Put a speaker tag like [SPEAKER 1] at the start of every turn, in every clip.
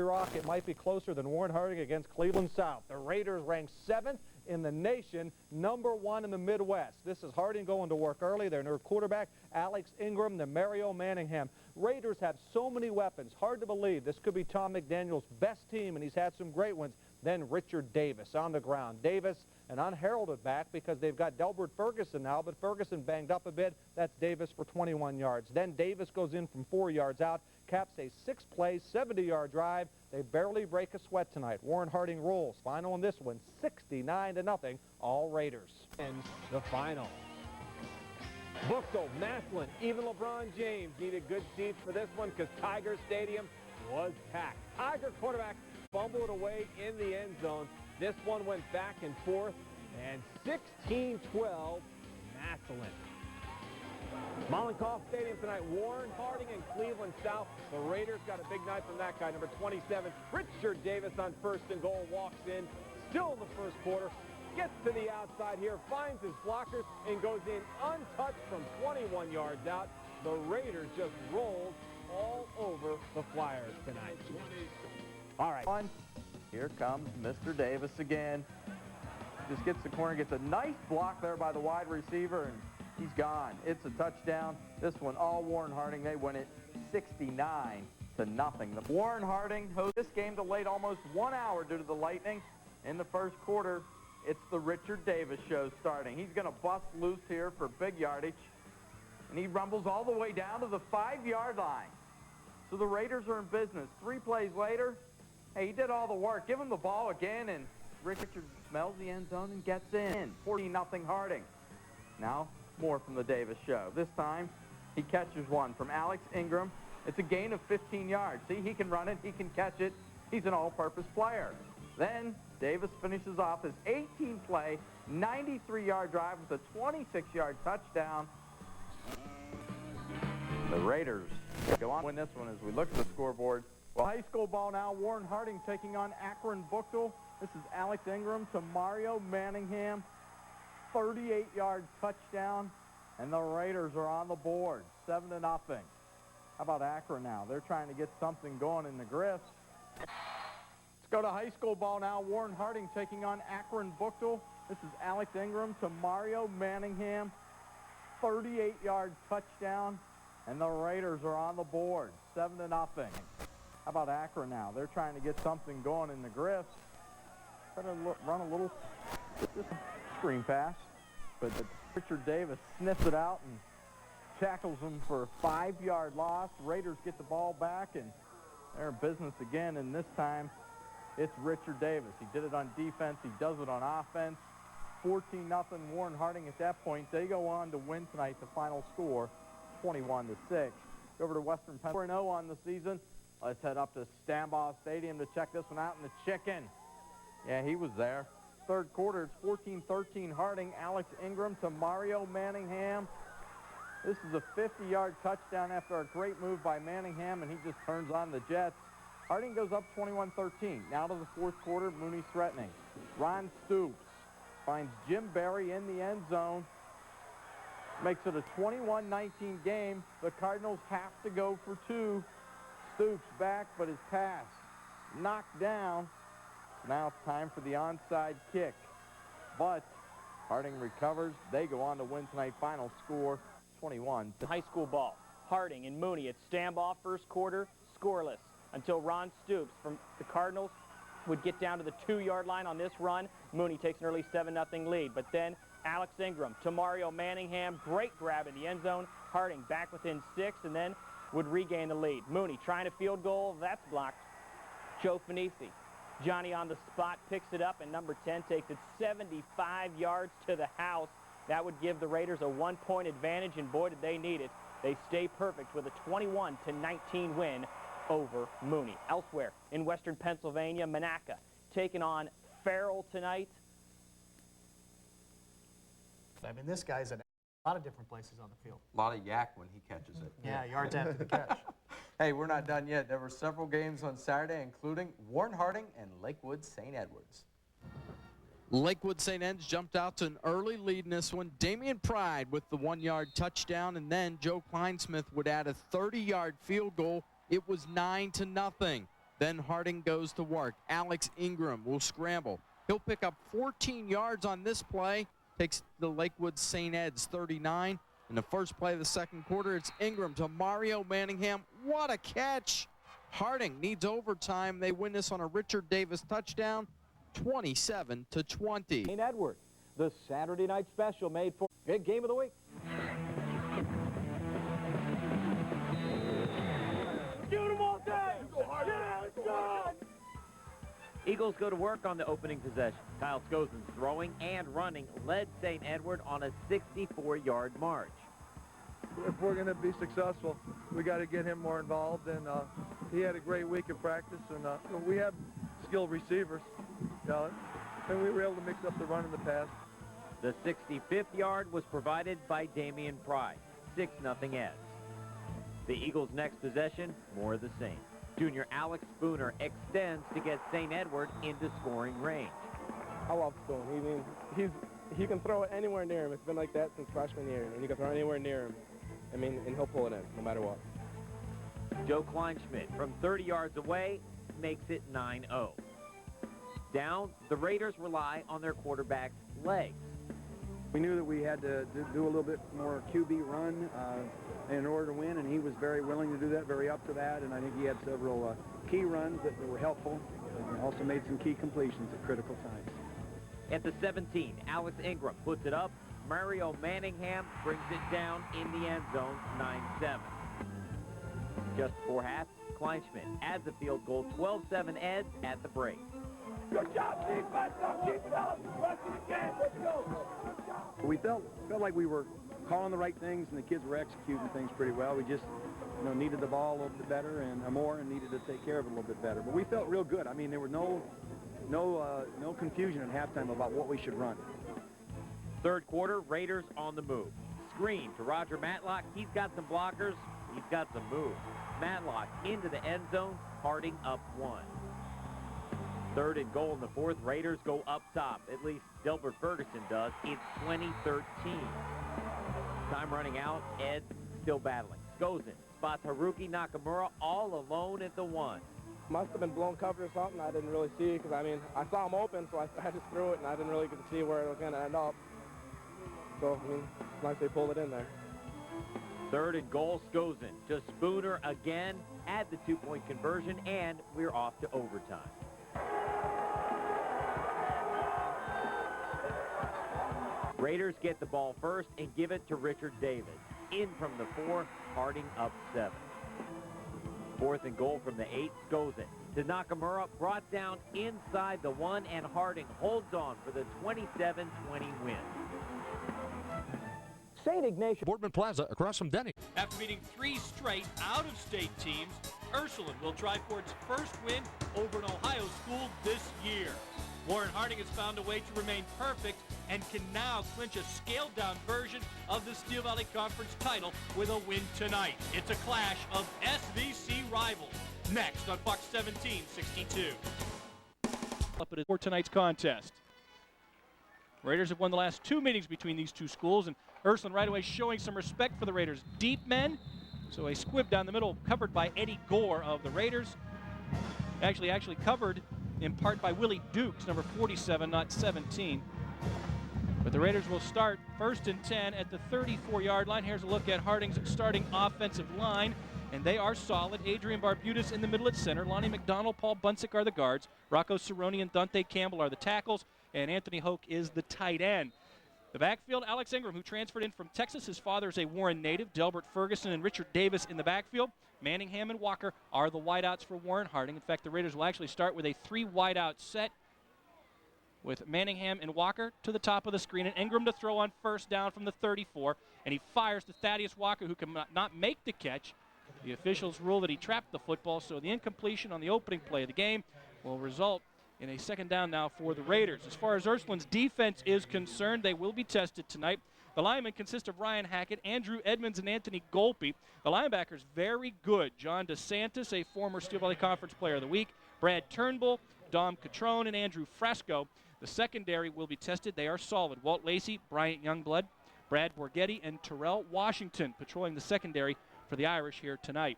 [SPEAKER 1] Rock, it might be closer than Warren Harding against Cleveland South. The Raiders ranked 7th in the nation, #1 in the Midwest. This is Harding going to work early. Their new quarterback, Alex Ingram, the Mario Manningham. Raiders have so many weapons. Hard to believe this could be Tom McDaniel's best team, and he's had some great ones. Then Richard Davis on the ground. Davis, an unheralded back because they've got Delbert Ferguson now, but Ferguson banged up a bit. That's Davis for 21 yards. Then Davis goes in from 4 yards out, caps a 6-play, 70-yard drive. They barely break a sweat tonight. Warren Harding rolls. Final in this one, 69-0, all Raiders.
[SPEAKER 2] And the final. Buchtel, Maslin, even LeBron James needed good seats for this one because Tiger Stadium was packed. Tiger quarterback fumbled away in the end zone. This one went back and forth, and 16-12, Maslin. Mollenkoff Stadium tonight, Warren Harding and Cleveland South. The Raiders got a big night from that guy, number 27. Richard Davis on 1st and goal, walks in, still in the first quarter, gets to the outside here, finds his blockers, and goes in untouched from 21 yards out. The Raiders just rolled all over the Flyers tonight.
[SPEAKER 3] All right. Here comes Mr. Davis again. Just gets the corner, gets a nice block there by the wide receiver, and he's gone. It's a touchdown. This one all Warren Harding. They win it 69-0. The Warren Harding hosts this game delayed almost 1 hour due to the lightning. In the first quarter, it's the Richard Davis show starting. He's going to bust loose here for big yardage, and he rumbles all the way down to the 5-yard line. So the Raiders are in business. 3 plays later, hey, he did all the work. Give him the ball again, and Richard smells the end zone and gets in. 14-0 Harding. Now, more from the Davis show. This time, he catches one from Alex Ingram. It's a gain of 15 yards. See, he can run it. He can catch it. He's an all-purpose player. Then Davis finishes off his 18-play, 93-yard drive with a 26-yard touchdown. The Raiders go on to win this one as we look at the scoreboard. Well, high school ball now. Warren Harding taking on Akron Buchtel. This is Alex Ingram to Mario Manningham. 38-yard touchdown, and the Raiders are on the board, 7-0. How about Akron now? They're trying to get something going in the Griffs. Let's go to high school ball now. Warren Harding taking on Akron Buchtel. This is Alex Ingram to Mario Manningham. 38-yard touchdown, and the Raiders are on the board, 7-0. How about Akron now? They're trying to get something going in the Griffs. Try to run a little screen pass, but Richard Davis sniffs it out and tackles him for a 5-yard loss. Raiders get the ball back, and they're in business again, and this time it's Richard Davis. He did it on defense. He does it on offense. 14-0 Warren Harding at that point. They go on to win tonight. The final score, 21-6. Over to Western Pennsylvania 4-0 on the season. Let's head up to Stambaugh Stadium to check this one out in the chicken. Yeah, he was there. Third quarter, it's 14-13 Harding. Alex Ingram to Mario Manningham. This is a 50-yard touchdown after a great move by Manningham, and he just turns on the Jets. Harding goes up 21-13. Now to the fourth quarter, Mooney threatening. Ron Stoops finds Jim Barry in the end zone. Makes it a 21-19 game. The Cardinals have to go for 2. Stoops back, but his pass knocked down. Now it's time for the onside kick. But Harding recovers. They go on to win tonight. Final score, 21.
[SPEAKER 4] High school ball. Harding and Mooney at Stambaugh first quarter, scoreless until Ron Stoops from the Cardinals would get down to the 2-yard line on this run. Mooney takes an early 7-0 lead. But then Alex Ingram to Mario Manningham. Great grab in the end zone. Harding back within 6 and then would regain the lead. Mooney trying to field goal. That's blocked. Joe Finisi. Johnny on the spot picks it up, and number 10 takes it 75 yards to the house. That would give the Raiders a 1-point advantage, and boy, did they need it. They stay perfect with a 21-19 win over Mooney. Elsewhere in Western Pennsylvania, Monaca taking on Farrell tonight.
[SPEAKER 5] I mean, this guy's at a lot of different places on the field.
[SPEAKER 6] A lot of yak when he catches it.
[SPEAKER 5] Yeah, yards after the catch.
[SPEAKER 6] Hey, we're not done yet. There were several games on Saturday, including Warren Harding and Lakewood St. Edwards.
[SPEAKER 7] Lakewood St. Ed's jumped out to an early lead in this one. Damian Pride with the 1-yard touchdown, and then Joe Kleinsmith would add a 30-yard field goal. It was 9-0. Then Harding goes to work. Alex Ingram will scramble. He'll pick up 14 yards on this play. Takes the Lakewood St. Ed's 39. In the first play of the second quarter, it's Ingram to Mario Manningham. What a catch! Harding needs overtime. They win this on a Richard Davis touchdown, 27-20.
[SPEAKER 2] St. Edward, the Saturday night special made for big game of the week.
[SPEAKER 8] Eagles go to work on the opening possession. Kyle Skozen's throwing and running led St. Edward on a 64-yard march.
[SPEAKER 9] If we're going to be successful, we got to get him more involved, and he had a great week of practice, and we have skilled receivers, and we were able to mix up the run and the pass.
[SPEAKER 8] The 65th yard was provided by Damian Pride, 6-0 Eds. The Eagles' next possession, more of the same. Junior Alex Spooner extends to get St. Edward into scoring range.
[SPEAKER 10] I love Spoon. He can throw it anywhere near him. It's been like that since freshman year, and he can throw anywhere near him. I mean, and he'll pull it in no matter what.
[SPEAKER 8] Joe Kleinschmidt from 30 yards away makes it 9-0. Down, the Raiders rely on their quarterback's legs.
[SPEAKER 11] We knew that we had to do a little bit more QB run in order to win, and he was very willing to do that, very up to that, and I think he had several key runs that were helpful, and also made some key completions at critical times.
[SPEAKER 8] At the 17, Alex Ingram puts it up. Mario Manningham brings it down in the end zone, 9-7. Just before half, Kleinschmidt adds a field goal, 12-7 Eds at the break.
[SPEAKER 2] Good job, defense. Keep it up. Rest of the game. Let's go.
[SPEAKER 11] We felt like we were calling the right things, and the kids were executing things pretty well. We just needed the ball a little bit better and more, and needed to take care of it a little bit better. But we felt real good. I mean, there were no confusion at halftime about what we should run.
[SPEAKER 8] Third quarter, Raiders on the move. Screen to Roger Matlock. He's got some blockers. He's got some moves. Matlock into the end zone. Harding up 1. Third and goal in the fourth. Raiders go up top. At least Delbert Ferguson does. It's 2013. Time running out. Ed still battling. Skozen spots Haruki Nakamura all alone at the 1.
[SPEAKER 10] Must have been blown cover or something. I didn't really see because, I mean, I saw him open, so I just threw it, and I didn't really get to see where it was going to end up. So, I mean, it's nice they pulled it in there.
[SPEAKER 8] Third and goal, Skozen to Spooner again. Add the 2-point conversion, and we're off to overtime. Raiders get the ball first and give it to Richard Davis. In from the 4, Harding up 7. Fourth and goal from the 8, Skozen to Nakamura, brought down inside the 1, and Harding holds on for the 27-20 win.
[SPEAKER 2] St. Ignatius.
[SPEAKER 12] Boardman Plaza across from Denny.
[SPEAKER 13] After beating 3 straight out-of-state teams, Ursline will try for its first win over an Ohio school this year. Warren Harding has found a way to remain perfect and can now clinch a scaled-down version of the Steel Valley Conference title with a win tonight. It's a clash of SVC rivals. Next on Fox 17, 62. For tonight's contest. Raiders have won the last 2 meetings between these two schools, and Ursline right away showing some respect for the Raiders' deep men. So a squib down the middle covered by Eddie Gore of the Raiders. Actually covered in part by Willie Dukes, number 47, not 17. But the Raiders will start 1st and 10 at the 34-yard line. Here's a look at Harding's starting offensive line, and they are solid. Adrian Barbudas in the middle at center. Lonnie McDonald, Paul Bunsick are the guards. Rocco Cerrone and Dante Campbell are the tackles, and Anthony Hoke is the tight end. The backfield, Alex Ingram, who transferred in from Texas. His father is a Warren native. Delbert Ferguson and Richard Davis in the backfield. Manningham and Walker are the wideouts for Warren Harding. In fact, the Raiders will actually start with a 3-wideout set with Manningham and Walker to the top of the screen, and Ingram to throw on first down from the 34, and he fires to Thaddeus Walker, who can not make the catch. The officials rule that he trapped the football, so the incompletion on the opening play of the game will result in a 2nd down now for the Raiders. As far as Ursline's defense is concerned, they will be tested tonight. The linemen consist of Ryan Hackett, Andrew Edmonds, and Anthony Golpe. The linebackers very good. John DeSantis, a former Steel Valley Conference Player of the Week. Brad Turnbull, Dom Catrone, and Andrew Fresco. The secondary will be tested. They are solid. Walt Lacey, Bryant Youngblood, Brad Borghetti, and Terrell Washington patrolling the secondary for the Irish here tonight.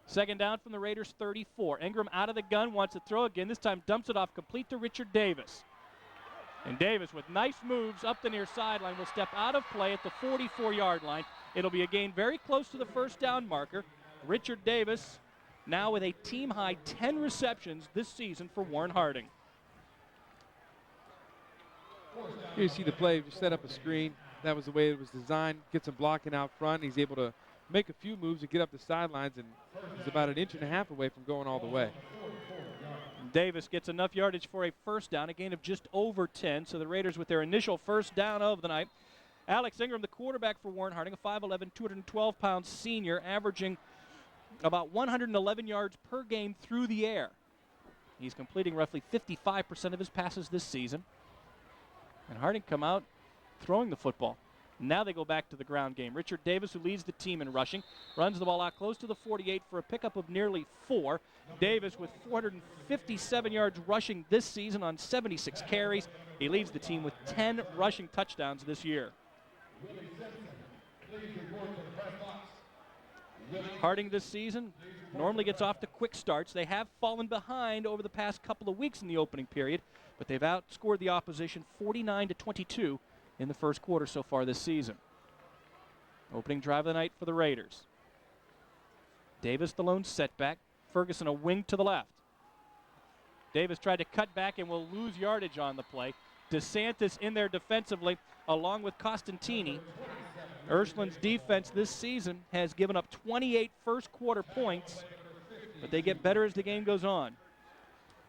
[SPEAKER 12] Second down from the Raiders 34. Ingram out of the gun, wants to throw again. This time dumps it off complete to Richard Davis. And Davis, with nice moves up the near sideline, will step out of play at the 44-yard line. It'll be a gain very close to the first down marker. Richard Davis now with a team-high 10 receptions this season for Warren Harding.
[SPEAKER 2] Here you see the play, just set up a screen. That was the way it was designed. Get some blocking out front. He's able to make a few moves and get up the sidelines, and he's about an inch and a half away from going all the way.
[SPEAKER 12] Davis gets enough yardage for a first down, a gain of just over 10. So the Raiders with their initial first down of the night. Alex Ingram, the quarterback for Warren Harding, a 5'11", 212-pound senior, averaging about 111 yards per game through the air. He's completing roughly 55% of his passes this season. And Harding come out throwing the football. Now they go back to the ground game. Richard Davis, who leads the team in rushing, runs the ball out close to the 48 for a pickup of nearly 4. Davis with 457 yards rushing this season on 76 carries. He leads the team with 10 rushing touchdowns this year. Harding this season normally gets off to quick starts. They have fallen behind over the past couple of weeks in the opening period, but they've outscored the opposition 49-22 in the first quarter so far this season. Opening drive of the night for the Raiders. Davis the lone setback. Ferguson a wing to the left. Davis tried to cut back and will lose yardage on the play. DeSantis in there defensively along with Costantini. Ursline's defense this season has given up 28 first quarter points, but they get better as the game goes on.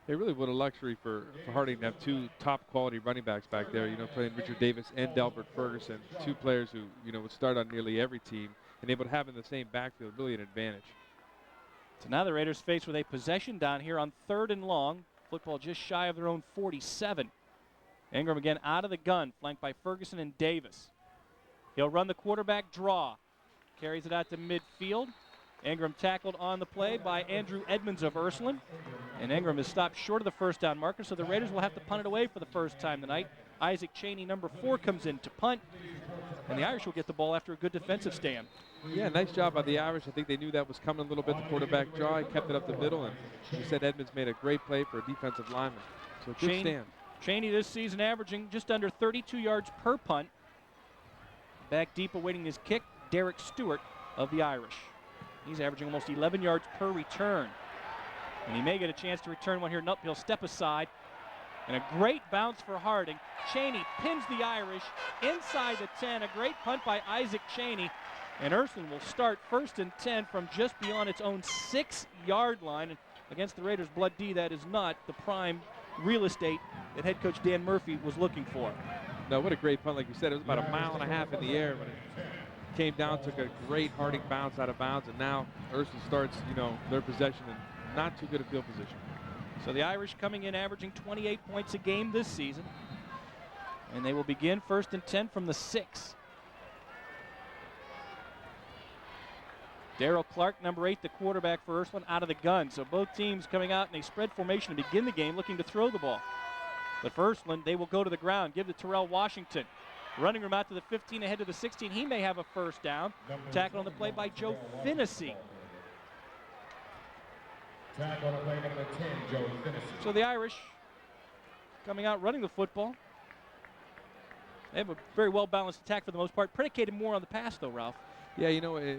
[SPEAKER 2] They really what a luxury for Harding to have two top quality running backs back there, playing Richard Davis and Delbert Ferguson, two players who, would start on nearly every team, and able to have in the same backfield, really an advantage.
[SPEAKER 12] So now the Raiders faced with a possession down here on 3rd and long. Football just shy of their own 47. Ingram again out of the gun, flanked by Ferguson and Davis. He'll run the quarterback draw. Carries it out to midfield. Ingram tackled on the play by Andrew Edmonds of Ursline. And Ingram is stopped short of the first down marker, so the Raiders will have to punt it away for the first time tonight. Isaac Cheney, number 4, comes in to punt. And the Irish will get the ball after a good defensive stand.
[SPEAKER 2] Yeah, nice job by the Irish. I think they knew that was coming a little bit, the quarterback draw. He kept it up the middle, and you said Edmonds made a great play for a defensive lineman. So good stand.
[SPEAKER 12] Cheney this season averaging just under 32 yards per punt. Back deep awaiting his kick, Derek Stewart of the Irish. He's averaging almost 11 yards per return. And he may get a chance to return one here. Nope, he'll step aside. And a great bounce for Harding. Cheney pins the Irish inside the 10. A great punt by Isaac Cheney. And Ursline will start 1st and 10 from just beyond its own 6-yard line. And against the Raiders, Blood D, that is not the prime real estate that head coach Dan Murphy was looking for.
[SPEAKER 2] No, what a great punt. Like you said, it was about 1.5 miles in the air when it came down, took a great Harding bounce out of bounds, and now Ursline starts, their possession in not too good a field position.
[SPEAKER 12] So the Irish coming in averaging 28 points a game this season. And they will begin 1st and 10 from the 6. Darrell Clark, number 8, the quarterback for Ursline, out of the gun. So both teams coming out in a spread formation to begin the game, looking to throw the ball. But for Ursline, they will go to the ground, give to Terrell Washington. Running room out to the 15, ahead to the 16. He may have a first down. Tackle on the play by Joe Finnessy.
[SPEAKER 14] Tackle on the play number 10, Joe Finnessy.
[SPEAKER 12] So the Irish coming out running the football. They have a very well-balanced attack for the most part, predicated more on the pass, though, Ralph.
[SPEAKER 2] Yeah,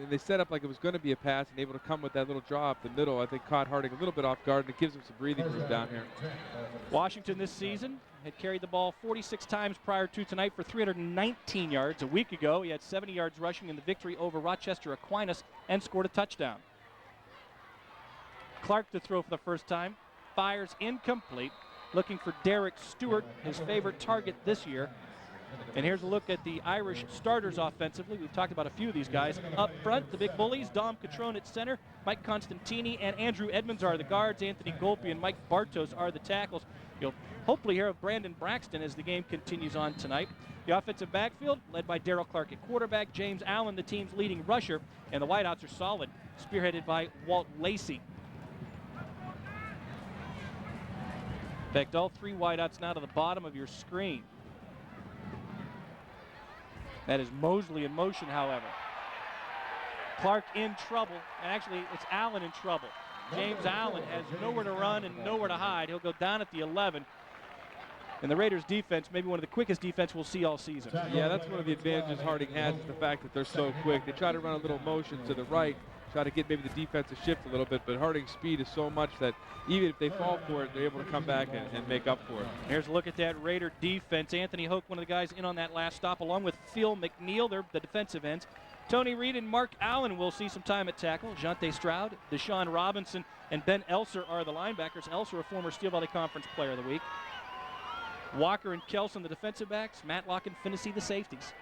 [SPEAKER 2] they set up like it was going to be a pass and able to come with that little draw up the middle. I think caught Harding a little bit off guard, and it gives him some breathing room down here.
[SPEAKER 12] Washington this season had carried the ball 46 times prior to tonight for 319 yards. A week ago, he had 70 yards rushing in the victory over Rochester Aquinas and scored a touchdown. Clark to throw for the first time. Fires incomplete. Looking for Derek Stewart, his favorite target this year. And here's a look at the Irish starters offensively. We've talked about a few of these guys. Up front, the big bullies, Dom Catrone at center, Mike Constantini and Andrew Edmonds are the guards. Anthony Golpe and Mike Bartos are the tackles. You'll hopefully hear of Brandon Braxton as the game continues on tonight. The offensive backfield, led by Darrell Clark at quarterback, James Allen, the team's leading rusher, and the wideouts are solid, spearheaded by Walt Lacey. In fact, all 3 wideouts now to the bottom of your screen. That is Mosley in motion, however. Clark in trouble, and actually it's Allen in trouble. James Allen has nowhere to run and nowhere to hide. He'll go down at the 11. And the Raiders defense, maybe one of the quickest defense we'll see all season.
[SPEAKER 15] Yeah, that's one of the advantages Harding has, is the fact that they're so quick. They try to run a little motion to the right, try to get maybe the defense to shift a little bit, but Harding's speed is so much that even if they fall for it, they're able to come back and make up for it.
[SPEAKER 12] Here's a look at that Raider defense. Anthony Hoke, one of the guys in on that last stop, along with Phil McNeil, they're the defensive ends. Tony Reed and Mark Allen will see some time at tackle. Jonte Stroud, Deshaun Robinson, and Ben Elser are the linebackers. Elser, a former Steel Valley Conference Player of the Week. Walker and Kelson, the defensive backs. Matlock and Finnessy, the safeties.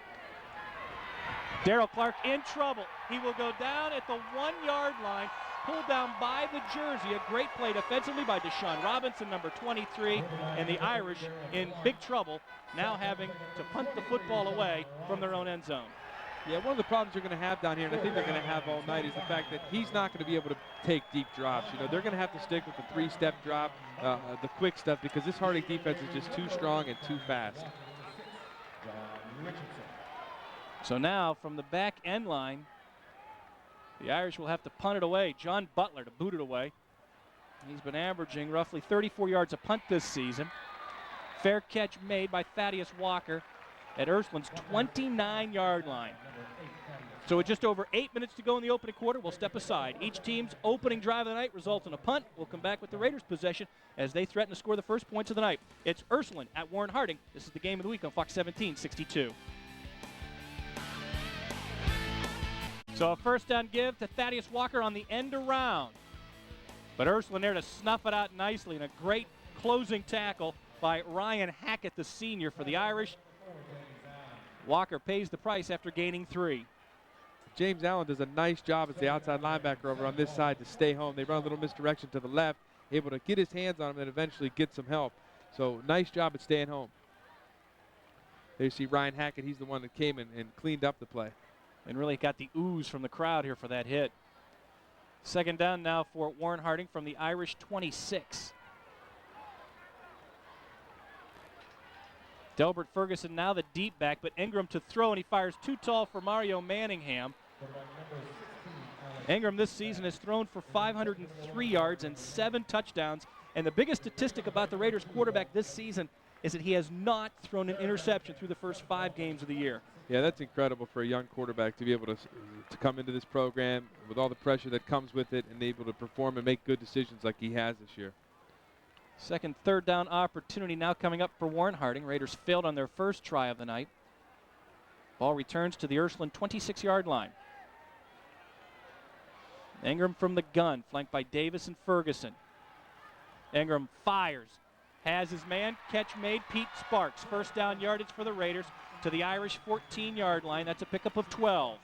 [SPEAKER 12] Darrell Clark in trouble. He will go down at the 1-yard line, pulled down by the jersey. A great play defensively by Deshaun Robinson, number 23, and the Irish in big trouble, now having to punt the football away from their own end zone.
[SPEAKER 15] Yeah, one of the problems you're going to have down here, and I think they're going to have all night, is the fact that he's not going to be able to take deep drops. You know, they're going to have to stick with the 3-step drop, the quick stuff, because this Harding defense is just too strong and too fast.
[SPEAKER 12] So now from the back end line, the Irish will have to punt it away. John Butler to boot it away. He's been averaging roughly 34 yards a punt this season. Fair catch made by Thaddeus Walker at Ursline's 29-yard line. So with just over 8 minutes to go in the opening quarter, we'll step aside. Each team's opening drive of the night results in a punt. We'll come back with the Raiders' possession as they threaten to score the first points of the night. It's Ursline at Warren Harding. This is the game of the week on Fox 1762. So a first down give to Thaddeus Walker on the end around. But Ursline there to snuff it out nicely, and a great closing tackle by Ryan Hackett, the senior, for the Irish. Walker pays the price after gaining 3.
[SPEAKER 15] James Allen does a nice job as the outside linebacker over on this side to stay home. They run a little misdirection to the left, able to get his hands on him and eventually get some help. So nice job at staying home. There you see Ryan Hackett. He's the one that came and cleaned up the play.
[SPEAKER 12] And really got the ooze from the crowd here for that hit. Second down now for Warren Harding from the Irish 26. Delbert Ferguson now the deep back, but Ingram to throw, and he fires too tall for Mario Manningham. Ingram this season has thrown for 503 yards and 7 touchdowns. And the biggest statistic about the Raiders quarterback this season is that he has not thrown an interception through the first 5 games of the year.
[SPEAKER 15] Yeah, that's incredible for a young quarterback to be able to come into this program with all the pressure that comes with it and able to perform and make good decisions like he has this year.
[SPEAKER 12] Second, third down opportunity now coming up for Warren Harding. Raiders failed on their first try of the night. Ball returns to the Ursline 26-yard line. Ingram from the gun, flanked by Davis and Ferguson. Ingram fires, has his man, catch made, Pete Sparks. First down yardage for the Raiders to the Irish 14-yard line. That's a pickup of 12.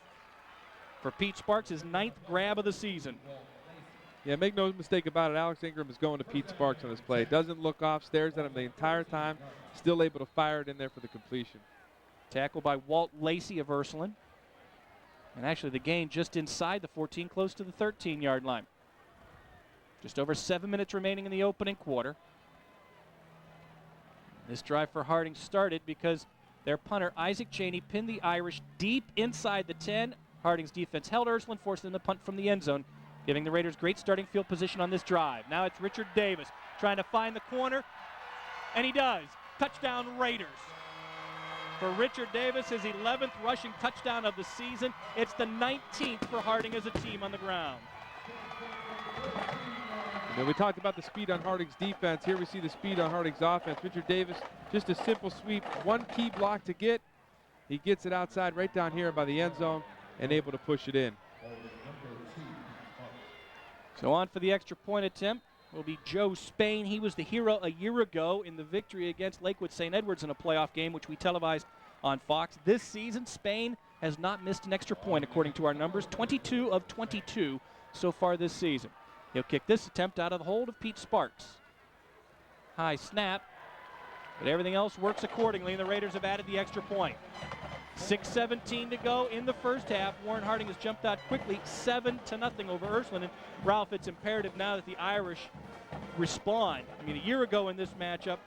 [SPEAKER 12] For Pete Sparks, his 9th grab of the season.
[SPEAKER 15] Yeah, make no mistake about it, Alex Ingram is going to Pete Sparks on this play. Doesn't look off, stares at him the entire time, still able to fire it in there for the completion.
[SPEAKER 12] Tackled by Walt Lacey of Ursline. And actually the gain just inside the 14, close to the 13-yard line. Just over 7 minutes remaining in the opening quarter. This drive for Harding started because their punter, Isaac Cheney, pinned the Irish deep inside the 10. Harding's defense held Ursline, forced them to punt from the end zone, giving the Raiders great starting field position on this drive. Now it's Richard Davis trying to find the corner, and he does. Touchdown Raiders. For Richard Davis, his 11th rushing touchdown of the season. It's the 19th for Harding as a team on the ground.
[SPEAKER 15] And we talked about the speed on Harding's defense. Here we see the speed on Harding's offense. Richard Davis, just a simple sweep, one key block to get. He gets it outside right down here by the end zone and able to push it in.
[SPEAKER 12] So on for the extra point attempt will be Joe Spain. He was the hero a year ago in the victory against Lakewood St. Edwards in a playoff game, which we televised on Fox. This season, Spain has not missed an extra point, according to our numbers. 22 of 22 so far this season. He'll kick this attempt out of the hold of Pete Sparks. High snap, but everything else works accordingly, and the Raiders have added the extra point. 6:17 to go in the first half. Warren Harding has jumped out quickly, 7-0 over Ursline. And Ralph, it's imperative now that the Irish respond. I mean, a year ago in this matchup,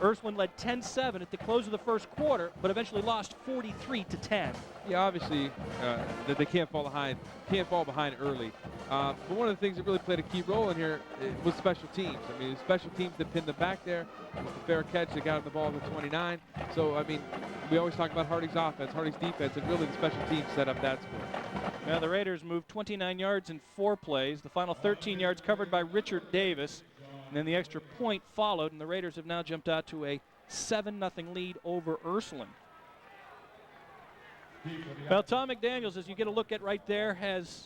[SPEAKER 12] Ursline led 10-7 at the close of the first quarter, but eventually lost 43-10.
[SPEAKER 15] Yeah, obviously that they can't fall behind early. But one of the things that really played a key role in here was special teams. I mean, special teams that pinned them back there. With the fair catch, they got him the ball at the 29. So, I mean, we always talk about Harding's offense, Harding's defense, and really the special teams set up that score.
[SPEAKER 12] Now the Raiders moved 29 yards in 4 plays. The final 13 yards covered by Richard Davis. And then the extra point followed, and the Raiders have now jumped out to a 7-0 lead over Ursline. Well, Tom McDaniels, as you get a look at right there, has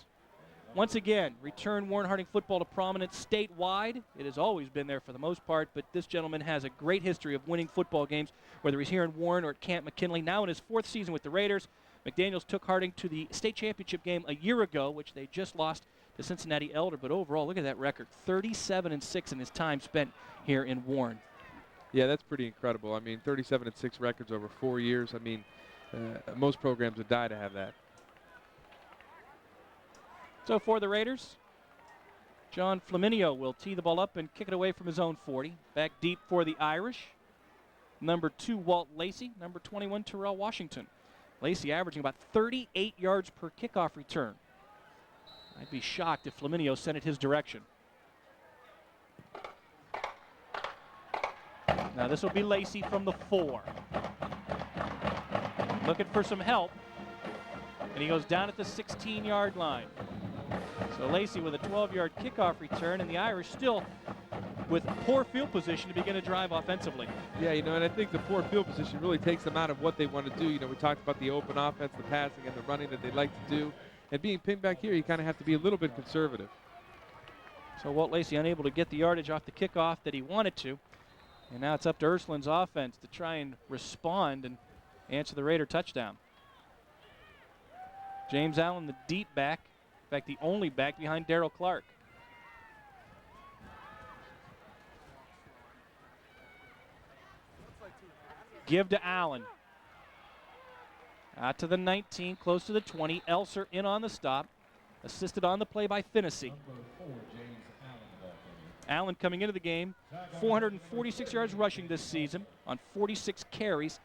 [SPEAKER 12] once again returned Warren Harding football to prominence statewide. It has always been there for the most part, but this gentleman has a great history of winning football games, whether he's here in Warren or at Camp McKinley. Now in his 4th season with the Raiders, McDaniels took Harding to the state championship game a year ago, which they just lost to Cincinnati Elder. But overall, look at that record, 37-6 in his time spent here in Warren.
[SPEAKER 15] Yeah, that's pretty incredible. I mean, 37-6 records over 4 years. I mean, most programs would die to have that.
[SPEAKER 12] So for the Raiders, John Flaminio will tee the ball up and kick it away from his own 40. Back deep for the Irish. Number 2, Walt Lacey. Number 21, Terrell Washington. Lacey averaging about 38 yards per kickoff return. I'd be shocked if Flaminio sent it his direction. Now this will be Lacey from the 4. Looking for some help. And he goes down at the 16-yard line. So Lacey with a 12-yard kickoff return, and the Irish still with poor field position to begin to drive offensively.
[SPEAKER 15] Yeah, you know, and I think the poor field position really takes them out of what they want to do. You know, we talked about the open offense, the passing, and the running that they like to do. And being pinned back here, you kind of have to be a little bit conservative.
[SPEAKER 12] So Walt Lacey unable to get the yardage off the kickoff that he wanted to. And now it's up to Ursline's offense to try and respond and answer the Raider touchdown. James Allen, the deep back. In fact, the only back behind Darrell Clark. Give to Allen. Out to the 19, close to the 20. Elser in on the stop. Assisted on the play by Finnessy. Allen coming into the game, 446 yards rushing this season on 46 carries,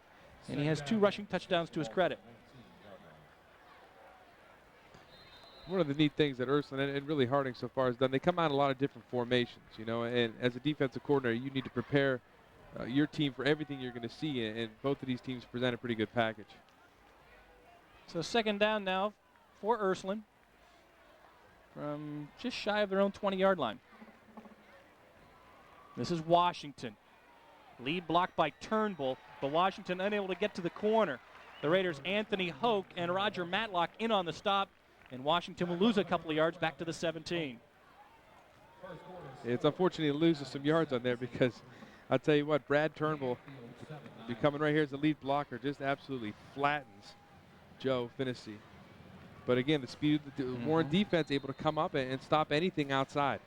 [SPEAKER 12] and he has 2 rushing touchdowns to his credit.
[SPEAKER 15] One of the neat things that Ursline and really Harding so far has done, they come out in a lot of different formations, you know, and as a defensive coordinator, you need to prepare your team for everything you're going to see, and both of these teams present a pretty good package.
[SPEAKER 12] So second down now for Ursline from just shy of their own 20-yard line. This is Washington. Lead blocked by Turnbull, but Washington unable to get to the corner. The Raiders' Anthony Hoke and Roger Matlock in on the stop, and Washington will lose a couple of yards back to the 17.
[SPEAKER 15] It's unfortunate he loses some yards on there because I'll tell you what, Brad Turnbull, coming right here as the lead blocker, just absolutely flattens Joe Finnessy. But again, the speed of the Warren defense able to come up and stop anything outside.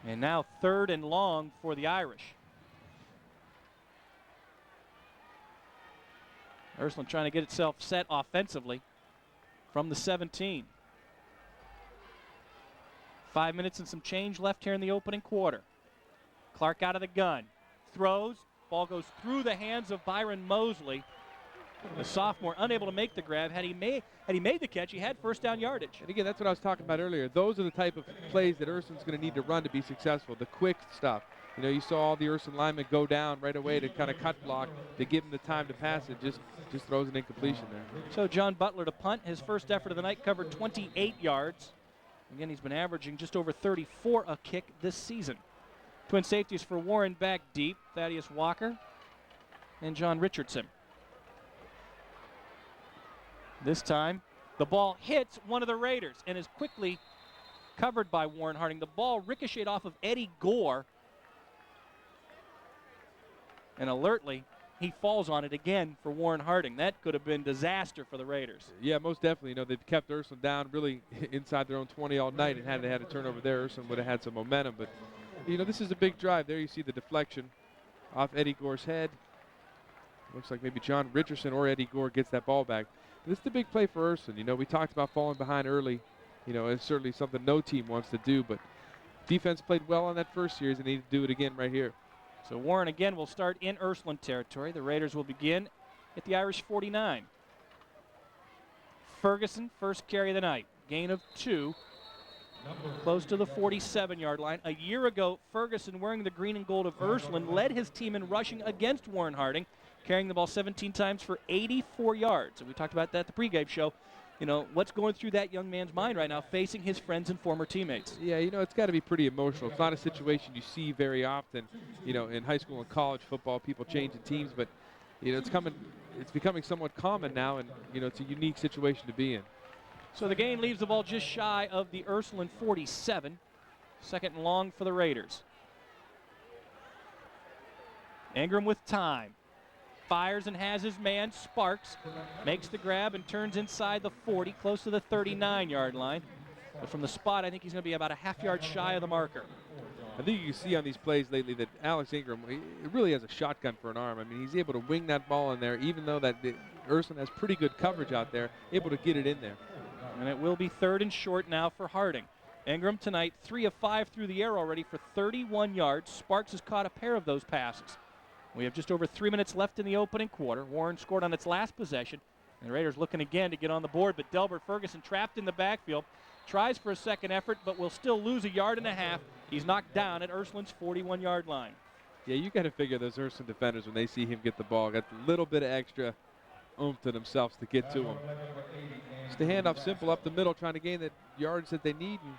[SPEAKER 12] And now 3rd and long for the Irish. Ursline trying to get itself set offensively from the 17. 5 minutes and some change left here in the opening quarter. Clark out of the gun. Throws. Ball goes through the hands of Byron Mosley. The sophomore unable to make the grab. Had he made the catch, he had first down yardage.
[SPEAKER 15] And again, that's what I was talking about earlier. Those are the type of plays that Ursline's going to need to run to be successful. The quick stuff. You know, you saw all the Ursline linemen go down right away to kind of cut block to give him the time to pass it. Just throws an incompletion there.
[SPEAKER 12] So John Butler to punt. His first effort of the night covered 28 yards. Again, he's been averaging just over 34 a kick this season. Twin safeties for Warren back deep. Thaddeus Walker and John Richardson. This time, the ball hits one of the Raiders and is quickly covered by Warren Harding. The ball ricocheted off of Eddie Gore. And alertly, he falls on it again for Warren Harding. That could have been disaster for the Raiders.
[SPEAKER 15] Yeah, most definitely. You know, they've kept Ursline down really inside their own 20 all night, and had they had a turnover there, Ursline would have had some momentum. But, you know, this is a big drive. There you see the deflection off Eddie Gore's head. Looks like maybe John Richardson or Eddie Gore gets that ball back. This is the big play for Ursline. You know, we talked about falling behind early. You know, it's certainly something no team wants to do, but defense played well on that first series and they need to do it again right here.
[SPEAKER 12] So Warren again will start in Ursline territory. The Raiders will begin at the Irish 49. Ferguson, first carry of the night. Gain of 2, close to the 47-yard line. A year ago, Ferguson, wearing the green and gold of Ursline, led his team in rushing against Warren Harding, carrying the ball 17 times for 84 yards. And we talked about that at the pregame show. You know, what's going through that young man's mind right now, facing his friends and former teammates?
[SPEAKER 15] Yeah, you know, it's got to be pretty emotional. It's not a situation you see very often, you know, in high school and college football, people changing teams, but, you know, it's becoming somewhat common now, and, you know, it's a unique situation to be in.
[SPEAKER 12] So the gain leaves the ball just shy of the Ursline 47. Second and long for the Raiders. Ingram with time. Fires and has his man. Sparks makes the grab and turns inside the 40, close to the 39-yard line. But from the spot, I think he's going to be about a half-yard shy of the marker.
[SPEAKER 15] I think you can see on these plays lately that Alex Ingram, he really has a shotgun for an arm. I mean, he's able to wing that ball in there, even though that Ursline has pretty good coverage out there, able to get it in there.
[SPEAKER 12] And it will be third and short now for Harding. Ingram tonight, 3 of 5 through the air already for 31 yards. Sparks has caught a pair of those passes. We have just over 3 minutes left in the opening quarter. Warren scored on its last possession. And the Raiders looking again to get on the board, but Delbert Ferguson trapped in the backfield. Tries for a second effort, but will still lose a yard and a half. He's knocked down at Ursline's 41-yard line.
[SPEAKER 15] Yeah, you got to figure those Ursline defenders, when they see him get the ball, got a little bit of extra oomph to themselves to get to him. Just the handoff simple up the middle, trying to gain the yards that they need. And,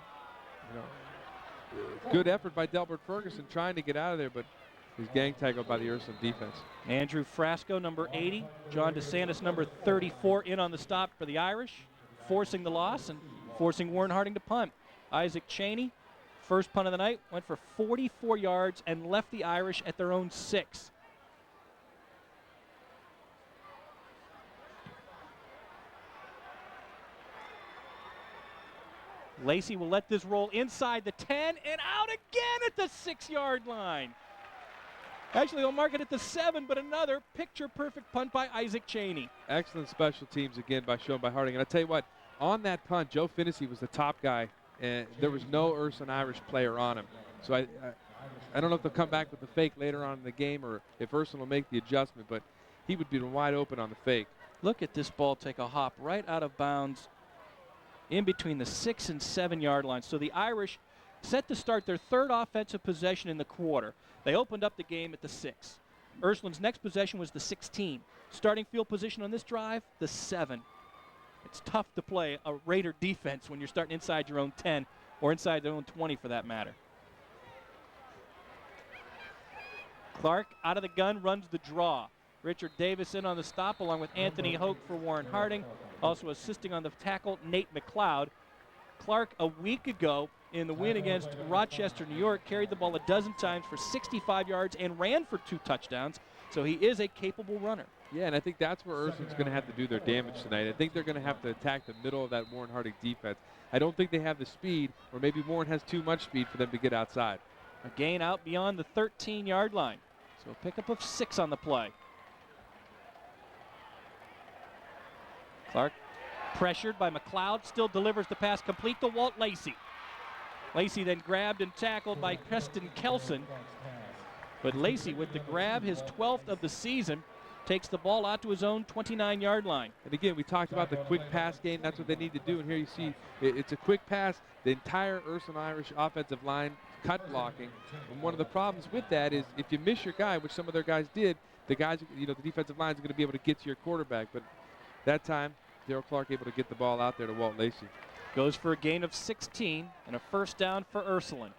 [SPEAKER 15] you know, good effort by Delbert Ferguson trying to get out of there, but he's gang tackled by the Ursline defense.
[SPEAKER 12] Andrew Frasco, number 80. John DeSantis, number 34, in on the stop for the Irish, forcing the loss and forcing Warren Harding to punt. Isaac Cheney, first punt of the night, went for 44 yards and left the Irish at their own 6. Lacey will let this roll inside the 10 and out again at the 6-yard line. Actually, they'll mark it at the 7, but another picture-perfect punt by Isaac Cheney.
[SPEAKER 15] Excellent special teams again shown by Harding. And I'll tell you what, on that punt, Joe Finnessy was the top guy, and there was no Ursline Irish player on him. So I don't know if they'll come back with the fake later on in the game or if Ursline will make the adjustment, but he would be wide open on the fake.
[SPEAKER 12] Look at this ball take a hop right out of bounds in between the 6 and 7-yard line. So the Irish set to start their third offensive possession in the quarter. They opened up the game at the 6. Ursline's next possession was the 16. Starting field position on this drive, the 7. It's tough to play a Raider defense when you're starting inside your own 10 or inside their own 20 for that matter. Clark out of the gun, runs the draw. Richard Davis in on the stop along with Anthony Hoke for Warren Harding. Also assisting on the tackle, Nate McLeod. Clark, a week ago in the win against Rochester, New York, carried the ball a dozen times for 65 yards and ran for 2 touchdowns. So he is a capable runner.
[SPEAKER 15] Yeah, and I think that's where Ursline's going to have to do their damage tonight. I think they're going to have to attack the middle of that Warren Harding defense. I don't think they have the speed, or maybe Warren has too much speed for them to get outside.
[SPEAKER 12] A gain out beyond the 13-yard line. So a pickup of 6 on the play. Clark pressured by McLeod, still delivers the pass complete to Walt Lacey. Lacey then grabbed and tackled by Preston Kelson. But Lacey, with the grab, his 12th of the season, takes the ball out to his own 29-yard line.
[SPEAKER 15] And again, we talked about the quick pass game. That's what they need to do. And here you see it's a quick pass. The entire Ursline Irish offensive line cut blocking. And one of the problems with that is if you miss your guy, which some of their guys did, the guys, the defensive line is going to be able to get to your quarterback. But that time, Darrell Clark able to get the ball out there to Walt Lacey.
[SPEAKER 12] Goes for a gain of 16 and a first down for Ursline.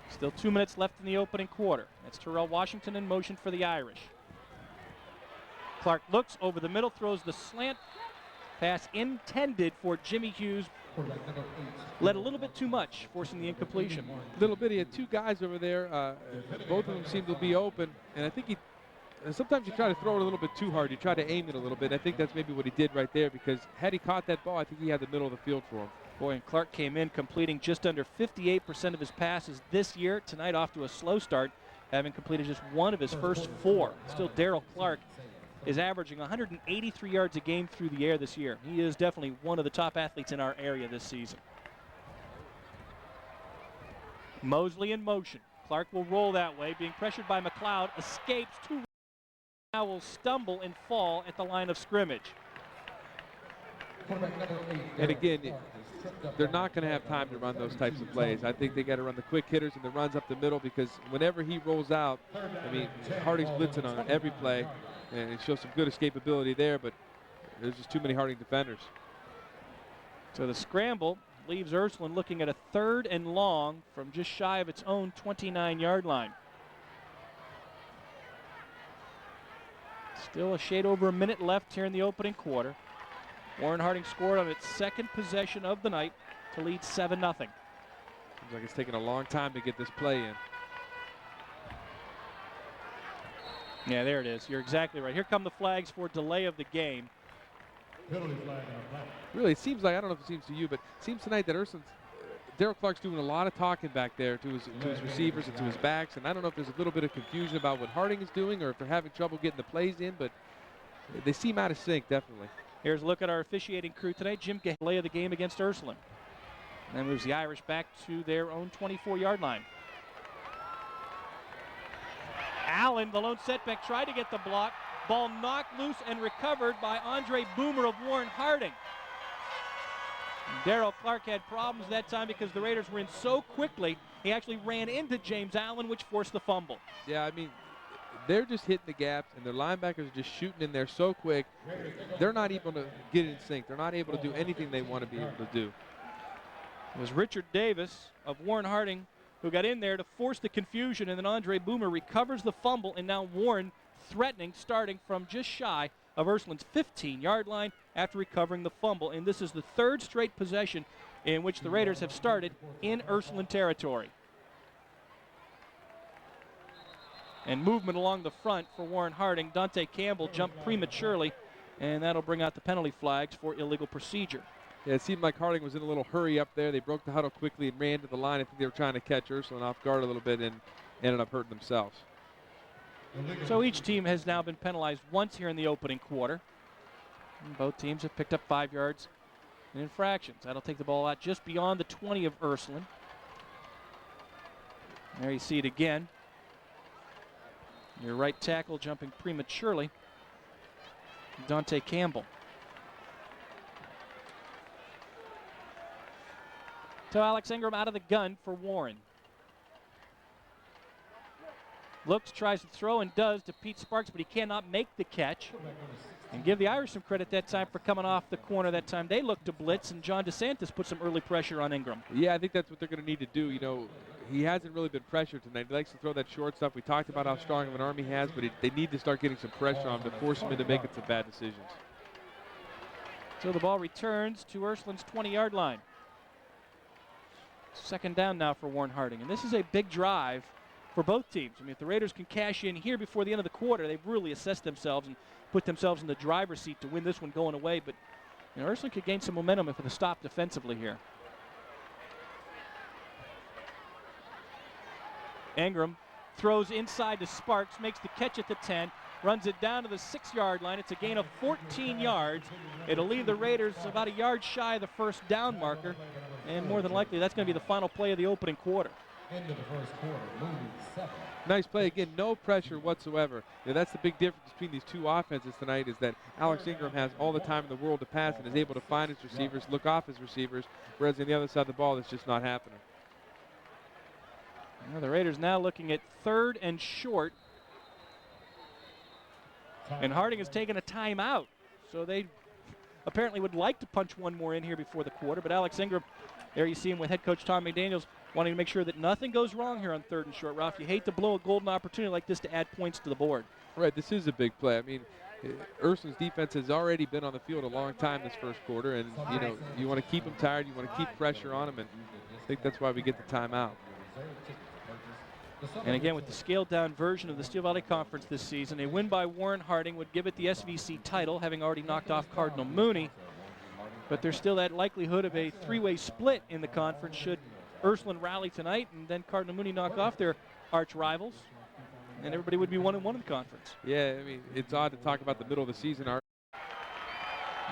[SPEAKER 12] Still 2 minutes left in the opening quarter. That's Terrell Washington in motion for the Irish. Clark looks over the middle, throws the slant pass intended for Jimmy Hughes. Led a little bit too much, forcing the incompletion.
[SPEAKER 15] A little bit. He had 2 guys over there. Both of them seemed to be open. And I think sometimes you try to throw it a little bit too hard. You try to aim it a little bit. I think that's maybe what he did right there, because had he caught that ball, I think he had the middle of the field for him.
[SPEAKER 12] Boy, and Clark came in completing just under 58% of his passes this year. Tonight off to a slow start, having completed just 1 of his first 4. Still, Darrell Clark is averaging 183 yards a game through the air this year. He is definitely one of the top athletes in our area this season. Mosley in motion. Clark will roll that way, being pressured by McLeod, escapes to now will stumble and fall at the line of scrimmage.
[SPEAKER 15] And again, they're not going to have time to run those types of plays. I think they got to run the quick hitters and the runs up the middle, because whenever he rolls out, I mean, Harding's blitzing on every play, and it shows some good escapability there, but there's just too many Harding defenders.
[SPEAKER 12] So the scramble leaves Ursline looking at a 3rd and long from just shy of its own 29-yard line. Still a shade over a minute left here in the opening quarter. Warren Harding scored on its 2nd possession of the night to lead 7-0.
[SPEAKER 15] Seems like it's taken a long time to get this play in.
[SPEAKER 12] Yeah, there it is. You're exactly right. Here come the flags for delay of the game.
[SPEAKER 15] Really, it seems like, I don't know if it seems to you, but it seems tonight that Ursline's, Daryl Clark's doing a lot of talking back there to his receivers and to his backs, and I don't know if there's a little bit of confusion about what Harding is doing or if they're having trouble getting the plays in, but they seem out of sync, definitely.
[SPEAKER 12] Here's a look at our officiating crew tonight. Jim Gay, delay of the game against Ursline. And then moves the Irish back to their own 24-yard line. Allen, the lone setback, tried to get the block. Ball knocked loose and recovered by Andre Boomer of Warren Harding. Daryl Clark had problems that time because the Raiders were in so quickly, he actually ran into James Allen, which forced the fumble.
[SPEAKER 15] Yeah, I mean, they're just hitting the gaps, and their linebackers are just shooting in there so quick. They're not able to get in sync. They're not able to do anything they want to be able to do.
[SPEAKER 12] It was Richard Davis of Warren Harding who got in there to force the confusion, and then Andre Boomer recovers the fumble, and now Warren threatening, starting from just shy of Ursline's 15-yard line after recovering the fumble. And this is the 3rd straight possession in which the Raiders have started in Ursline territory. And movement along the front for Warren Harding. Dante Campbell jumped prematurely, and that'll bring out the penalty flags for illegal procedure.
[SPEAKER 15] Yeah, it seemed like Harding was in a little hurry up there. They broke the huddle quickly and ran to the line. I think they were trying to catch Ursline off guard a little bit and ended up hurting themselves.
[SPEAKER 12] So each team has now been penalized once here in the opening quarter. And both teams have picked up 5 yards in infractions. That'll take the ball out just beyond the 20 of Ursline. There you see it again. Your right tackle jumping prematurely, Dante Campbell. So Alex Ingram out of the gun for Warren. Looks, tries to throw, and does to Pete Sparks, but he cannot make the catch. And give the Irish some credit that time for coming off the corner that time. They looked to blitz, and John DeSantis put some early pressure on Ingram.
[SPEAKER 15] Yeah, I think that's what they're going to need to do. You know, he hasn't really been pressured tonight. He likes to throw that short stuff. We talked about how strong of an arm he has, but they need to start getting some pressure on him to force him into making some bad decisions.
[SPEAKER 12] So the ball returns to Ursline's 20-yard line. 2nd down now for Warren Harding. And this is a big drive for both teams. I mean, if the Raiders can cash in here before the end of the quarter, they've really assessed themselves and put themselves in the driver's seat to win this one going away. But you know, Ursline could gain some momentum if it is stopped defensively here. Ingram throws inside to Sparks, makes the catch at the 10, runs it down to the 6-yard line. It's a gain of 14 yards. It'll leave the Raiders about a yard shy of the 1st down marker, and more than likely that's going to be the final play of the opening quarter.
[SPEAKER 14] End of the 1st quarter, moving 7.
[SPEAKER 15] Nice play. Again, no pressure whatsoever. You know, that's the big difference between these two offenses tonight, is that Alex Ingram has all the time in the world to pass and is able to find his receivers, look off his receivers, whereas on the other side of the ball, it's just not happening.
[SPEAKER 12] Well, the Raiders now looking at 3rd and short. And Harding has taken a timeout. So they apparently would like to punch one more in here before the quarter. But Alex Ingram, there you see him with head coach Tom McDaniels, wanting to make sure that nothing goes wrong here on 3rd and short. Ralph, you hate to blow a golden opportunity like this to add points to the board.
[SPEAKER 15] Right, this is a big play. I mean, Ursline's defense has already been on the field a long time this 1st quarter. And, you know, you want to keep them tired. You want to keep pressure on them. And I think that's why we get the timeout.
[SPEAKER 12] And again, with the scaled-down version of the Steel Valley Conference this season, a win by Warren Harding would give it the SVC title, having already knocked off Cardinal Mooney. But there's still that likelihood of a 3-way split in the conference should Ursline rally tonight and then Cardinal Mooney knock off their arch rivals, and everybody would be 1-1 in the conference.
[SPEAKER 15] Yeah, I mean, it's odd to talk about the middle of the season.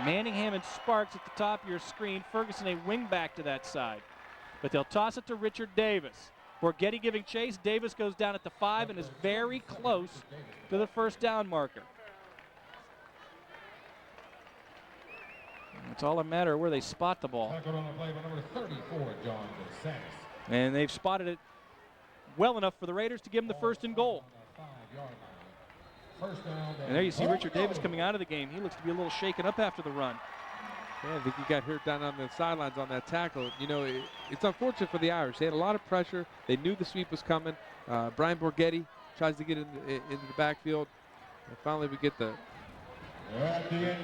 [SPEAKER 12] Manningham and Sparks at the top of your screen. Ferguson a wing back to that side. But they'll toss it to Richard Davis. Borghetti giving chase. Davis goes down at the 5 and is very close to the first down marker. It's all a matter of where they spot the ball. And they've spotted it well enough for the Raiders to give them the first and goal. And there you see Richard Davis coming out of the game. He looks to be a little shaken up after the run.
[SPEAKER 15] Yeah, I think he got hurt down on the sidelines on that tackle. You know, it's unfortunate for the Irish. They had a lot of pressure. They knew the sweep was coming. Brian Borghetti tries to get into the backfield. And finally we get the...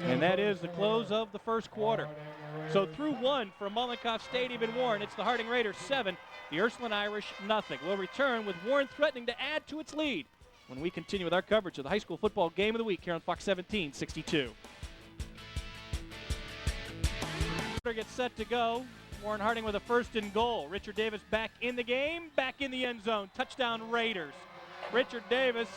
[SPEAKER 12] And that is the close of the first quarter. So through 1 from Mollenkoff Stadium in Warren, it's the Harding Raiders 7, the Ursline Irish nothing. We'll return with Warren threatening to add to its lead when we continue with our coverage of the high school football game of the week here on Fox 1762. Gets set to go. Warren Harding with a first and goal. Richard Davis back in the game, back in the end zone. Touchdown Raiders. Richard Davis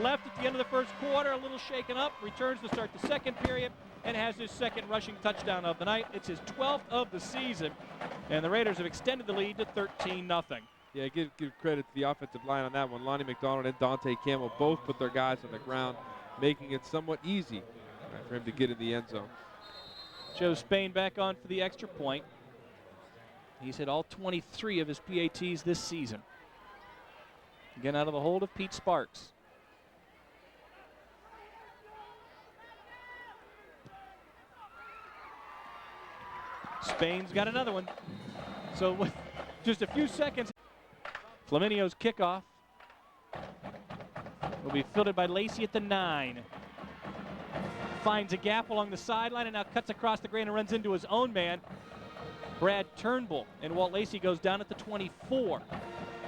[SPEAKER 12] left at the end of the first quarter, a little shaken up, returns to start the second period, and has his second rushing touchdown of the night. It's his 12th of the season, and the Raiders have extended the lead to 13-0.
[SPEAKER 15] Yeah, give credit to the offensive line on that one. Lonnie McDonald and Dante Campbell both put their guys on the ground, making it somewhat easy for him to get in the end zone.
[SPEAKER 12] Joe Spain back on for the extra point. He's hit all 23 of his PATs this season. Again, out of the hold of Pete Sparks. Spain's got another one. So with just a few seconds, Flaminio's kickoff will be fielded by Lacey at the 9. Finds a gap along the sideline and now cuts across the grain and runs into his own man, Brad Turnbull. And Walt Lacey goes down at the 24.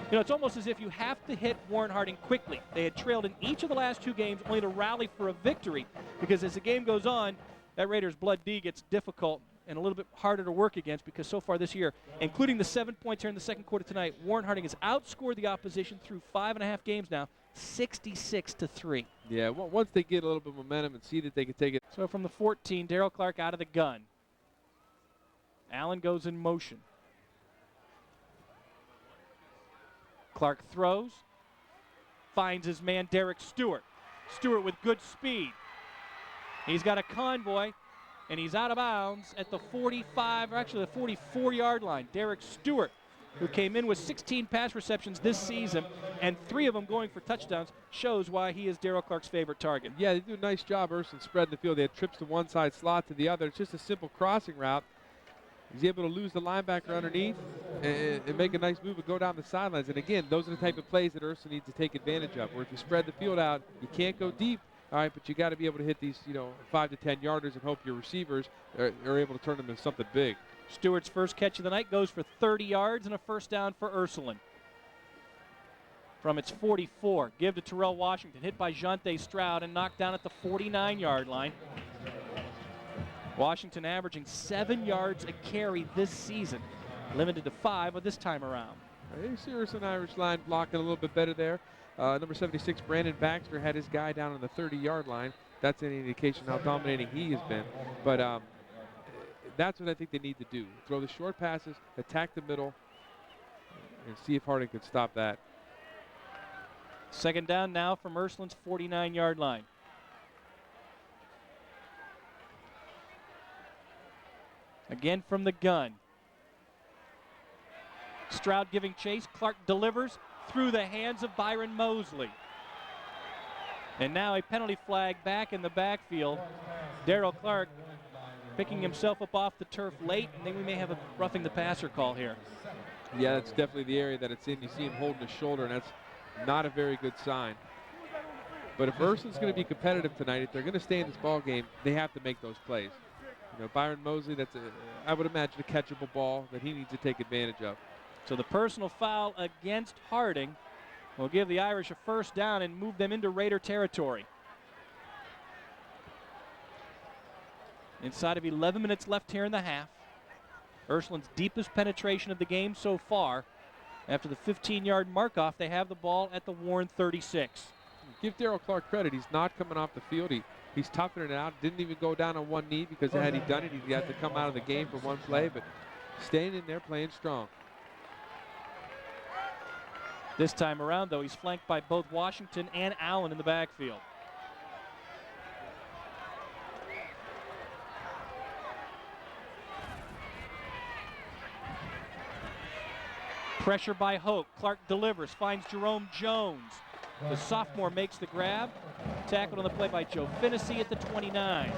[SPEAKER 12] You know, it's almost as if you have to hit Warren Harding quickly. They had trailed in each of the last 2 games only to rally for a victory, because as the game goes on, that Raiders blood D gets difficult and a little bit harder to work against, because so far this year, including the 7 points here in the second quarter tonight, Warren Harding has outscored the opposition through 5.5 games now, 66-3.
[SPEAKER 15] Yeah, once they get a little bit of momentum and see that they can take it.
[SPEAKER 12] So from the 14, Darryl Clark out of the gun. Allen goes in motion. Clark throws, finds his man Derek Stewart. Stewart with good speed. He's got a convoy, and he's out of bounds at the 45, or actually the 44-yard line. Derek Stewart, who came in with 16 pass receptions this season, and 3 of them going for touchdowns, shows why he is Darryl Clark's favorite target.
[SPEAKER 15] Yeah, they do a nice job, Ursline, spreading the field. They had trips to one side, slot to the other. It's just a simple crossing route. He's able to lose the linebacker underneath and make a nice move and go down the sidelines. And again, those are the type of plays that Ursline needs to take advantage of, where if you spread the field out, you can't go deep, all right, but you got to be able to hit these, 5 to 10 yarders and hope your receivers are able to turn them into something big.
[SPEAKER 12] Stewart's first catch of the night goes for 30 yards and a first down for Ursline. From its 44, give to Terrell Washington, hit by Jonte Stroud and knocked down at the 49-yard line. Washington averaging 7 yards a carry this season, limited to 5 of this time around.
[SPEAKER 15] You see Ursline Irish line blocking a little bit better there. Number 76, Brandon Baxter, had his guy down on the 30-yard line. That's any indication how dominating he has been. But that's what I think they need to do. Throw the short passes, attack the middle, and see if Harding can stop that.
[SPEAKER 12] Second down now from Ursline's 49-yard line. Again from the gun. Stroud giving chase. Clark delivers through the hands of Byron Mosley. And now a penalty flag back in the backfield. Darryl Clark picking himself up off the turf late, and then we may have a roughing the passer call here.
[SPEAKER 15] Yeah, that's definitely the area that it's in. You see him holding his shoulder, and that's not a very good sign. But if Ursline's going to be competitive tonight, if they're going to stay in this ball game, they have to make those plays. Byron Mosley, that's I would imagine a catchable ball that he needs to take advantage of.
[SPEAKER 12] So the personal foul against Harding will give the Irish a first down and move them into Raider territory. Inside of 11 minutes left here in the half. Ursline's deepest penetration of the game so far. After the 15-yard mark-off, they have the ball at the Warren 36.
[SPEAKER 15] Give Darryl Clark credit. He's not coming off the field. He's toughing it out. Didn't even go down on one knee, because had he done it, he'd have to come out of the game for one play. But staying in there, playing strong.
[SPEAKER 12] This time around, though, he's flanked by both Washington and Allen in the backfield. Pressure by Hoke. Clark delivers, finds Jerome Jones. The sophomore makes the grab. Tackled on the play by Joe Finnessy at the 29.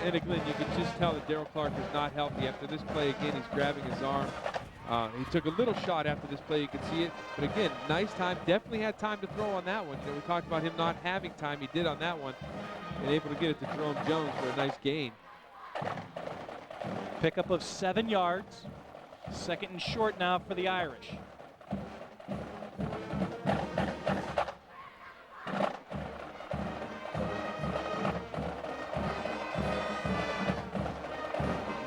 [SPEAKER 15] And again, you can just tell that Daryl Clark is not healthy. After this play, again, he's grabbing his arm. He took a little shot after this play. You can see it. But again, nice time. Definitely had time to throw on that one. You know, we talked about him not having time. He did on that one. And able to get it to Jerome Jones for a nice gain.
[SPEAKER 12] Pickup of 7 yards. Second and short now for the Irish.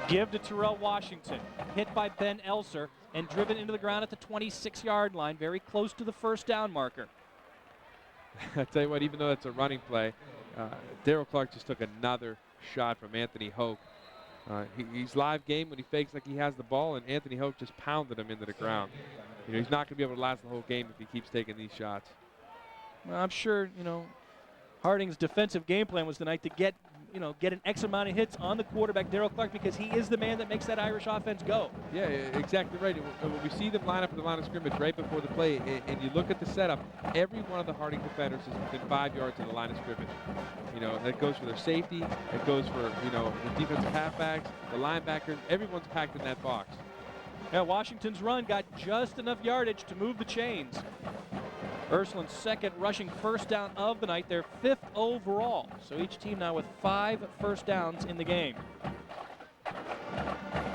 [SPEAKER 12] Give to Terrell Washington. Hit by Ben Elser and driven into the ground at the 26-yard line, very close to the first down marker.
[SPEAKER 15] I tell you what, even though that's a running play, Daryl Clark just took another shot from Anthony Hoke. He's live game when he fakes like he has the ball, and Anthony Hoke just pounded him into the ground. You know, he's not going to be able to last the whole game if he keeps taking these shots.
[SPEAKER 12] Well, I'm sure, you know, Harding's defensive game plan was tonight to get an X amount of hits on the quarterback, Daryl Clark, because he is the man that makes that Irish offense go.
[SPEAKER 15] Yeah, exactly right. And when we see them line up at the line of scrimmage right before the play, and you look at the setup, every one of the Harding defenders is within 5 yards of the line of scrimmage. You know, that goes for their safety, that goes for, you know, the defensive halfbacks, the linebackers, everyone's packed in that box.
[SPEAKER 12] Yeah, Washington's run got just enough yardage to move the chains. Ursline's second rushing first down of the night, their 5th overall. So each team now with 5 first downs in the game.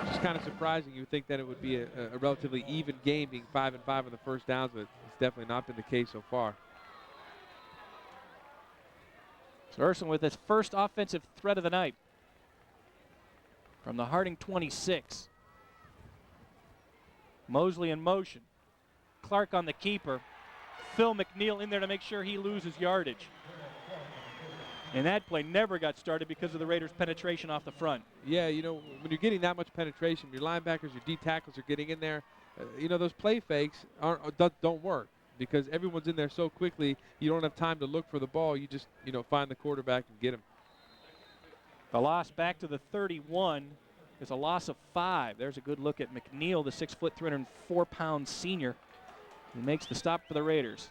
[SPEAKER 15] Just kind of surprising. You would think that it would be a relatively even game, being 5 and 5 on the first downs, but it's definitely not been the case so far.
[SPEAKER 12] So Ursline with his first offensive threat of the night from the Harding 26. Mosley in motion. Clark on the keeper. Phil McNeil in there to make sure he loses yardage. And that play never got started because of the Raiders' penetration off the front.
[SPEAKER 15] Yeah, you know, when you're getting that much penetration, your linebackers, your D tackles are getting in there. You know, those play fakes don't work because everyone's in there so quickly, you don't have time to look for the ball. You just, you know, find the quarterback and get him.
[SPEAKER 12] The loss back to the 31 is a loss of 5. There's a good look at McNeil, the 6-foot, 304-pound senior. He makes the stop for the Raiders.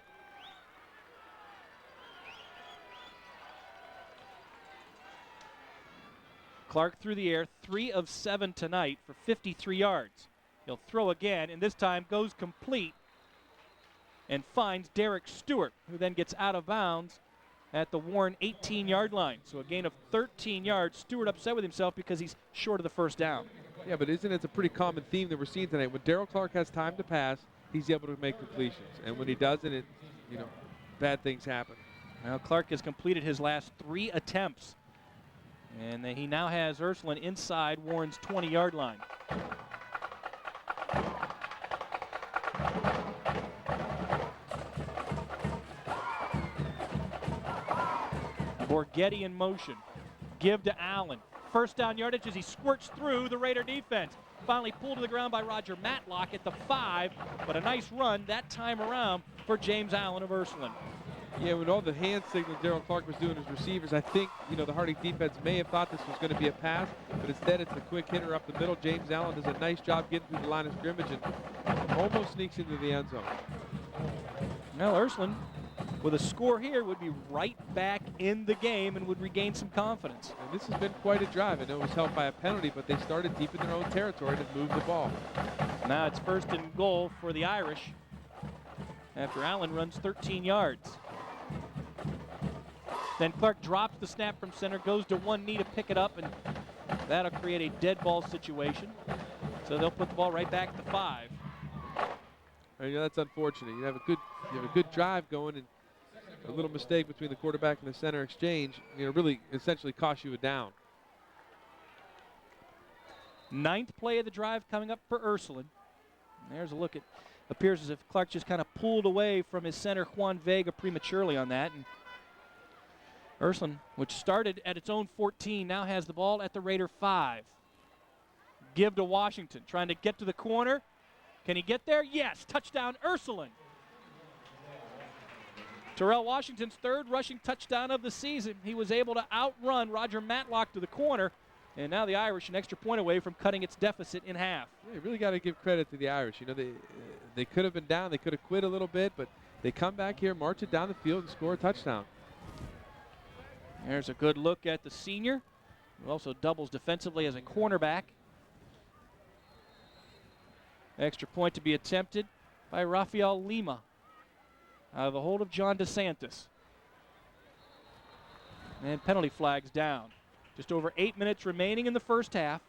[SPEAKER 12] Clark through the air, 3 of 7 tonight for 53 yards. He'll throw again, and this time goes complete and finds Derek Stewart, who then gets out of bounds at the Warren 18-yard line. So a gain of 13 yards. Stewart upset with himself because he's short of the first down.
[SPEAKER 15] Yeah, but isn't it a pretty common theme that we're seeing tonight? When Daryl Clark has time to pass, he's able to make completions. And when he doesn't, you know, bad things happen.
[SPEAKER 12] Now Clark has completed his last 3 attempts. And he now has Ursline inside Warren's 20-yard line. Borghetti in motion. Give to Allen. First down yardage as he squirts through the Raider defense. Finally pulled to the ground by Roger Matlock at the 5, but a nice run that time around for James Allen of Ursline.
[SPEAKER 15] Yeah, with all the hand signals Daryl Clark was doing as receivers, I think, you know, the Harding defense may have thought this was going to be a pass, but instead it's a quick hitter up the middle. James Allen does a nice job getting through the line of scrimmage and almost sneaks into the end zone.
[SPEAKER 12] Now Ursline, with a score here, would be right back in the game and would regain some confidence.
[SPEAKER 15] And this has been quite a drive. I know it was helped by a penalty, but they started deep in their own territory to move the ball.
[SPEAKER 12] Now it's 1st and goal for the Irish after Allen runs 13 yards. Then Clark drops the snap from center, goes to one knee to pick it up, and that'll create a dead ball situation. So they'll put the ball right back to 5.
[SPEAKER 15] You know, that's unfortunate. You have a good drive going, and a little mistake between the quarterback and the center exchange, you know, really essentially cost you a down.
[SPEAKER 12] 9th play of the drive coming up for Ursline. There's a look at, appears as if Clark just kind of pulled away from his center Juan Vega prematurely on that. And Ursline, which started at its own 14, now has the ball at the Raider 5. Give to Washington, trying to get to the corner. Can he get there? Yes, touchdown Ursline. Terrell Washington's third rushing touchdown of the season. He was able to outrun Roger Matlock to the corner, and now the Irish an extra point away from cutting its deficit in half.
[SPEAKER 15] Yeah, you really got to give credit to the Irish. You know, they could have been down, they could have quit a little bit, but they come back here, march it down the field, and score a touchdown.
[SPEAKER 12] There's a good look at the senior, who also doubles defensively as a cornerback. Extra point to be attempted by Rafael Lima out of the hold of John DeSantis. And penalty flags down. Just over 8 minutes remaining in the first half.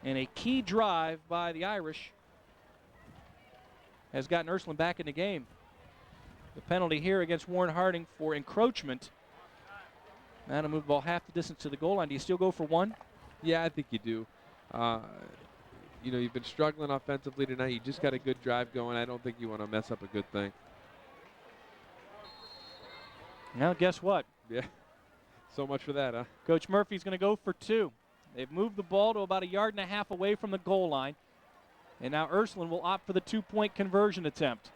[SPEAKER 12] And a key drive by the Irish has gotten Ursline back in the game. The penalty here against Warren Harding for encroachment. Now to move the ball half the distance to the goal line. Do you still go for one?
[SPEAKER 15] Yeah, I think you do. You know, you've been struggling offensively tonight. You just got a good drive going. I don't think you want to mess up a good thing.
[SPEAKER 12] Now guess what?
[SPEAKER 15] Yeah, so much for that, huh?
[SPEAKER 12] Coach Murphy's going to go for two. They've moved the ball to about 1.5 yards away from the goal line. And now Ursline will opt for the 2-point conversion attempt.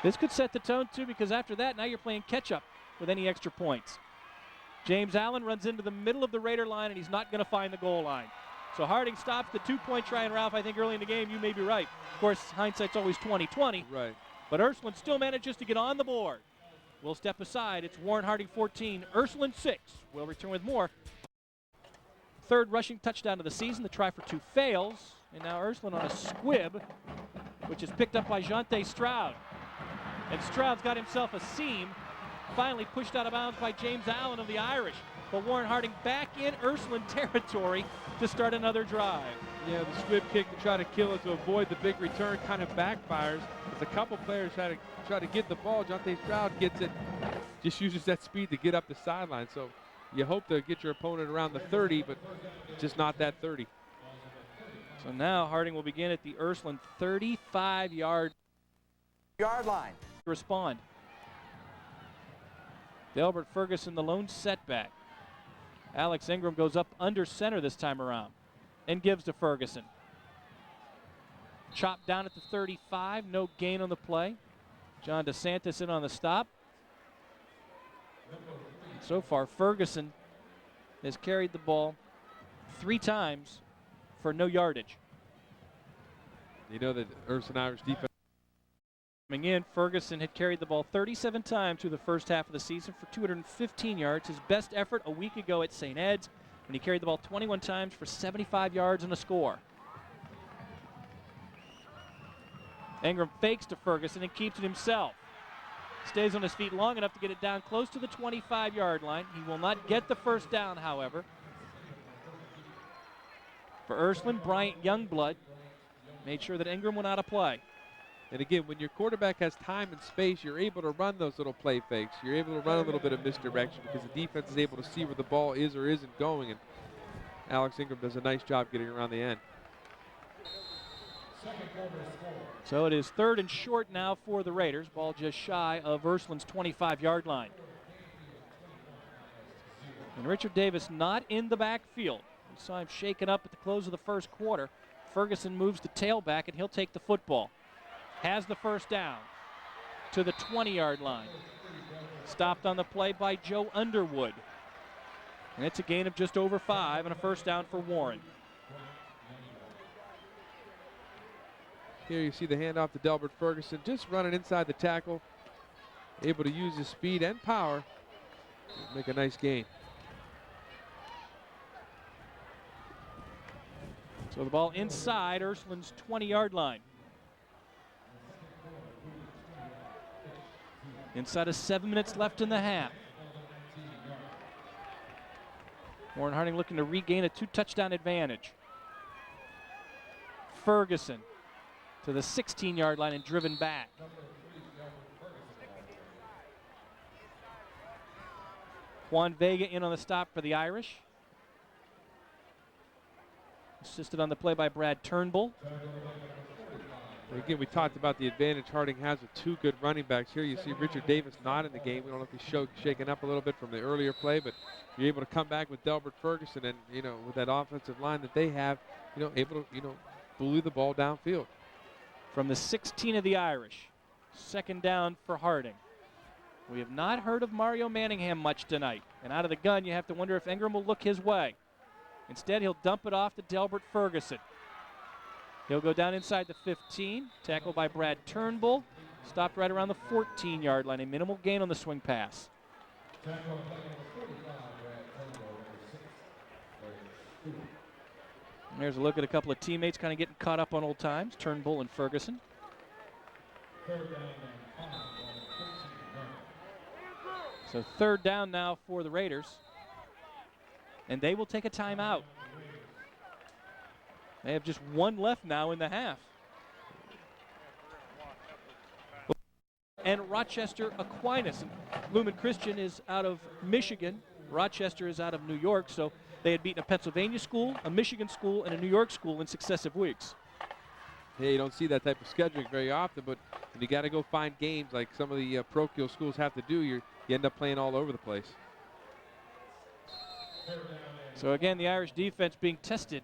[SPEAKER 12] This could set the tone, too, because after that, now you're playing catch-up with any extra points. James Allen runs into the middle of the Raider line, and he's not going to find the goal line. So Harding stops the 2-point try, and Ralph, I think early in the game, you may be right. Of course, hindsight's always 20/20.
[SPEAKER 15] Right.
[SPEAKER 12] But Ursline still manages to get on the board. We'll step aside. It's Warren Harding 14, Ursline 6. We'll return with more. Third rushing touchdown of the season. The try for two fails. And now Ursline on a squib, which is picked up by Jonte Stroud. And Stroud's got himself a seam. Finally pushed out of bounds by James Allen of the Irish. But Warren Harding back in Ursline territory to start another drive.
[SPEAKER 15] Yeah, the squib kick to try to kill it to avoid the big return kind of backfires. As a couple players try to get the ball, Jonte Stroud gets it, just uses that speed to get up the sideline. So you hope to get your opponent around the 30, but just not that 30.
[SPEAKER 12] So now Harding will begin at the Ursline 35-yard
[SPEAKER 6] line.
[SPEAKER 12] Respond. Delbert Ferguson, the lone setback. Alex Ingram goes up under center this time around and gives to Ferguson. Chopped down at the 35, no gain on the play. John DeSantis in on the stop. So far, Ferguson has carried the ball 3 times for no yardage.
[SPEAKER 15] You know that Ursline Irish defense.
[SPEAKER 12] Coming in, Ferguson had carried the ball 37 times through the first half of the season for 215 yards. His best effort a week ago at St. Ed's when he carried the ball 21 times for 75 yards and a score. Ingram fakes to Ferguson and keeps it himself. Stays on his feet long enough to get it down close to the 25-yard line. He will not get the first down, however. For Ursline, Bryant Youngblood made sure that Ingram went out of play.
[SPEAKER 15] And again, when your quarterback has time and space, you're able to run those little play fakes. You're able to run a little bit of misdirection because the defense is able to see where the ball is or isn't going. And Alex Ingram does a nice job getting around the end.
[SPEAKER 12] So it is 3rd and short now for the Raiders. Ball just shy of Ursline's 25-yard line. And Richard Davis not in the backfield. We saw him shaken up at the close of the first quarter. Ferguson moves to tailback, and he'll take the football. Has the first down to the 20-yard line. Stopped on the play by Joe Underwood. And it's a gain of just over 5 and a first down for Warren.
[SPEAKER 15] Here you see the handoff to Delbert Ferguson, just running inside the tackle, able to use his speed and power to make a nice gain.
[SPEAKER 12] So the ball inside Ursline's 20-yard line. Inside of 7 minutes left in the half. Warren Harding looking to regain a 2-touchdown advantage. Ferguson to the 16-yard line and driven back. Juan Vega in on the stop for the Irish. Assisted on the play by Brad Turnbull.
[SPEAKER 15] Again, we talked about the advantage Harding has with 2 good running backs. Here you see Richard Davis not in the game. We don't know if he's shaken up a little bit from the earlier play, but you're able to come back with Delbert Ferguson and, you know, with that offensive line that they have, you know, able to, you know, bully the ball downfield.
[SPEAKER 12] from the 16 of the Irish. Second down for Harding. We have not heard of Mario Manningham much tonight. And out of the gun, you have to wonder if Ingram will look his way. Instead, he'll dump it off to Delbert Ferguson. He'll go down inside the 15, tackled by Brad Turnbull. Stopped right around the 14-yard line. A minimal gain on the swing pass. And there's a look at a couple of teammates kind of getting caught up on old times, Turnbull and Ferguson. So third down now for the Raiders. And they will take a timeout. They have just one left now in the half. And Rochester Aquinas. Lumen Christian is out of Michigan. Rochester is out of New York. So they had beaten a Pennsylvania school, a Michigan school, and a New York school in successive weeks.
[SPEAKER 15] Hey, you don't see that type of scheduling very often, but when you got to go find games like some of the parochial schools have to do, you end up playing all over the place.
[SPEAKER 12] So again, the Irish defense being tested.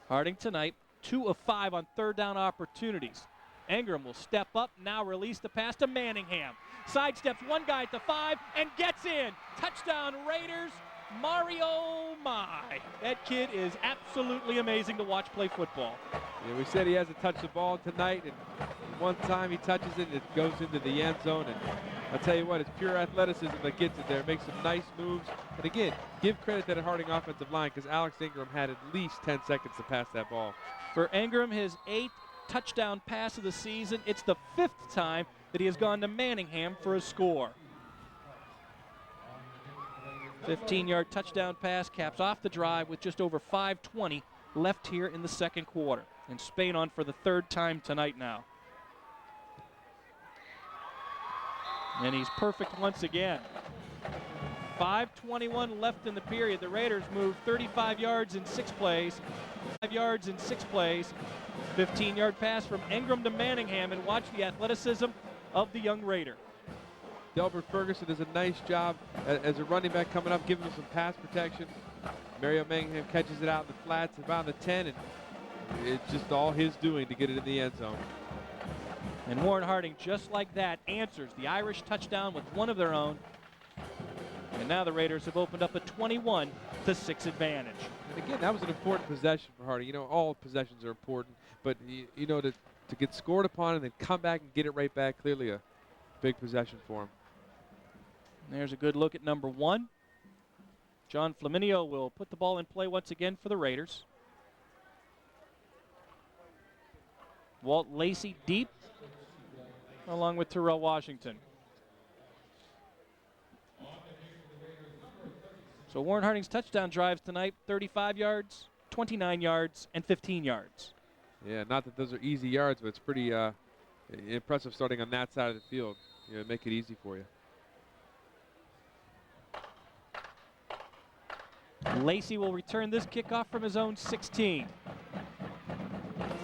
[SPEAKER 12] Harding tonight, 2 of 5 on third down opportunities. Ingram will step up, now release the pass to Manningham. Sidesteps one guy at the 5 and gets in. Touchdown Raiders, Mario Mai. That kid is absolutely amazing to watch play football.
[SPEAKER 15] Yeah, we said he hasn't touched the ball tonight, and one time he touches it, it goes into the end zone. And I'll tell you what, it's pure athleticism that gets it there. Makes some nice moves. And again, give credit to the Harding offensive line because Alex Ingram had at least 10 seconds to pass that ball.
[SPEAKER 12] For Ingram, his 8th touchdown pass of the season. It's the 5th time that he has gone to Manningham for a score. 15-yard touchdown pass caps off the drive with just over 5:20 left here in the second quarter. And Spain on for the 3rd time tonight now. And he's perfect once again. 5:21 left in the period. The Raiders move 35 yards in 6 plays. 5 yards in 6 plays. 15-yard pass from Ingram to Manningham, and watch the athleticism of the young Raider.
[SPEAKER 15] Delbert Ferguson does a nice job as a running back coming up, giving him some pass protection. Mario Manningham catches it out in the flats around the 10, and it's just all his doing to get it in the end zone.
[SPEAKER 12] And Warren Harding, just like that, answers the Irish touchdown with one of their own. And now the Raiders have opened up a 21-6 advantage.
[SPEAKER 15] And again, that was an important possession for Harding. You know, all possessions are important, but you know, to get scored upon and then come back and get it right back, clearly a big possession for him.
[SPEAKER 12] There's a good look at number 1. John Flaminio will put the ball in play once again for the Raiders. Walt Lacey deep, along with Terrell Washington. So Warren Harding's touchdown drives tonight, 35 yards, 29 yards, and 15 yards.
[SPEAKER 15] Yeah, not that those are easy yards, but it's pretty impressive starting on that side of the field. You know, make it easy for you.
[SPEAKER 12] Lacey will return this kickoff from his own 16.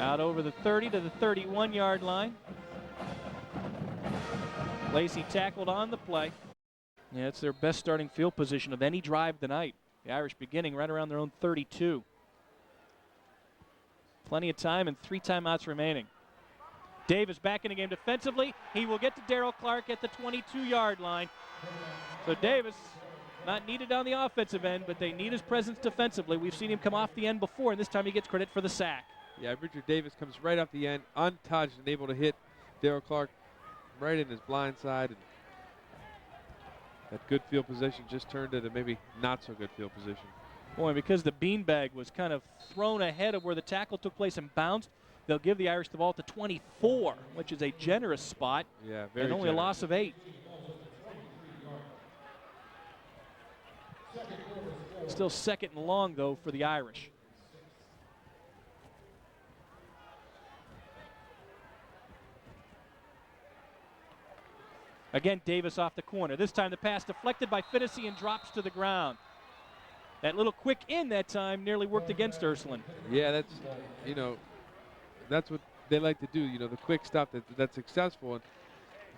[SPEAKER 12] Out over the 30 to the 31-yard line. Lacey tackled on the play. Yeah, it's their best starting field position of any drive tonight. The Irish beginning right around their own 32. Plenty of time and 3 timeouts remaining. Davis back in the game defensively. He will get to Darrell Clark at the 22-yard line. So Davis not needed on the offensive end, but they need his presence defensively. We've seen him come off the end before, and this time he gets credit for the sack.
[SPEAKER 15] Yeah, Richard Davis comes right off the end, untouched, and able to hit Darrell Clark right in his blind side. And that good field position just turned into maybe not so good field position.
[SPEAKER 12] Boy, because the beanbag was kind of thrown ahead of where the tackle took place and bounced, they'll give the Irish the ball to 24, which is a generous spot.
[SPEAKER 15] Yeah, very
[SPEAKER 12] and only
[SPEAKER 15] generous.
[SPEAKER 12] A loss of 8. Still second and long, though, for the Irish. Again, Davis off the corner. This time the pass deflected by Finnessy and drops to the ground. That little quick in that time nearly worked against Ursline.
[SPEAKER 15] Yeah, that's, you know, that's what they like to do, you know, the quick stuff that's successful. And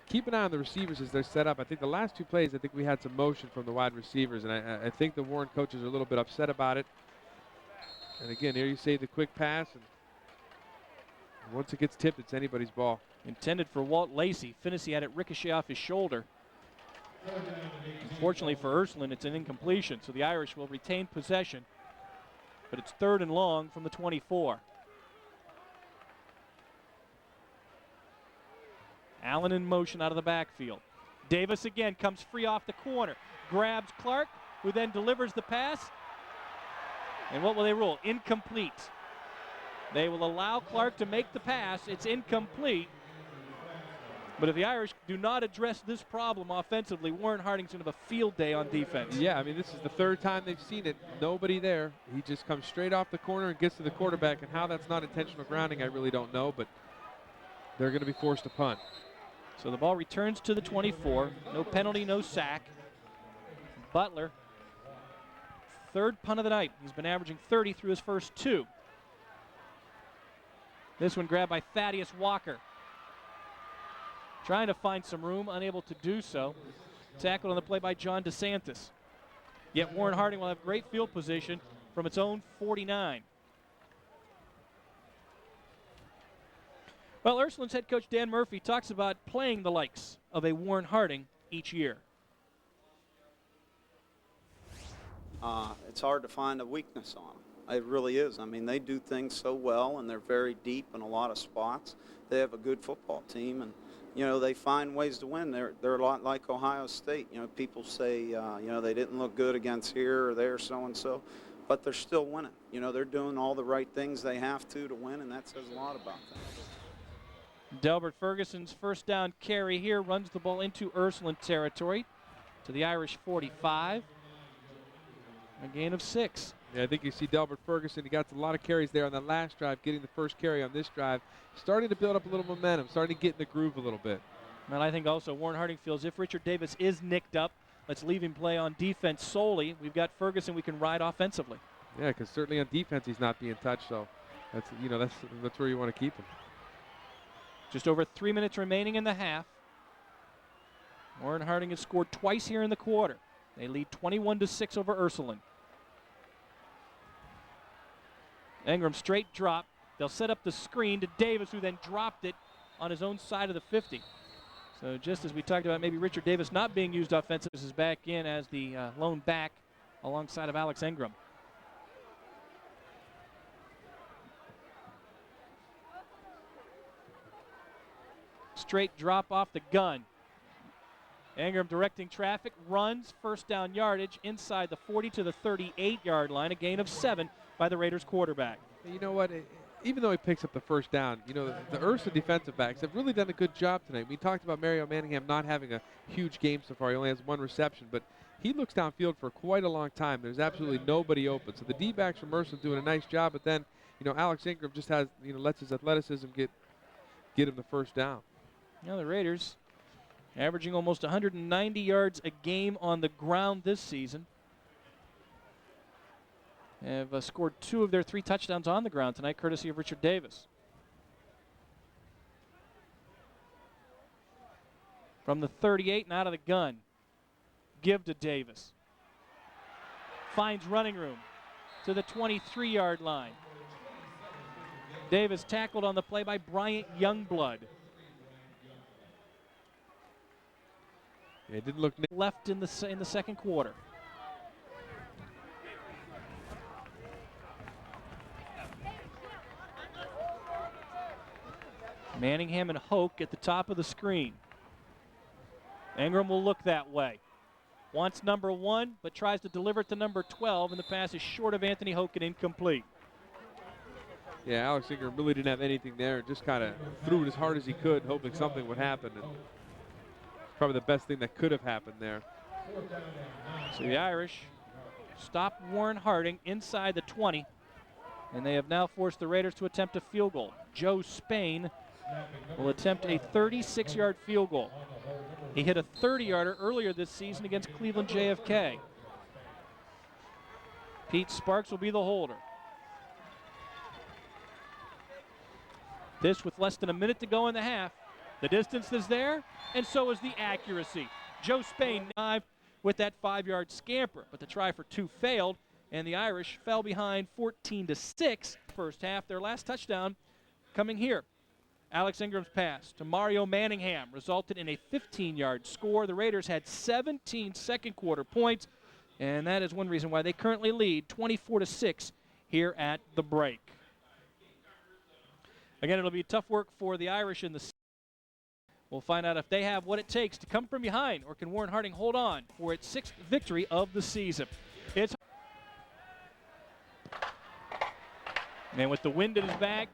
[SPEAKER 15] keep an eye on the receivers as they're set up. I think the last 2 plays, I think we had some motion from the wide receivers, and I think the Warren coaches are a little bit upset about it. And again, here you see the quick pass, and Once it gets tipped, it's anybody's ball.
[SPEAKER 12] Intended for Walt Lacey. Finney had it ricochet off his shoulder. Unfortunately for Ursline, it's an incompletion, so the Irish will retain possession. But it's 3rd and long from the 24. Allen in motion out of the backfield. Davis again comes free off the corner. Grabs Clark, who then delivers the pass. And what will they rule? Incomplete. They will allow Clark to make the pass. It's incomplete. But if the Irish do not address this problem offensively, Warren Harding's going to have a field day on defense.
[SPEAKER 15] Yeah, I mean, this is the 3rd time they've seen it. Nobody there. He just comes straight off the corner and gets to the quarterback. And how that's not intentional grounding, I really don't know. But they're going to be forced to punt.
[SPEAKER 12] So the ball returns to the 24. No penalty, no sack. Butler, 3rd punt of the night. He's been averaging 30 through his first 2. This one grabbed by Thaddeus Walker. Trying to find some room, unable to do so. Tackled on the play by John DeSantis. Yet Warren Harding will have great field position from its own 49. Well, Ursline's head coach Dan Murphy talks about playing the likes of a Warren Harding each year.
[SPEAKER 16] It's hard to find a weakness on them. It really is. I mean, they do things so well, and they're very deep in a lot of spots. They have a good football team, and you know, they find ways to win. They're a lot like Ohio State. You know, people say, you know, they didn't look good against here or there, so-and-so, but they're still winning. You know, they're doing all the right things they have to win, and that says a lot about them.
[SPEAKER 12] Delbert Ferguson's first down carry here runs the ball into Ursline territory to the Irish 45. A gain of 6.
[SPEAKER 15] Yeah, I think you see Delbert Ferguson. He got a lot of carries there on that last drive, getting the first carry on this drive. Starting to build up a little momentum, starting to get in the groove a little bit.
[SPEAKER 12] And I think also Warren Harding feels if Richard Davis is nicked up, let's leave him play on defense solely. We've got Ferguson we can ride offensively.
[SPEAKER 15] Yeah, because certainly on defense he's not being touched, so that's, you know, that's where you want to keep him.
[SPEAKER 12] Just over 3 minutes remaining in the half. Warren Harding has scored twice here in the quarter. They lead 21-6 over Ursline. Ingram straight drop. They'll set up the screen to Davis, who then dropped it on his own side of the 50. So just as we talked about maybe Richard Davis not being used offensively, this is back in as the lone back alongside of Alex Ingram. Straight drop off the gun. Ingram directing traffic, runs, first down yardage inside the 40 to the 38-yard line, a gain of 7 by the Raiders quarterback.
[SPEAKER 15] You know what? Even though he picks up the first down, you know, the Ursline defensive backs have really done a good job tonight. We talked about Mario Manningham not having a huge game so far. He only has 1 reception, but he looks downfield for quite a long time. There's absolutely nobody open. So the D-backs from Ursline doing a nice job, but then, you know, Alex Ingram just has, you know, lets his athleticism get him the first down.
[SPEAKER 12] Now the Raiders averaging almost 190 yards a game on the ground this season. Have scored 2 of their 3 touchdowns on the ground tonight, courtesy of Richard Davis. From the 38 and out of the gun. Give to Davis. Finds running room to the 23-yard line. Davis tackled on the play by Bryant Youngblood.
[SPEAKER 15] Yeah, it didn't look
[SPEAKER 12] left in the second quarter. Manningham and Hoke at the top of the screen. Ingram will look that way. Wants number 1, but tries to deliver it to number 12, and the pass is short of Anthony Hoke and incomplete.
[SPEAKER 15] Yeah, Alex Ingram really didn't have anything there. Just kind of threw it as hard as he could, hoping something would happen. And probably the best thing that could have happened there.
[SPEAKER 12] So the Irish stop Warren Harding inside the 20, and they have now forced the Raiders to attempt a field goal. Joe Spain will attempt a 36-yard field goal. He hit a 30-yarder earlier this season against Cleveland JFK. Pete Sparks will be the holder. This with less than a minute to go in the half. The distance is there, and so is the accuracy. Joe Spain with that 5-yard scamper, but the try for 2 failed, and the Irish fell behind 14-6 first half. Their last touchdown coming here Alex Ingram's pass to Mario Manningham resulted in a 15-yard score. The Raiders had 17 second quarter points, and that is one reason why they currently lead 24-6 here at the break. Again, it'll be tough work for the Irish in the season. We'll find out if they have what it takes to come from behind, or can Warren Harding hold on for its 6th victory of the season. And with the wind at his back,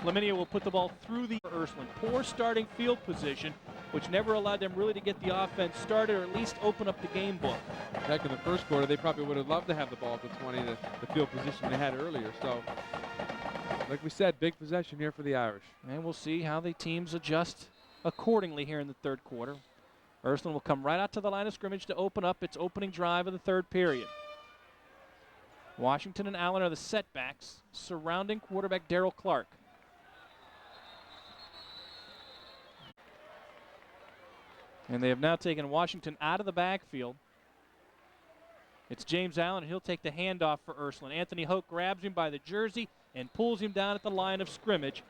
[SPEAKER 12] Flaminia will put the ball through the Ursline. Poor starting field position, which never allowed them really to get the offense started, or at least open up the game book.
[SPEAKER 15] Heck, in the first quarter, they probably would have loved to have the ball at the 20, the field position they had earlier. So, like we said, big possession here for the Irish.
[SPEAKER 12] And we'll see how the teams adjust accordingly here in the third quarter. Ursline will come right out to the line of scrimmage to open up its opening drive of the third period. Washington and Allen are the setbacks surrounding quarterback Darrell Clark. And they have now taken Washington out of the backfield. It's James Allen, and he'll take the handoff for Ursline. Anthony Hoke grabs him by the jersey and pulls him down at the line of scrimmage.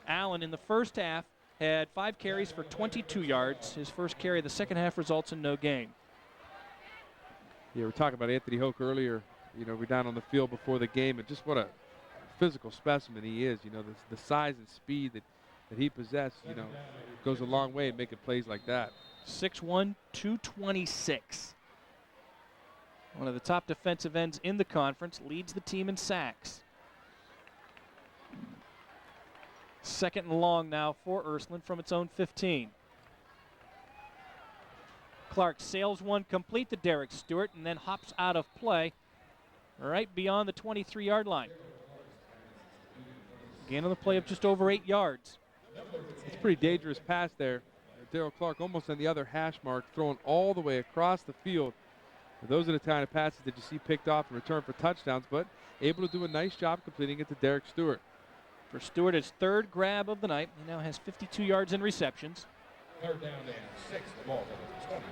[SPEAKER 12] Allen in the first half had 5 carries for 22 yards. His first carry of the second half results in no gain.
[SPEAKER 15] Yeah, we were talking about Anthony Hoke earlier. You know, we're down on the field before the game, and just what a physical specimen he is. You know, the size and speed that he possessed, you know, goes a long way in making plays like that.
[SPEAKER 12] 6'1", 226. One of the top defensive ends in the conference, leads the team in sacks. Second and long now for Ursline from its own 15. Clark sails one complete to Derek Stewart and then hops out of play right beyond the 23-yard line. Gain on the play of just over 8 yards.
[SPEAKER 15] It's a pretty dangerous pass there. Darrell Clark almost on the other hash mark, thrown all the way across the field. Those are the kind of passes that you see picked off and returned for touchdowns, but able to do a nice job completing it to Derek Stewart.
[SPEAKER 12] For Stewart, his third grab of the night. He now has 52 yards in receptions.
[SPEAKER 14] Third down and 6. The ball.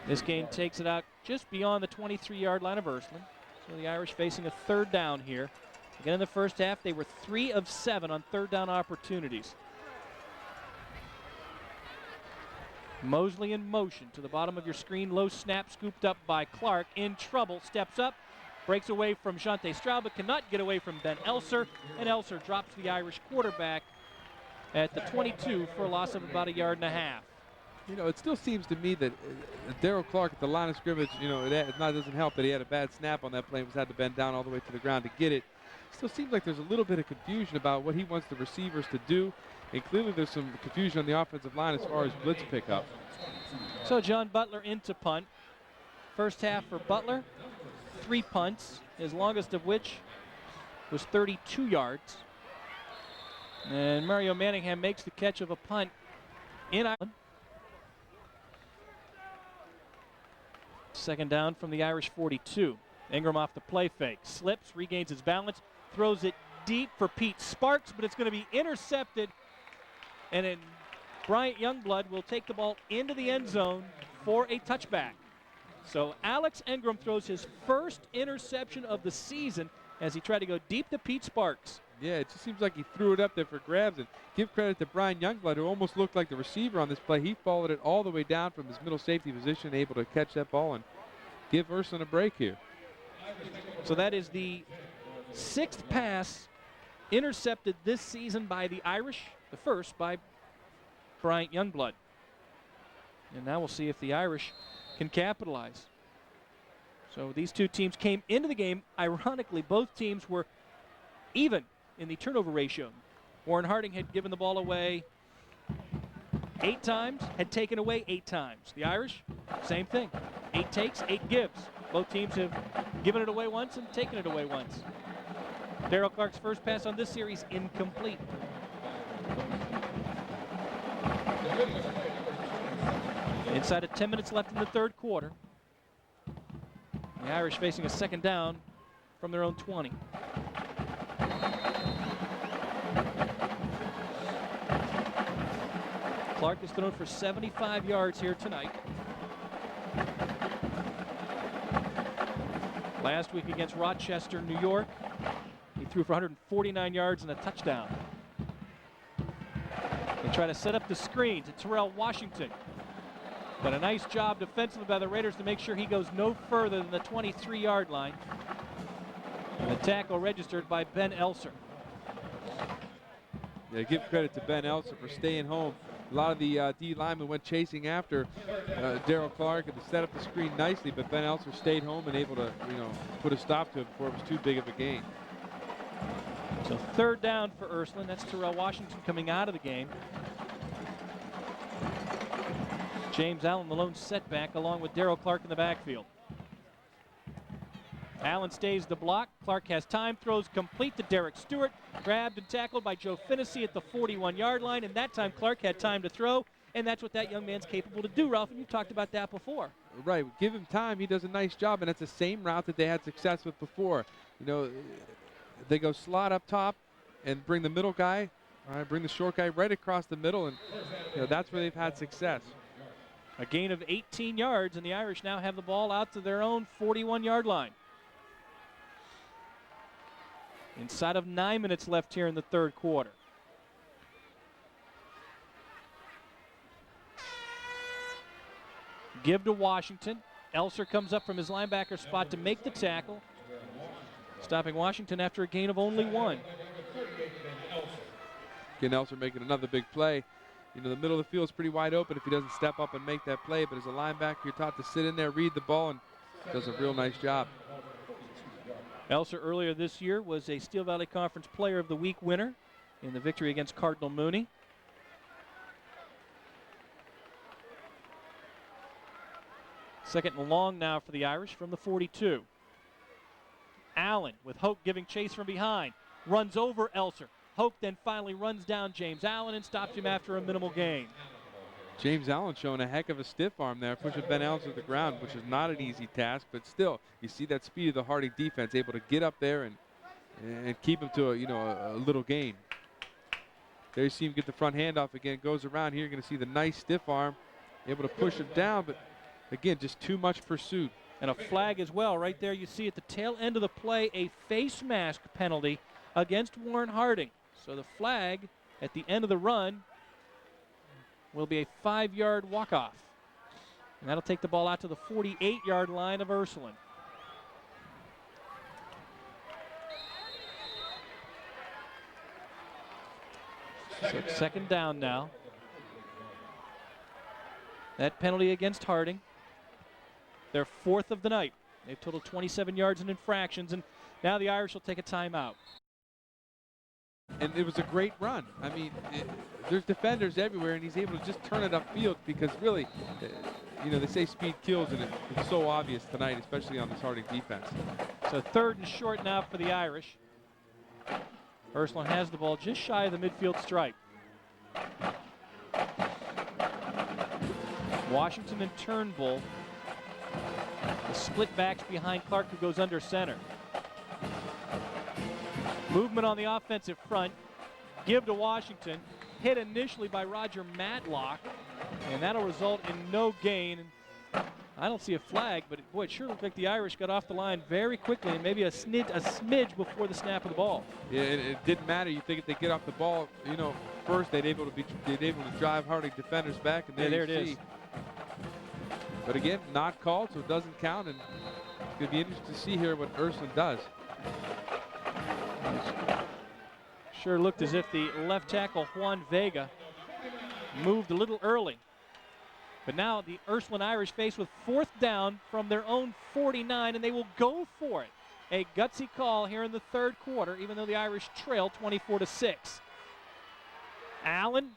[SPEAKER 12] This game takes it out just beyond the 23-yard line of Ursline. So the Irish facing a third down here. Again, in the first half, they were 3 of 7 on third down opportunities. Mosley in motion to the bottom of your screen. Low snap scooped up by Clark. In trouble, steps up, breaks away from Jante Stroud, but cannot get away from Ben Elser. And Elser drops the Irish quarterback at the 22 for a loss of about 1.5 yards.
[SPEAKER 15] You know, it still seems to me that Darrell Clark at the line of scrimmage, you know, it doesn't help that he had a bad snap on that play and was had to bend down all the way to the ground to get it. Still seems like there's a little bit of confusion about what he wants the receivers to do. And clearly there's some confusion on the offensive line as far as blitz pickup.
[SPEAKER 12] So John Butler into punt. First half for Butler, 3 punts, his longest of which was 32 yards. And Mario Manningham makes the catch of a punt in Ireland. Second down from the Irish 42. Ingram off the play fake, slips, regains his balance, throws it deep for Pete Sparks, but it's going to be intercepted. And then Bryant Youngblood will take the ball into the end zone for a touchback. So Alex Ingram throws his first interception of the season as he tried to go deep to Pete Sparks.
[SPEAKER 15] Yeah, it just seems like he threw it up there for grabs. And give credit to Brian Youngblood, who almost looked like the receiver on this play. He followed it all the way down from his middle safety position, able to catch that ball and give Ursline a break here.
[SPEAKER 12] So that is the 6th pass intercepted this season by the Irish, the first by Bryant Youngblood. And now we'll see if the Irish can capitalize. So these two teams came into the game. Ironically, both teams were even in the turnover ratio. Warren Harding had given the ball away 8 times, had taken away 8 times. The Irish, same thing. 8 takes, 8 gives. Both teams have given it away once and taken it away once. Darrell Clark's first pass on this series, incomplete. Inside of 10 minutes left in the third quarter. The Irish facing a second down from their own 20. Clark has thrown for 75 yards here tonight. Last week against Rochester, New York, he threw for 149 yards and a touchdown. They try to set up the screen to Terrell Washington. But a nice job defensively by the Raiders to make sure he goes no further than the 23-yard line. And the tackle registered by Ben Elser.
[SPEAKER 15] Yeah, give credit to Ben Elser for staying home. A lot of the D linemen went chasing after Daryl Clark and set up the screen nicely, but Ben Elser stayed home and able to, put a stop to it before it was too big of a gain.
[SPEAKER 12] So third down for Ursline. That's Terrell Washington coming out of the game. James Allen, the lone setback, along with Daryl Clark in the backfield. Allen stays the block. Clark has time, throws complete to Derek Stewart. Grabbed and tackled by Joe Finnessy at the 41-yard line, and that time Clark had time to throw, and that's what that young man's capable to do, Ralph, and you talked about that before.
[SPEAKER 15] Right, give him time, he does a nice job, and it's the same route that they had success with before. They go slot up top and bring the middle guy, bring the short guy right across the middle, and that's where they've had success.
[SPEAKER 12] A gain of 18 yards, and the Irish now have the ball out to their own 41-yard line. Inside of 9 minutes left here in the third quarter. Give to Washington. Elser comes up from his linebacker spot to make the tackle, stopping Washington after a gain of only 1.
[SPEAKER 15] Again, Elser making another big play. The middle of the field is pretty wide open if he doesn't step up and make that play, but as a linebacker, you're taught to sit in there, read the ball, and does a real nice job.
[SPEAKER 12] Elser earlier this year was a Steel Valley Conference Player of the Week winner in the victory against Cardinal Mooney. Second and long now for the Irish from the 42. Allen with Hoke giving chase from behind. Runs over Elser. Hoke then finally runs down James Allen and stops him after a minimal gain.
[SPEAKER 15] James Allen showing a heck of a stiff arm there, pushing Ben Elser to the ground, which is not an easy task, but still, you see that speed of the Harding defense, able to get up there and keep him to a little gain. There you see him get the front handoff again, goes around here, you're going to see the nice stiff arm, able to push him down, but again, just too much pursuit.
[SPEAKER 12] And a flag as well, right there you see at the tail end of the play, a face mask penalty against Warren Harding. So the flag at the end of the run will be a 5-yard walk-off. And that'll take the ball out to the 48-yard line of Ursline. So it's second down now. That penalty against Harding. Their 4th of the night. They've totaled 27 yards in infractions, and now the Irish will take a timeout.
[SPEAKER 15] And it was a great run. I mean, there's defenders everywhere, and he's able to just turn it upfield because really, they say speed kills, and it's so obvious tonight, especially on this Harding defense.
[SPEAKER 12] So third and short now for the Irish. Ursline has the ball just shy of the midfield stripe. Washington and Turnbull. The split backs behind Clark, who goes under center. Movement on the offensive front. Give to Washington. Hit initially by Roger Matlock, and that'll result in no gain. I don't see a flag, but boy, it sure looked like the Irish got off the line very quickly, and maybe a smidge before the snap of the ball.
[SPEAKER 15] Yeah, it didn't matter. You think if they get off the ball, first they'd able to drive Harding defenders back, and there
[SPEAKER 12] it is.
[SPEAKER 15] But again, not called, so it doesn't count, and it's going to be interesting to see here what Ursline does.
[SPEAKER 12] Sure looked as if the left tackle, Juan Vega, moved a little early. But now the Ursline Irish face with 4th down from their own 49, and they will go for it. A gutsy call here in the third quarter, even though the Irish trail 24-6. Allen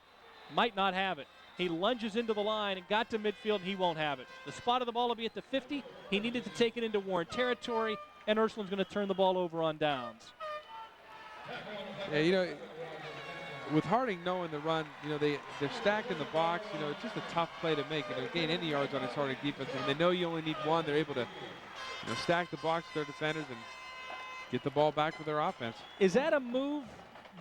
[SPEAKER 12] might not have it. He lunges into the line and got to midfield, and he won't have it. The spot of the ball will be at the 50. He needed to take it into Warren territory, and Ursline's going to turn the ball over on downs.
[SPEAKER 15] Yeah, with Harding knowing the run, they're stacked in the box. It's just a tough play to make. Gain any yards on his Harding defense. And they know you only need one. They're able to stack the box with their defenders and get the ball back with their offense.
[SPEAKER 12] Is that a move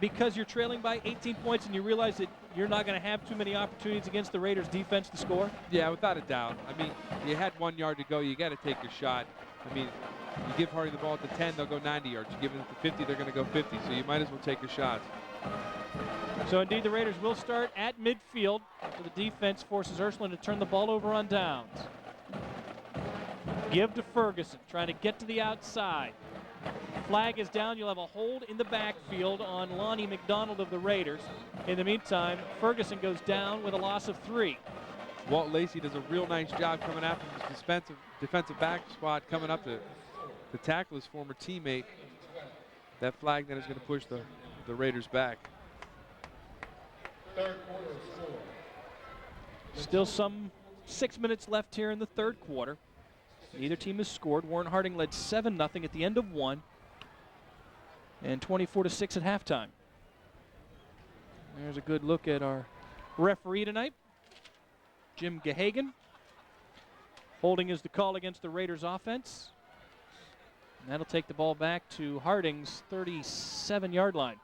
[SPEAKER 12] because you're trailing by 18 points and you realize that you're not going to have too many opportunities against the Raiders' defense to score?
[SPEAKER 15] Yeah, without a doubt. I mean, you had 1 yard to go. You got to take your shot. I mean, you give Harding the ball at the 10, they'll go 90 yards. You give it at the 50, they're going to go 50. So you might as well take your shots.
[SPEAKER 12] So indeed the Raiders will start at midfield after the defense forces Ursline to turn the ball over on downs. Give to Ferguson, trying to get to the outside. Flag is down. You'll have a hold in the backfield on Lonnie McDonald of the Raiders. In the meantime, Ferguson goes down with a loss of 3.
[SPEAKER 15] Walt Lacey does a real nice job coming after his defensive back spot, coming up to tackle his former teammate. That flag then is going to push the Raiders back.
[SPEAKER 12] Still some 6 minutes left here in the third quarter. Neither team has scored. Warren Harding led 7-0 at the end of 1 and 24-6 at halftime. There's a good look at our referee tonight, Jim Gahagan. Holding is the call against the Raiders offense. And that'll take the ball back to Harding's 37-yard line.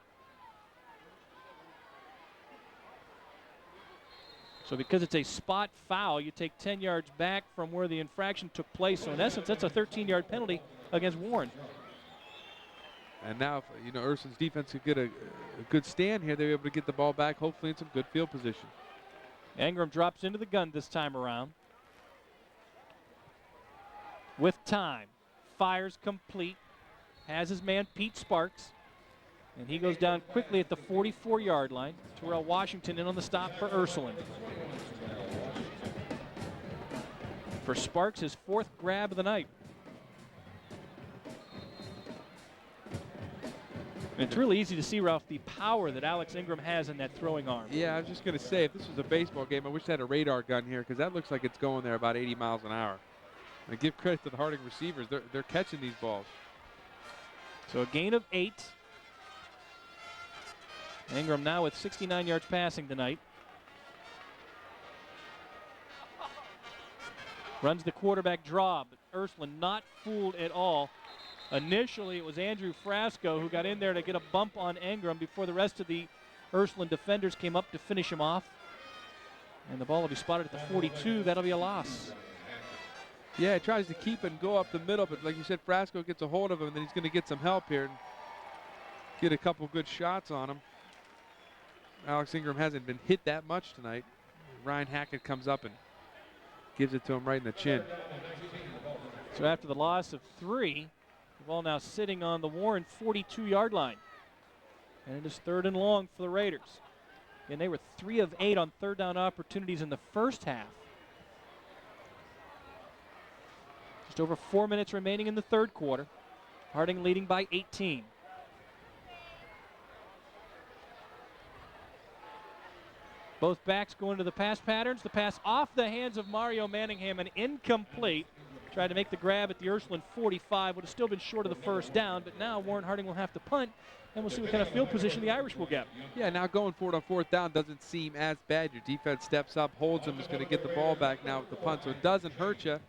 [SPEAKER 12] So because it's a spot foul, you take 10 yards back from where the infraction took place. So in essence, that's a 13-yard penalty against Warren.
[SPEAKER 15] And now, if, Ursline's defense could get a good stand here, they're able to get the ball back, hopefully in some good field position.
[SPEAKER 12] Ingram drops into the gun this time around. With time, fires complete, has his man Pete Sparks, and he goes down quickly at the 44-yard line. Terrell Washington in on the stop for Ursline. For Sparks, his 4th grab of the night. And it's really easy to see, Ralph, the power that Alex Ingram has in that throwing arm.
[SPEAKER 15] Yeah, I was just going to say, if this was a baseball game, I wish they had a radar gun here, because that looks like it's going there about 80 miles an hour. And give credit to the Harding receivers. They're catching these balls.
[SPEAKER 12] So a gain of 8. Ingram now with 69 yards passing tonight. Runs the quarterback draw, but Ursline not fooled at all. Initially, it was Andrew Frasco who got in there to get a bump on Ingram before the rest of the Ursline defenders came up to finish him off. And the ball will be spotted at the 42. That'll be a loss.
[SPEAKER 15] Yeah, he tries to keep and go up the middle, but like you said, Frasco gets a hold of him, and then he's going to get some help here and get a couple good shots on him. Alex Ingram hasn't been hit that much tonight. Ryan Hackett comes up and gives it to him right in the chin.
[SPEAKER 12] So after the loss of 3, the ball now sitting on the Warren 42-yard line. And it is 3rd and long for the Raiders. And they were 3 of 8 on third down opportunities in the first half. Just over 4 minutes remaining in the third quarter. Harding leading by 18. Both backs go into the pass patterns. The pass off the hands of Mario Manningham and incomplete. Tried to make the grab at the Ursline 45. Would have still been short of the first down, but now Warren Harding will have to punt, and we'll see what kind of field position the Irish will get.
[SPEAKER 15] Yeah, now going for it on 4th down doesn't seem as bad. Your defense steps up, holds him, is going to get the ball back now with the punt, so it doesn't hurt you.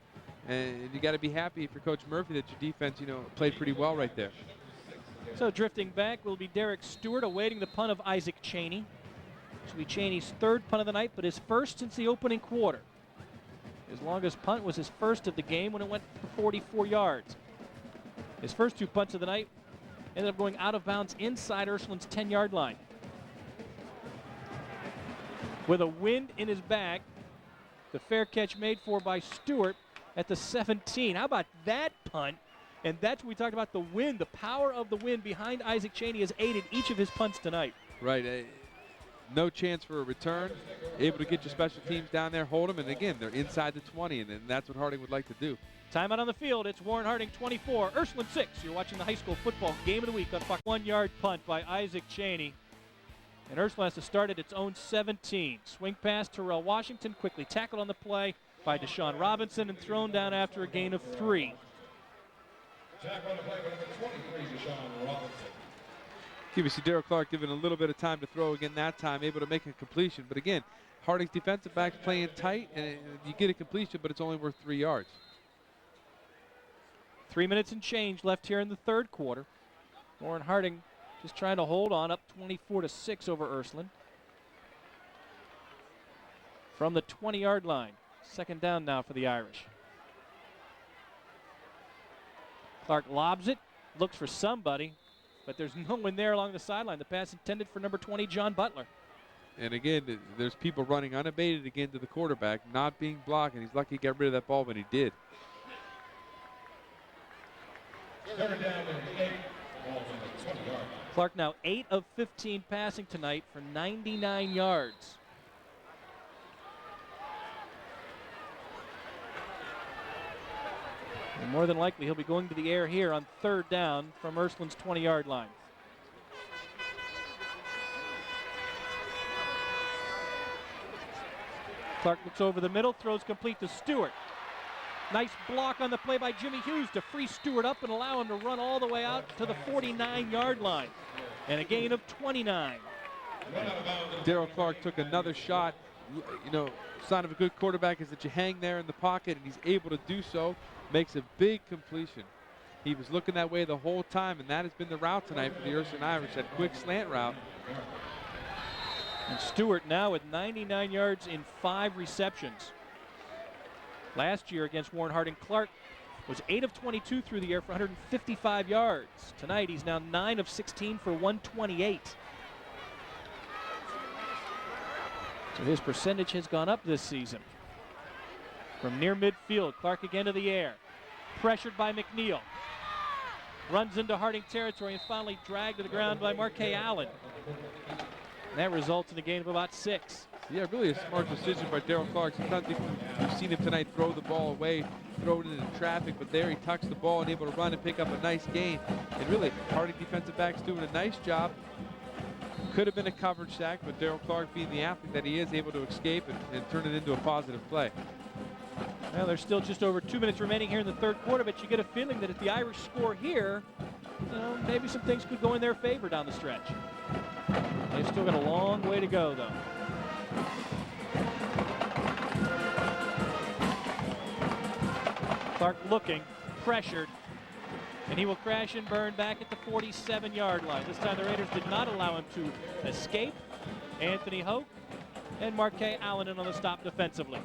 [SPEAKER 15] And you got to be happy if you're Coach Murphy that your defense, played pretty well right there.
[SPEAKER 12] So drifting back will be Derek Stewart awaiting the punt of Isaac Chaney. This will be Chaney's 3rd punt of the night, but his 1st since the opening quarter. His longest punt was his 1st of the game when it went for 44 yards. His first 2 punts of the night ended up going out of bounds inside Ursline's 10-yard line. With a wind in his back, the fair catch made for by Stewart at the 17. How about that punt? And that's what we talked about, the wind. The power of the wind behind Isaac Chaney has aided each of his punts tonight.
[SPEAKER 15] Right. No chance for a return. Able to get your special teams down there, hold them, and again, they're inside the 20, and that's what Harding would like to do.
[SPEAKER 12] Timeout on the field. It's Warren Harding 24, Ursline 6. You're watching the high school football game of the week on Fox. 1-yard punt by Isaac Chaney. And Ursline has to start at its own 17. Swing pass to Terrell Washington, quickly tackled on the play by Deshaun Robinson and thrown down after a gain of 3.
[SPEAKER 14] Tackle on the play by number 23, Deshaun Robinson.
[SPEAKER 15] You see Darryl Clark given a little bit of time to throw again that time, able to make a completion. But again, Harding's defensive backs playing tight, and you get a completion, but it's only worth 3 yards.
[SPEAKER 12] 3 minutes and change left here in the third quarter. Warren Harding just trying to hold on, up 24-6 over Ursline. From the 20-yard line. 2nd down now for the Irish. Clark lobs it, looks for somebody, but there's no one there along the sideline. The pass intended for number 20, John Butler.
[SPEAKER 15] And again, there's people running unabated again to the quarterback, not being blocked, and he's lucky he got rid of that ball when he did.
[SPEAKER 14] Third down and 8. Ball's on the 20 yard.
[SPEAKER 12] Clark now 8 of 15 passing tonight for 99 yards. And more than likely, he'll be going to the air here on third down from Ursline's 20-yard line. Clark looks over the middle, throws complete to Stewart. Nice block on the play by Jimmy Hughes to free Stewart up and allow him to run all the way out to the 49-yard line. And a gain of 29.
[SPEAKER 15] Darrell Clark took another shot. You know, sign of a good quarterback is that you hang there in the pocket, and he's able to do so. Makes a big completion. He was looking that way the whole time, and that has been the route tonight for the Ursline Irish, that quick slant route.
[SPEAKER 12] And Stewart now with 99 yards in 5 receptions. Last year against Warren Harding, Clark was 8 of 22 through the air for 155 yards. Tonight he's now 9 of 16 for 128. So his percentage has gone up this season. From near midfield, Clark again to the air. Pressured by McNeil. Runs into Harding territory and finally dragged to the ground by Marquet Allen. And that results in a gain of about 6.
[SPEAKER 15] Yeah, really a smart decision by Darrell Clark. Sometimes you've seen him tonight throw the ball away, throw it into traffic, but there he tucks the ball and able to run and pick up a nice gain. And really, Harding defensive backs doing a nice job. Could have been a coverage sack, but Darrell Clark, being the athlete that he is, able to escape and turn it into a positive play.
[SPEAKER 12] Well, there's still just over 2 minutes remaining here in the third quarter, but you get a feeling that if the Irish score here, you know, maybe some things could go in their favor down the stretch. They've still got a long way to go, though. Clark looking, pressured, and he will crash and burn back at the 47-yard line. This time the Raiders did not allow him to escape. Anthony Hoke and Marquet Allen in on the stop defensively.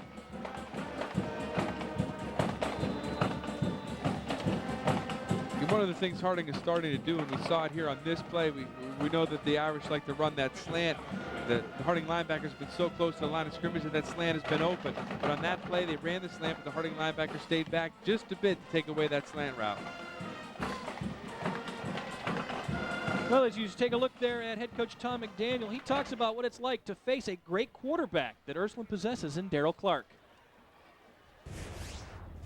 [SPEAKER 15] One of the things Harding is starting to do, and we saw it here on this play, we know that the Irish like to run that slant. The Harding linebacker's been so close to the line of scrimmage that slant has been open. But on that play, they ran the slant, but the Harding linebacker stayed back just a bit to take away that slant route.
[SPEAKER 12] Well, as you take a look there at head coach Tom McDaniel, he talks about what it's like to face a great quarterback that Ursline possesses in Darrell Clark.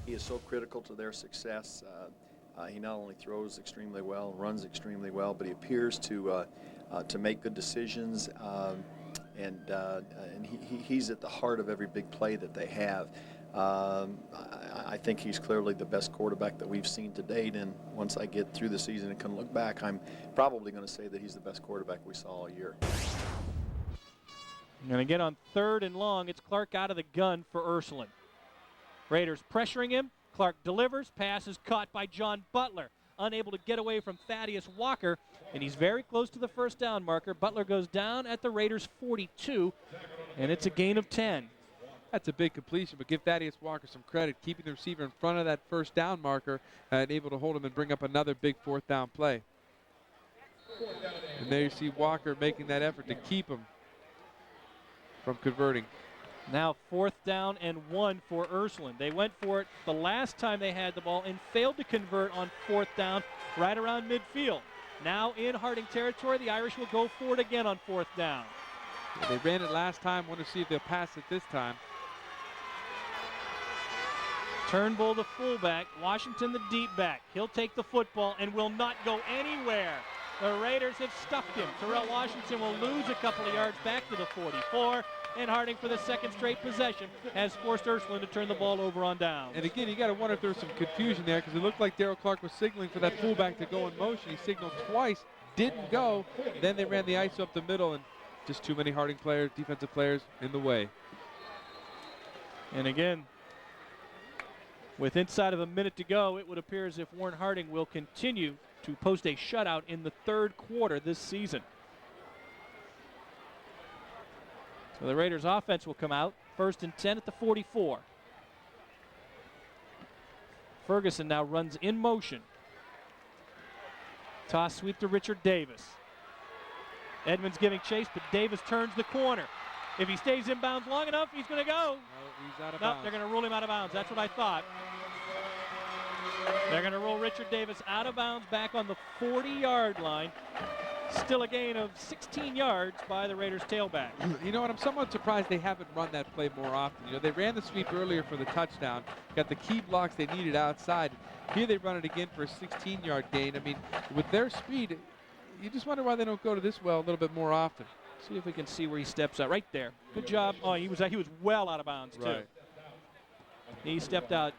[SPEAKER 17] He is so critical to their success. He not only throws extremely well, runs extremely well, but he appears to make good decisions, and he's at the heart of every big play that they have. I think he's clearly the best quarterback that we've seen to date, and once I get through the season and can look back, I'm probably going to say that he's the best quarterback we saw all year.
[SPEAKER 12] And again on 3rd and long, it's Clark out of the gun for Ursline. Raiders pressuring him. Clark delivers, pass is caught by John Butler, unable to get away from Thaddeus Walker, and he's very close to the first down marker. Butler goes down at the Raiders' 42, and it's a gain of 10.
[SPEAKER 15] That's a big completion, but give Thaddeus Walker some credit, keeping the receiver in front of that first down marker and able to hold him and bring up another big 4th down play. And there you see Walker making that effort to keep him from converting.
[SPEAKER 12] Now 4th down and 1 for Ursline. They went for it the last time they had the ball and failed to convert on 4th down right around midfield. Now in Harding territory, the Irish will go for it again on 4th down.
[SPEAKER 15] Yeah, they ran it last time. Want to see if they'll pass it this time.
[SPEAKER 12] Turnbull the fullback, Washington the deep back. He'll take the football and will not go anywhere. The Raiders have stuffed him. Terrell Washington will lose a couple of yards back to the 44. And Harding, for the second straight possession, has forced Ursline to turn the ball over on down.
[SPEAKER 15] And again, you got to wonder if there was some confusion there, because it looked like Darrell Clark was signaling for that fullback to go in motion. He signaled twice, didn't go. Then they ran the ice up the middle, and just too many Harding players, defensive players, in the way.
[SPEAKER 12] And again, with inside of a minute to go, it would appear as if Warren Harding will continue to post a shutout in the 3rd quarter this season. So the Raiders offense will come out. 1st and 10 at the 44. Ferguson now runs in motion. Toss sweep to Richard Davis. Edmonds giving chase, but Davis turns the corner. If he stays inbounds long enough, he's going to go.
[SPEAKER 15] No, he's out of
[SPEAKER 12] No,
[SPEAKER 15] bounds.
[SPEAKER 12] they're going to rule him out of bounds. That's what I thought. They're going to roll Richard Davis out of bounds back on the 40-yard line. Still a gain of 16 yards by the Raiders tailback.
[SPEAKER 15] You know what? I'm somewhat surprised they haven't run that play more often. You know, they ran the sweep earlier for the touchdown, got the key blocks they needed outside. Here they run it again for a 16-yard gain. I mean, with their speed, you just wonder why they don't go to this well a little bit more often.
[SPEAKER 12] See if we can see where he steps out. Right there. Good job. Oh, he was well out of bounds, too.
[SPEAKER 15] Right.
[SPEAKER 12] He stepped out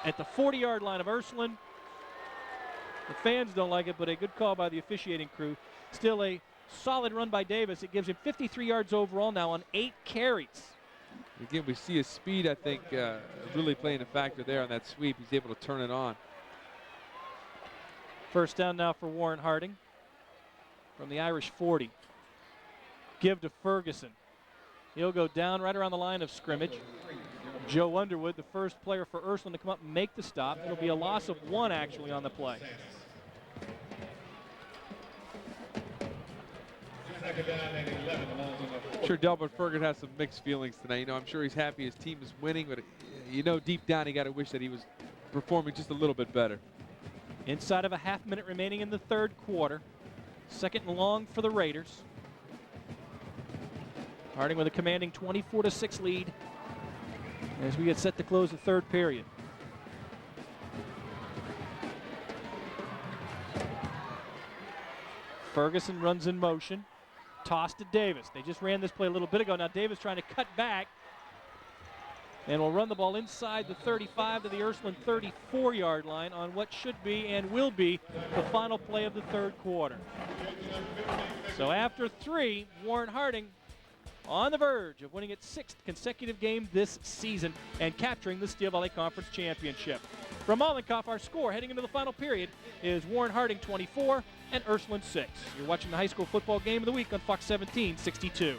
[SPEAKER 12] at the 40-yard line of Ursline. The fans don't like it, but a good call by the officiating crew. Still a solid run by Davis. It gives him 53 yards overall now on 8 carries.
[SPEAKER 15] Again, we see his speed, I think, really playing a factor there on that sweep. He's able to turn it on.
[SPEAKER 12] First down now for Warren Harding from the Irish 40. Give to Ferguson. He'll go down right around the line of scrimmage. Joe Underwood, the first player for Ursline to come up and make the stop. It'll be a loss of 1 actually on the play.
[SPEAKER 15] I'm sure Delbert Ferguson has some mixed feelings tonight. You know, I'm sure he's happy his team is winning, but you know deep down he got to wish that he was performing just a little bit better.
[SPEAKER 12] Inside of a half minute remaining in the third quarter. Second and long for the Raiders. Harding with a commanding 24-6 lead as we get set to close the third period. Ferguson runs in motion. Toss to Davis. They just ran this play a little bit ago. Now Davis trying to cut back. And will run the ball inside the 35 to the Ursline 34-yard line on what should be and will be the final play of the third quarter. So after 3, Warren Harding on the verge of winning its 6th consecutive game this season and capturing the Steel Valley Conference Championship. From Mollenkoff, our score heading into the final period is Warren Harding 24 and Ursline 6. You're watching the high school football game of the week on Fox 17 62.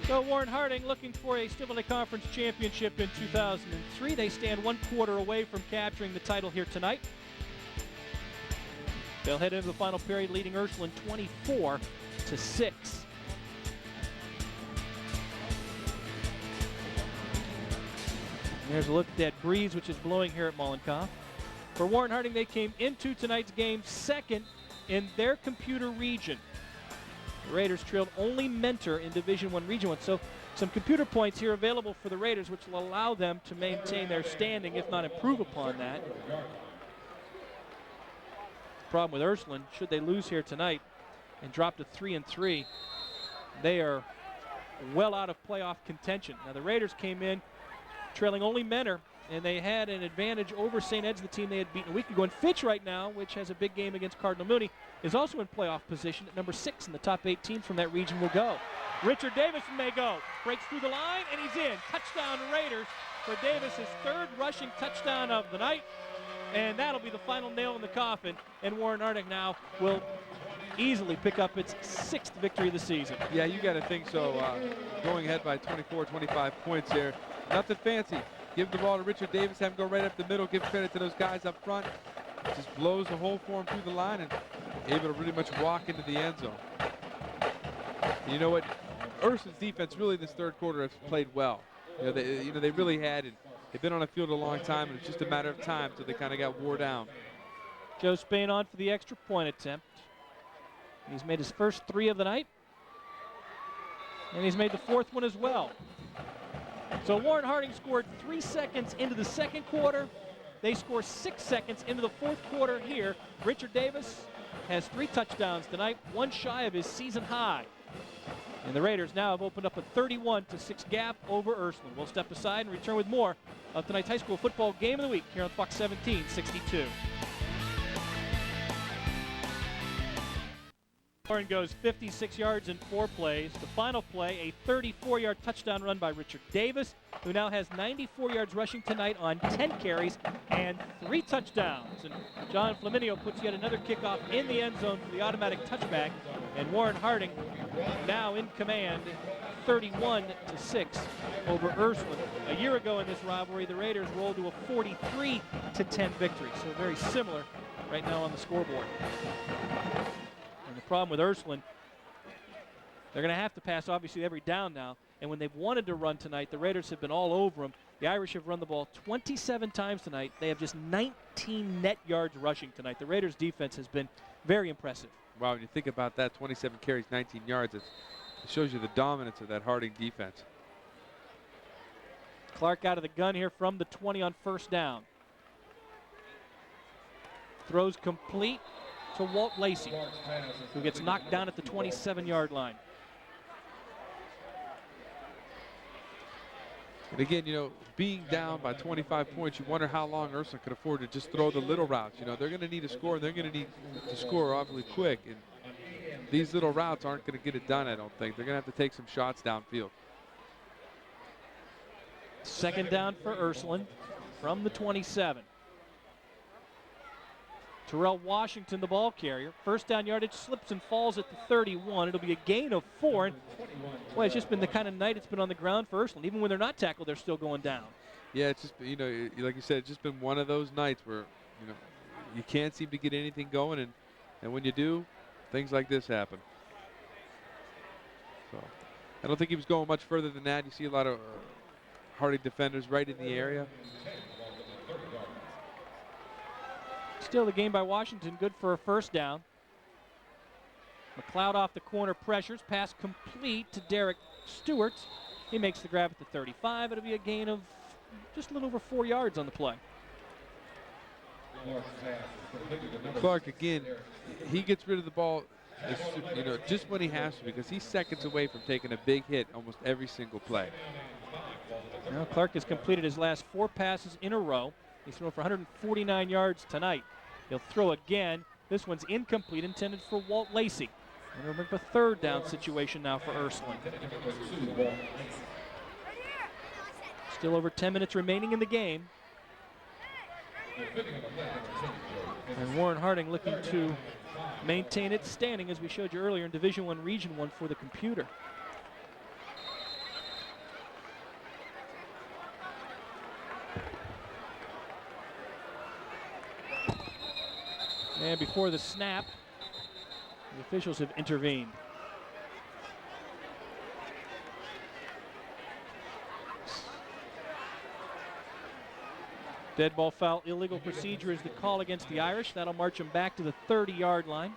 [SPEAKER 12] So Warren Harding looking for a Steel Valley Conference Championship in 2003. They stand 1 quarter away from capturing the title here tonight. They'll head into the final period leading Ursline 24-6. There's a look at that breeze which is blowing here at Mollenkoff. For Warren Harding, they came into tonight's game second in their computer region. The Raiders trailed only Mentor in Division I Region 1. So some computer points here available for the Raiders, which will allow them to maintain their standing, if not improve upon that. Problem with Ursline, should they lose here tonight and drop to 3-3, they are well out of playoff contention. Now the Raiders came in trailing only Mentor, and they had an advantage over St. Ed's, the team they had beaten a week ago. And Fitch right now, which has a big game against Cardinal Mooney, is also in playoff position at number 6, and the top 8 teams from that region will go. Richard Davis may go. Breaks through the line, and he's in. Touchdown Raiders for Davis, his 3rd rushing touchdown of the night. And that'll be the final nail in the coffin. And Warren Harding now will easily pick up its 6th victory of the season.
[SPEAKER 15] Yeah, you got to think so. Going ahead by 24, 25 points here. Nothing fancy. Give the ball to Richard Davis, have him go right up the middle, give credit to those guys up front. Just blows the hole for him through the line and able to really much walk into the end zone. And you know what? Ursline's defense really this third quarter has played well. They really had it. They've been on the field a long time, and it's just a matter of time till they kind of got wore down.
[SPEAKER 12] Joe Spain on for the extra point attempt. He's made his first 3 of the night, and he's made the 4th one as well. So Warren Harding scored 3 seconds into the second quarter. They score 6 seconds into the fourth quarter here. Richard Davis has 3 touchdowns tonight, 1 shy of his season high. And the Raiders now have opened up a 31-6 gap over Ursline. We'll step aside and return with more of tonight's high school football game of the week here on Fox 17 62. Warren goes 56 yards in 4 plays. The final play, a 34-yard touchdown run by Richard Davis, who now has 94 yards rushing tonight on 10 carries and 3 touchdowns. And John Flaminio puts yet another kickoff in the end zone for the automatic touchback. And Warren Harding now in command, 31-6 over Ursline. A year ago in this rivalry, the Raiders rolled to a 43-10 victory. So very similar right now on the scoreboard. And the problem with Ursline, they're going to have to pass obviously every down now. And when they've wanted to run tonight, the Raiders have been all over them. The Irish have run the ball 27 times tonight. They have just 19 net yards rushing tonight. The Raiders' defense has been very impressive.
[SPEAKER 15] Wow, when you think about that, 27 carries, 19 yards, it shows you the dominance of that Harding defense.
[SPEAKER 12] Clark out of the gun here from the 20 on first down. Throws complete to Walt Lacey, who gets knocked down at the 27-yard line.
[SPEAKER 15] And again, you know, being down by 25 points, you wonder how long Ursline could afford to just throw the little routes. You know, they're going to need a score, and they're going to need to score awfully quick. And these little routes aren't going to get it done, I don't think. They're going to have to take some shots downfield.
[SPEAKER 12] Second down for Ursline from the 27. Terrell Washington, the ball carrier. First down yardage, slips and falls at the 31. It'll be a gain of 4. And boy, it's just been the kind of night it's been on the ground for Ursline. Even when they're not tackled, they're still going down.
[SPEAKER 15] Yeah, it's just, you know, like you said, it's just been one of those nights where, you know, you can't seem to get anything going, and when you do, things like this happen. So I don't think he was going much further than that. You see a lot of Harding defenders right in the area.
[SPEAKER 12] Still the game by Washington, good for a first down. McLeod off the corner pressures, pass complete to Derek Stewart. He makes the grab at the 35. It'll be a gain of just a little over 4 yards on the play.
[SPEAKER 15] Clark, again, he gets rid of the ball, you know, just when he has to, because he's seconds away from taking a big hit almost every single play.
[SPEAKER 12] Now Clark has completed his last 4 passes in a row. He's thrown for 149 yards tonight. He'll throw again. This one's incomplete, intended for Walt Lacey. And remember, a third down situation now for Ursline. Still over 10 minutes remaining in the game. And Warren Harding looking to maintain its standing, as we showed you earlier, in Division I, Region I for the computer. And before the snap, the officials have intervened. Dead ball foul, illegal procedure is the call against the Irish. That'll march him back to the 30-yard line.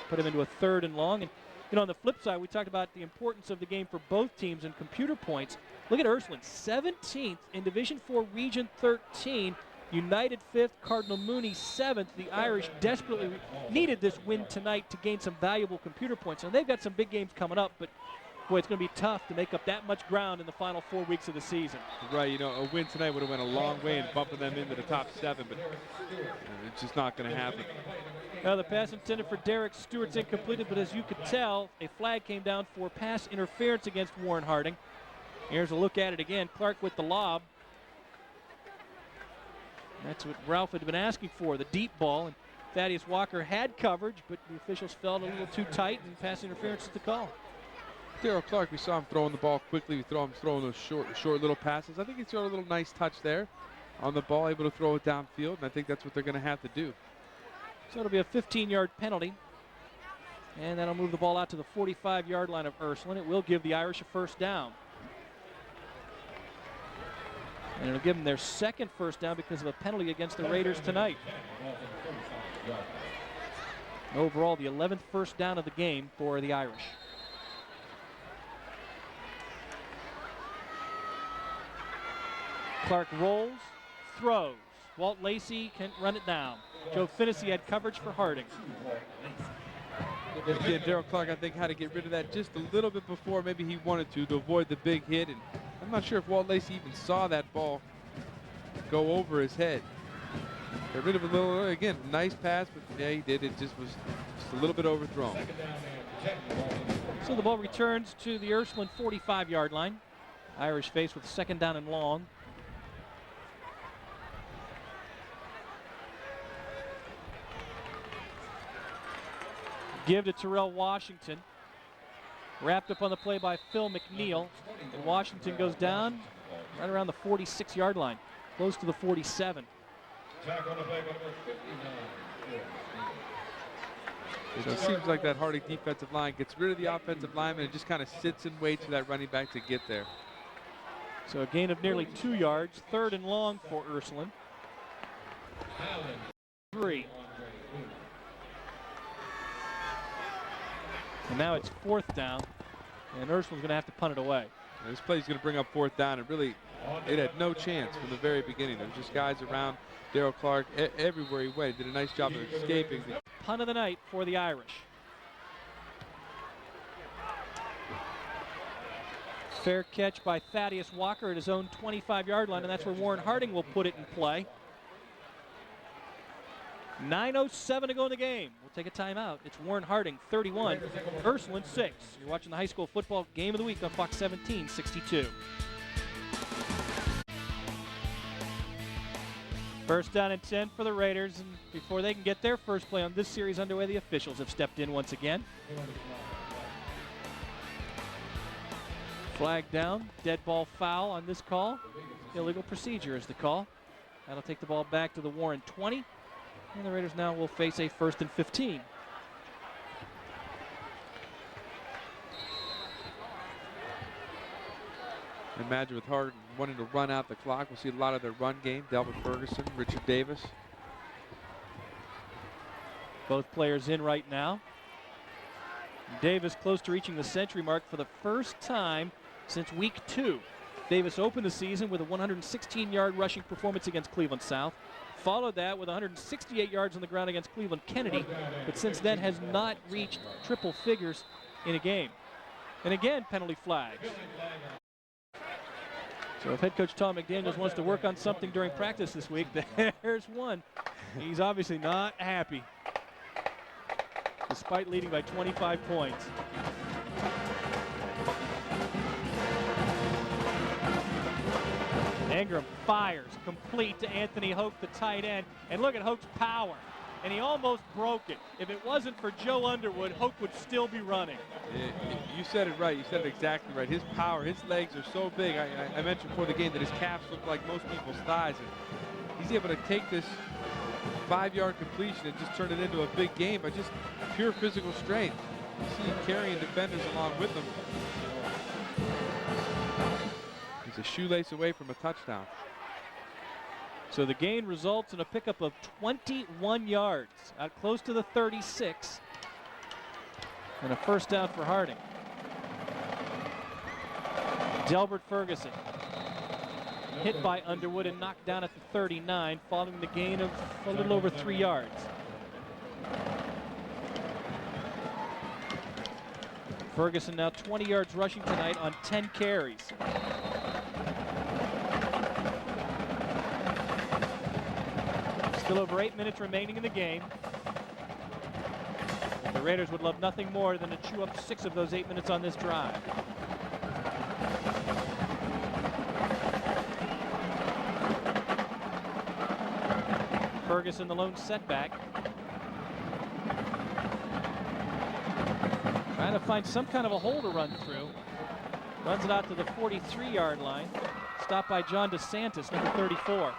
[SPEAKER 12] Put him into a 3rd and long. And you know, on the flip side, we talked about the importance of the game for both teams and computer points. Look at Ursline, 17th in Division IV, Region 13. United 5th, Cardinal Mooney 7th. The Irish desperately needed this win tonight to gain some valuable computer points. And they've got some big games coming up, but boy, it's going to be tough to make up that much ground in the final 4 weeks of the season.
[SPEAKER 15] Right, you know, a win tonight would have went a long way in bumping them into the top 7, but it's just not going to happen.
[SPEAKER 12] Now the pass intended for Derek Stewart's incompleted, but as you could tell, a flag came down for pass interference against Warren Harding. Here's a look at it again. Clark with the lob. That's what Ralph had been asking for, the deep ball. And Thaddeus Walker had coverage, but the officials felt a little too tight, and pass interference is the call.
[SPEAKER 15] Darryl Clark, we saw him throwing the ball quickly. We saw him throwing those short little passes. I think he's got a little nice touch there on the ball, able to throw it downfield, and I think that's what they're going to have to do.
[SPEAKER 12] So it'll be a 15-yard penalty, and that'll move the ball out to the 45-yard line of Ursline. It will give the Irish a first down. And it'll give them their second first down because of a penalty against the Raiders tonight. Overall, the 11th first down of the game for the Irish. Clark rolls, throws. Walt Lacey can run it down. Joe Finnessy had coverage for Harding.
[SPEAKER 15] Yeah, Darryl Clark, I think, had to get rid of that just a little bit before maybe he wanted to avoid the big hit. And I'm not sure if Walt Lacey even saw that ball go over his head. Got rid of a little, again, nice pass, but yeah, he did. It just was a little bit overthrown.
[SPEAKER 12] So the ball returns to the Ursline 45-yard line. Irish face with 2nd down and long. Give to Terrell Washington. Wrapped up on the play by Phil McNeil. And Washington goes down right around the 46-yard line, close to the 47.
[SPEAKER 15] So it seems like that Harding defensive line gets rid of the offensive lineman and just kind of sits and waits for that running back to get there.
[SPEAKER 12] So a gain of nearly 2 yards, 3rd and long for Ursline. 3. And now it's 4th down, and Ursline's going to have to punt it away.
[SPEAKER 15] And this play is going to bring up 4th down, and really, it had no chance from the very beginning. There was just guys around Darrell Clark everywhere he went. He did a nice job of escaping.
[SPEAKER 12] Punt of the night for the Irish. Fair catch by Thaddeus Walker at his own 25-yard line, and that's where Warren Harding will put it in play. 9:07 to go in the game. We'll take a timeout. It's Warren Harding 31, Ursline 6. You're watching the high school football game of the week on Fox 17, 62. First down and 10 for the Raiders, and before they can get their first play on this series underway, the officials have stepped in once again. Flag down, dead ball foul on this call. Illegal procedure is the call. That'll take the ball back to the Warren 20. And the Raiders now will face a 1st and 15.
[SPEAKER 15] Imagine with Harding wanting to run out the clock. We'll see a lot of their run game. Delbert Ferguson, Richard Davis.
[SPEAKER 12] Both players in right now. Davis close to reaching the century mark for the first time since week 2. Davis opened the season with a 116-yard rushing performance against Cleveland South. Followed that with 168 yards on the ground against Cleveland Kennedy, but since then has not reached triple figures in a game. And again, penalty flags. So if head coach Tom McDaniels wants to work on something during practice this week, there's one. He's obviously not happy, despite leading by 25 points. Ingram fires, complete to Anthony Hoke, the tight end. And look at Hoke's power. And he almost broke it. If it wasn't for Joe Underwood, Hoke would still be running.
[SPEAKER 15] You said it right. You said it exactly right. His power, his legs are so big. I mentioned before the game that his calves look like most people's thighs. And he's able to take this 5-yard completion and just turn it into a big game by just pure physical strength. You see him carrying defenders along with him. He's a shoelace away from a touchdown.
[SPEAKER 12] So the gain results in a pickup of 21 yards, out close to the 36, and a 1st down for Harding. Delbert Ferguson hit by Underwood and knocked down at the 39, following the gain of a little over 3 yards. Ferguson now 20 yards rushing tonight on 10 carries. Still over 8 minutes remaining in the game. The Raiders would love nothing more than to chew up 6 of those 8 minutes on this drive. Ferguson, the lone setback. Trying to find some kind of a hole to run through. Runs it out to the 43-yard line. Stopped by John DeSantis, number 34.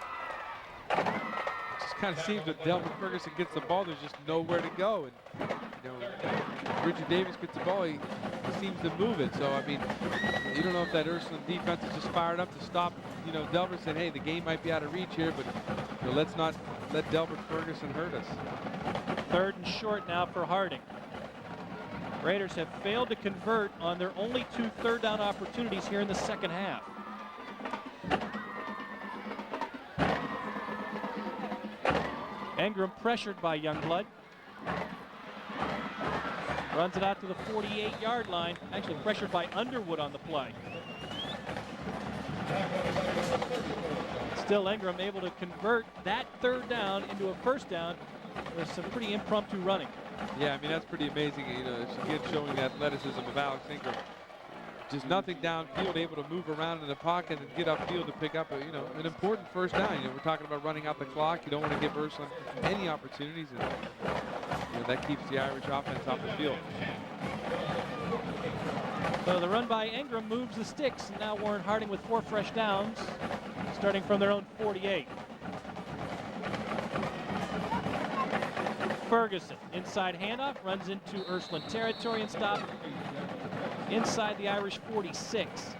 [SPEAKER 15] Kind of seems that Delbert Ferguson gets the ball, there's just nowhere to go. And you know, Richard Davis gets the ball, he seems to move it. So I mean, you don't know if that Ursline defense is just fired up to stop, you know, Delbert, saying, hey, the game might be out of reach here, but you know, let's not let Delbert Ferguson hurt us.
[SPEAKER 12] 3rd and short now for Harding. Raiders have failed to convert on their only 2 third down opportunities here in the second half. Ingram pressured by Youngblood. Runs it out to the 48-yard line. Actually pressured by Underwood on the play. Still Ingram able to convert that 3rd down into a 1st down with some pretty impromptu running.
[SPEAKER 15] Yeah, I mean, that's pretty amazing. You know, it's again showing the athleticism of Alex Ingram. Just nothing downfield, able to move around in the pocket and get upfield to pick up an important first down. You know, we're talking about running out the clock. You don't want to give Ursline any opportunities, and that keeps the Irish offense off the field.
[SPEAKER 12] So the run by Ingram moves the sticks, and now Warren Harding with 4 fresh downs, starting from their own 48. Ferguson, inside handoff, runs into Ursline territory and stopped inside the Irish 46.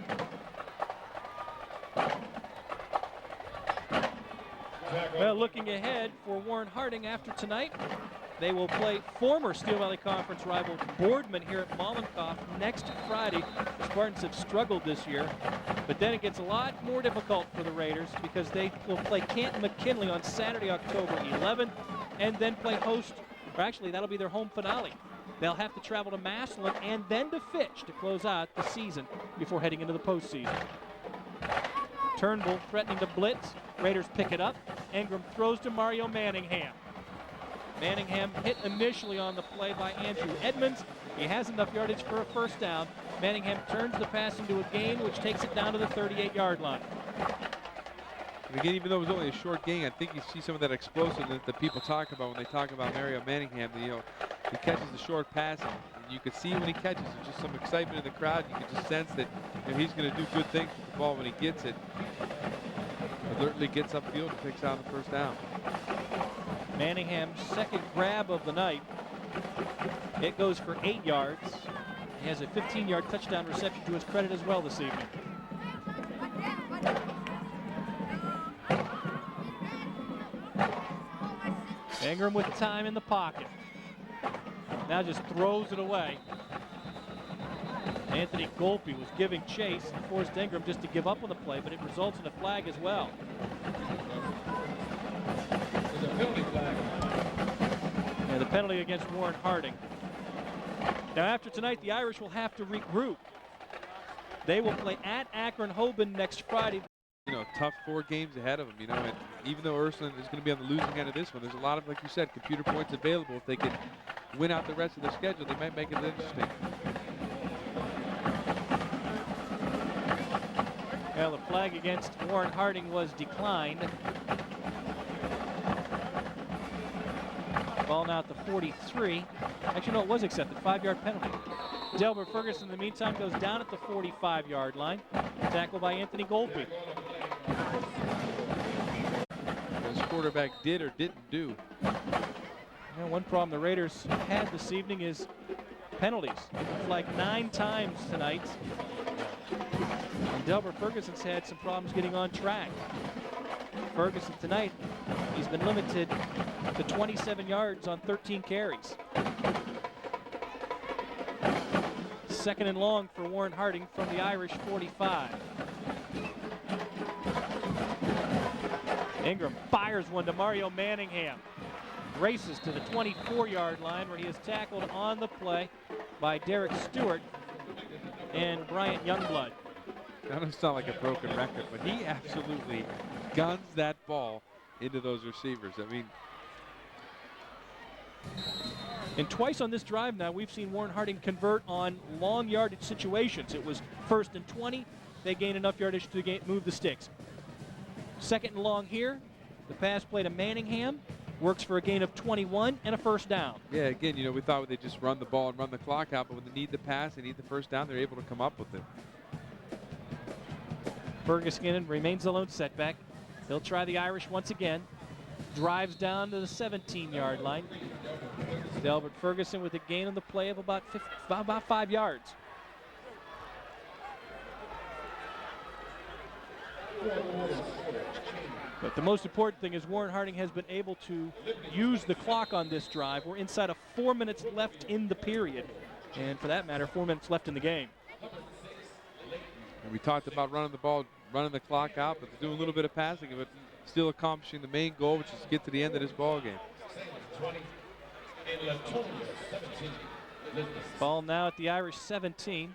[SPEAKER 12] Well, looking ahead for Warren Harding after tonight, they will play former Steel Valley Conference rival Boardman here at Mollenkoff next Friday. The Spartans have struggled this year, but then it gets a lot more difficult for the Raiders because they will play Canton McKinley on Saturday, October 11th, and then play host, or actually that'll be their home finale. They'll have to travel to Massillon and then to Fitch to close out the season before heading into the postseason. Turnbull threatening to blitz. Raiders pick it up. Ingram throws to Mario Manningham. Manningham hit initially on the play by Andrew Edmonds. He has enough yardage for a first down. Manningham turns the pass into a gain, which takes it down to the 38-yard line.
[SPEAKER 15] And again, even though it was only a short gain, I think you see some of that explosiveness that people talk about when they talk about Mario Manningham. You know, he catches the short pass, and you can see when he catches it, just some excitement in the crowd. You can just sense that he's going to do good things with the ball when he gets it. Alertly gets upfield and picks out the first down.
[SPEAKER 12] Manningham's second grab of the night. It goes for 8 yards. He has a 15-yard touchdown reception to his credit as well this evening. Ingram with time in the pocket. Now just throws it away. Anthony Golpe was giving chase and forced Ingram just to give up on the play, but it results in a flag as well. Yeah, the penalty against Warren Harding. Now after tonight, the Irish will have to regroup. They will play at Akron-Hoban next Friday.
[SPEAKER 15] You know, tough 4 games ahead of them, you know, and even though Ursline is going to be on the losing end of this one, there's a lot of, like you said, computer points available. If they can win out the rest of their schedule, they might make it interesting.
[SPEAKER 12] Well, the flag against Warren Harding was declined. Ball now at the 43. Actually, no, it was accepted. 5-yard penalty. Delbert Ferguson, in the meantime, goes down at the 45-yard line. Tackled by Anthony Golpe.
[SPEAKER 15] This quarterback did or didn't do.
[SPEAKER 12] Now, one problem the Raiders had this evening is penalties. They've been flagged 9 times tonight. And Delbert Ferguson's had some problems getting on track. Ferguson tonight, he's been limited to 27 yards on 13 carries. Second and long for Warren Harding from the Irish 45. Ingram fires one to Mario Manningham. Races to the 24-yard line where he is tackled on the play by Derek Stewart and Bryant Youngblood.
[SPEAKER 15] That doesn't sound like a broken record, but he absolutely guns that ball into those receivers. I mean,
[SPEAKER 12] and twice on this drive now, we've seen Warren Harding convert on long yardage situations. It was 1st and 20. They gain enough yardage to move the sticks. Second and long here. The pass play to Manningham works for a gain of 21 and a first down.
[SPEAKER 15] yeah, again, you know, we thought they'd just run the ball and run the clock out, but when they need the pass, they need the first down, they're able to come up with it.
[SPEAKER 12] Ferguson remains the lone setback. He'll try the Irish once again. Drives down to the 17-yard line. Delbert Ferguson with a gain on the play of about 5 yards. But the most important thing is Warren Harding has been able to use the clock on this drive. We're inside of 4 minutes left in the period. And for that matter, 4 minutes left in the game.
[SPEAKER 15] And we talked about running the ball, running the clock out, but doing a little bit of passing, but still accomplishing the main goal, which is to get to the end of this ball game.
[SPEAKER 12] Ball now at the Irish 17.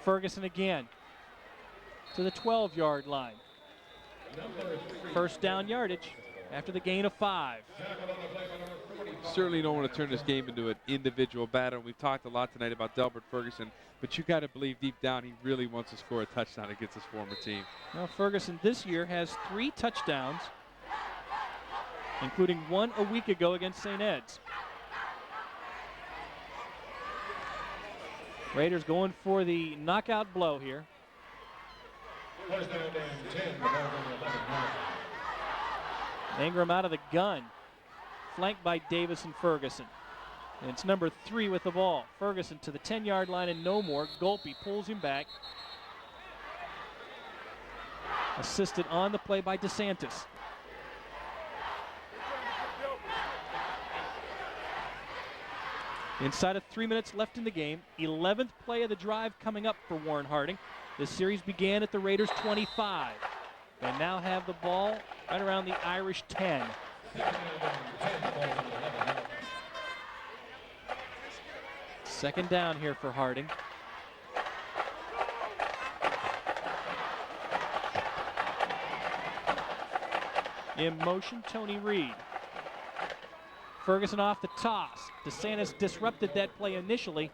[SPEAKER 12] Ferguson again to the 12-yard line. First down yardage after the gain of 5.
[SPEAKER 15] certainly don't want to turn this game into an individual battle. We've talked a lot tonight about Delbert Ferguson, but you got to believe deep down he really wants to score a touchdown against his former team.
[SPEAKER 12] Well, Ferguson this year has 3 touchdowns, including one a week ago against St. Ed's. Raiders going for the knockout blow here. Ingram out of the gun, flanked by Davis and Ferguson. And it's number 3 with the ball. Ferguson to the 10-yard line and no more. Golpe pulls him back. Assisted on the play by DeSantis. Inside of 3 minutes left in the game. 11th play of the drive coming up for Warren Harding. This series began at the Raiders 25. They now have the ball right around the Irish 10. Second down here for Harding. In motion, Tony Reed. Ferguson off the toss. DeSantis disrupted that play initially,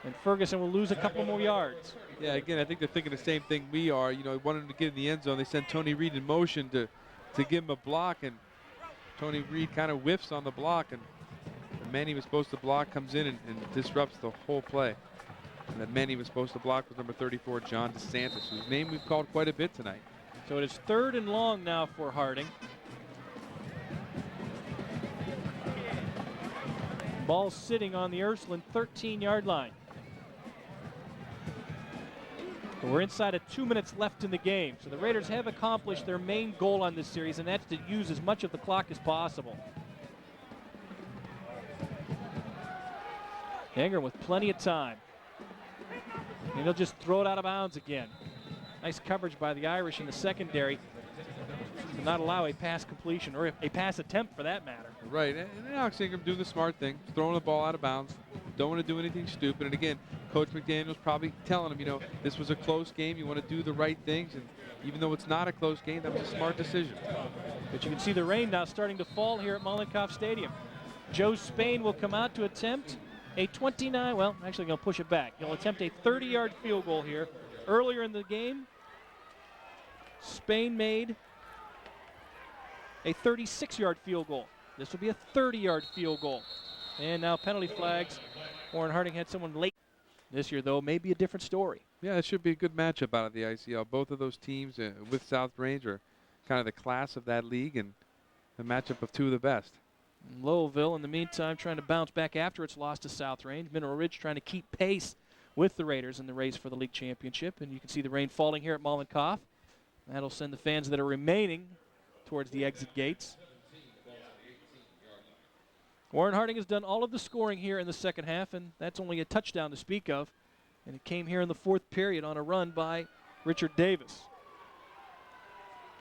[SPEAKER 12] and Ferguson will lose a couple more yards.
[SPEAKER 15] Yeah, again, I think they're thinking the same thing we are. You know, wanting to get in the end zone. They sent Tony Reed in motion to give him a block, and Tony Reed kind of whiffs on the block, and the man he was supposed to block comes in and disrupts the whole play. And that man he was supposed to block was number 34, John DeSantis, whose name we've called quite a bit tonight.
[SPEAKER 12] So it is 3rd and long now for Harding. Ball sitting on the Ursline 13-yard line. We're inside of 2 minutes left in the game, so the Raiders have accomplished their main goal on this series, and that's to use as much of the clock as possible. Ingram with plenty of time. And he'll just throw it out of bounds again. Nice coverage by the Irish in the secondary to not allow a pass completion, or a pass attempt for that matter.
[SPEAKER 15] Right, and Alex Ingram doing the smart thing, throwing the ball out of bounds. Don't want to do anything stupid. And again, Coach McDaniel's probably telling him, you know, this was a close game. You want to do the right things. And even though it's not a close game, that was a smart decision.
[SPEAKER 12] But you can see the rain now starting to fall here at Mollenkopf Stadium. Joe Spain will come out to attempt a 29, well, actually going to push it back. He'll attempt a 30-yard field goal here. Earlier in the game, Spain made a 36-yard field goal. This will be a 30-yard field goal. And now penalty flags. Warren Harding had someone late. This year, though, may be a different story.
[SPEAKER 15] Yeah, it should be a good matchup out of the ICL. Both of those teams with South Range are kind of the class of that league, and a matchup of 2 of the best.
[SPEAKER 12] Lowellville, in the meantime, trying to bounce back after its loss to South Range. Mineral Ridge trying to keep pace with the Raiders in the race for the league championship. And you can see the rain falling here at Mollenkopf. That'll send the fans that are remaining towards the exit gates. Warren Harding has done all of the scoring here in the second half, and that's only a touchdown to speak of. And it came here in the 4th period on a run by Richard Davis.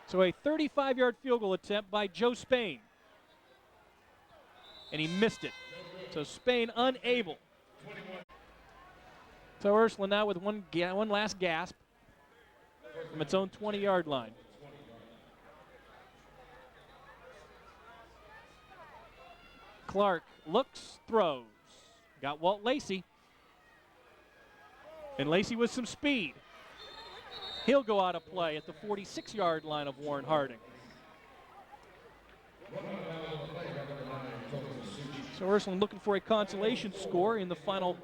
[SPEAKER 12] So a 35-yard field goal attempt by Joe Spain. And he missed it. So Spain unable. So Ursline now with one last gasp from its own 20-yard line. Clark looks, throws. Got Walt Lacey. And Lacey with some speed. He'll go out of play at the 46-yard line of Warren Harding. So Ursline looking for a consolation score in the final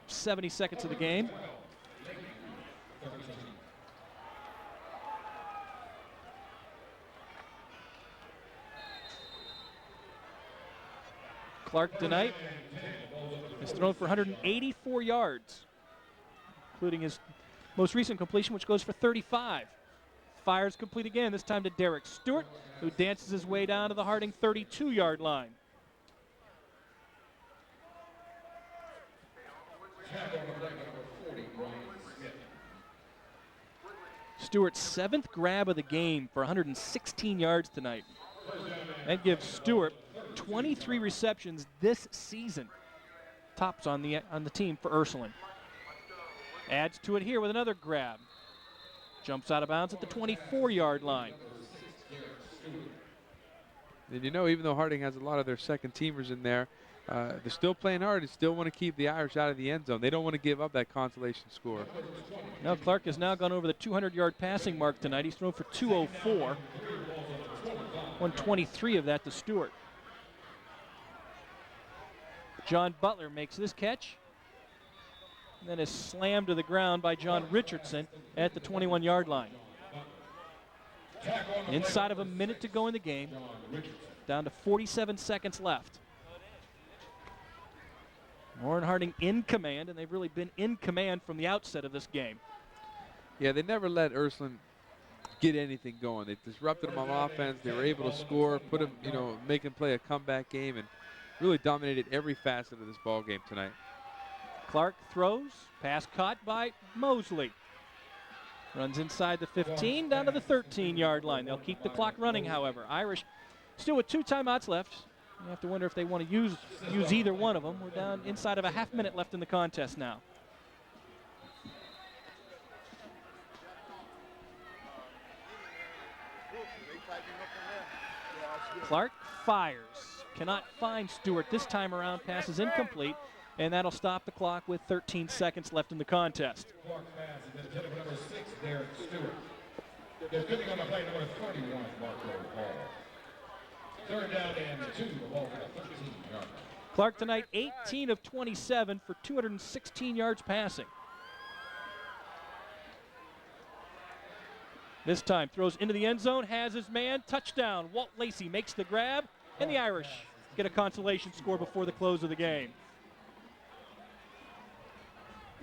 [SPEAKER 12] 70 seconds of the game. Clark tonight has thrown for 184 yards, including his most recent completion, which goes for 35. Fires complete again, this time to Derek Stewart, who dances his way down to the Harding 32-yard line. Stewart's 7th grab of the game for 116 yards tonight. That gives Stewart 23 receptions this season. Tops on the team for Ursline. Adds to it here with another grab. Jumps out of bounds at the 24-yard line.
[SPEAKER 15] And you know, even though Harding has a lot of their second teamers in there, they're still playing hard and still want to keep the Irish out of the end zone. They don't want to give up that consolation score.
[SPEAKER 12] Now Clark has now gone over the 200-yard passing mark tonight. He's thrown for 204. 123 of that to Stewart. John Butler makes this catch. And then is slammed to the ground by John Richardson at the 21-yard line. Inside of a minute to go in the game. Down to 47 seconds left. Warren Harding in command, and they've really been in command from the outset of this game.
[SPEAKER 15] Yeah, they never let Ursline get anything going. They disrupted them on offense. They were able to score, put them, you know, make them play a comeback game, and really dominated every facet of this ball game tonight.
[SPEAKER 12] Clark throws, pass caught by Mosley. Runs inside the 15, down to the 13-yard line. They'll keep the clock running, however. Irish still with 2 timeouts left. You have to wonder if they want to use either one of them. We're down inside of a half minute left in the contest now. Clark fires. Cannot find Stewart this time around. Pass is incomplete, and that'll stop the clock with 13 seconds left in the contest.
[SPEAKER 14] Clark pass is intended for number 6, Derek Stewart. Defending on the play, number 31, Marco Hall. Third down and 2, the ball for the 13-yard line.
[SPEAKER 12] Clark tonight 18 of 27 for 216 yards passing. This time throws into the end zone, has his man, touchdown. Walt Lacey makes the grab, and the Irish get a consolation score before the close of the game.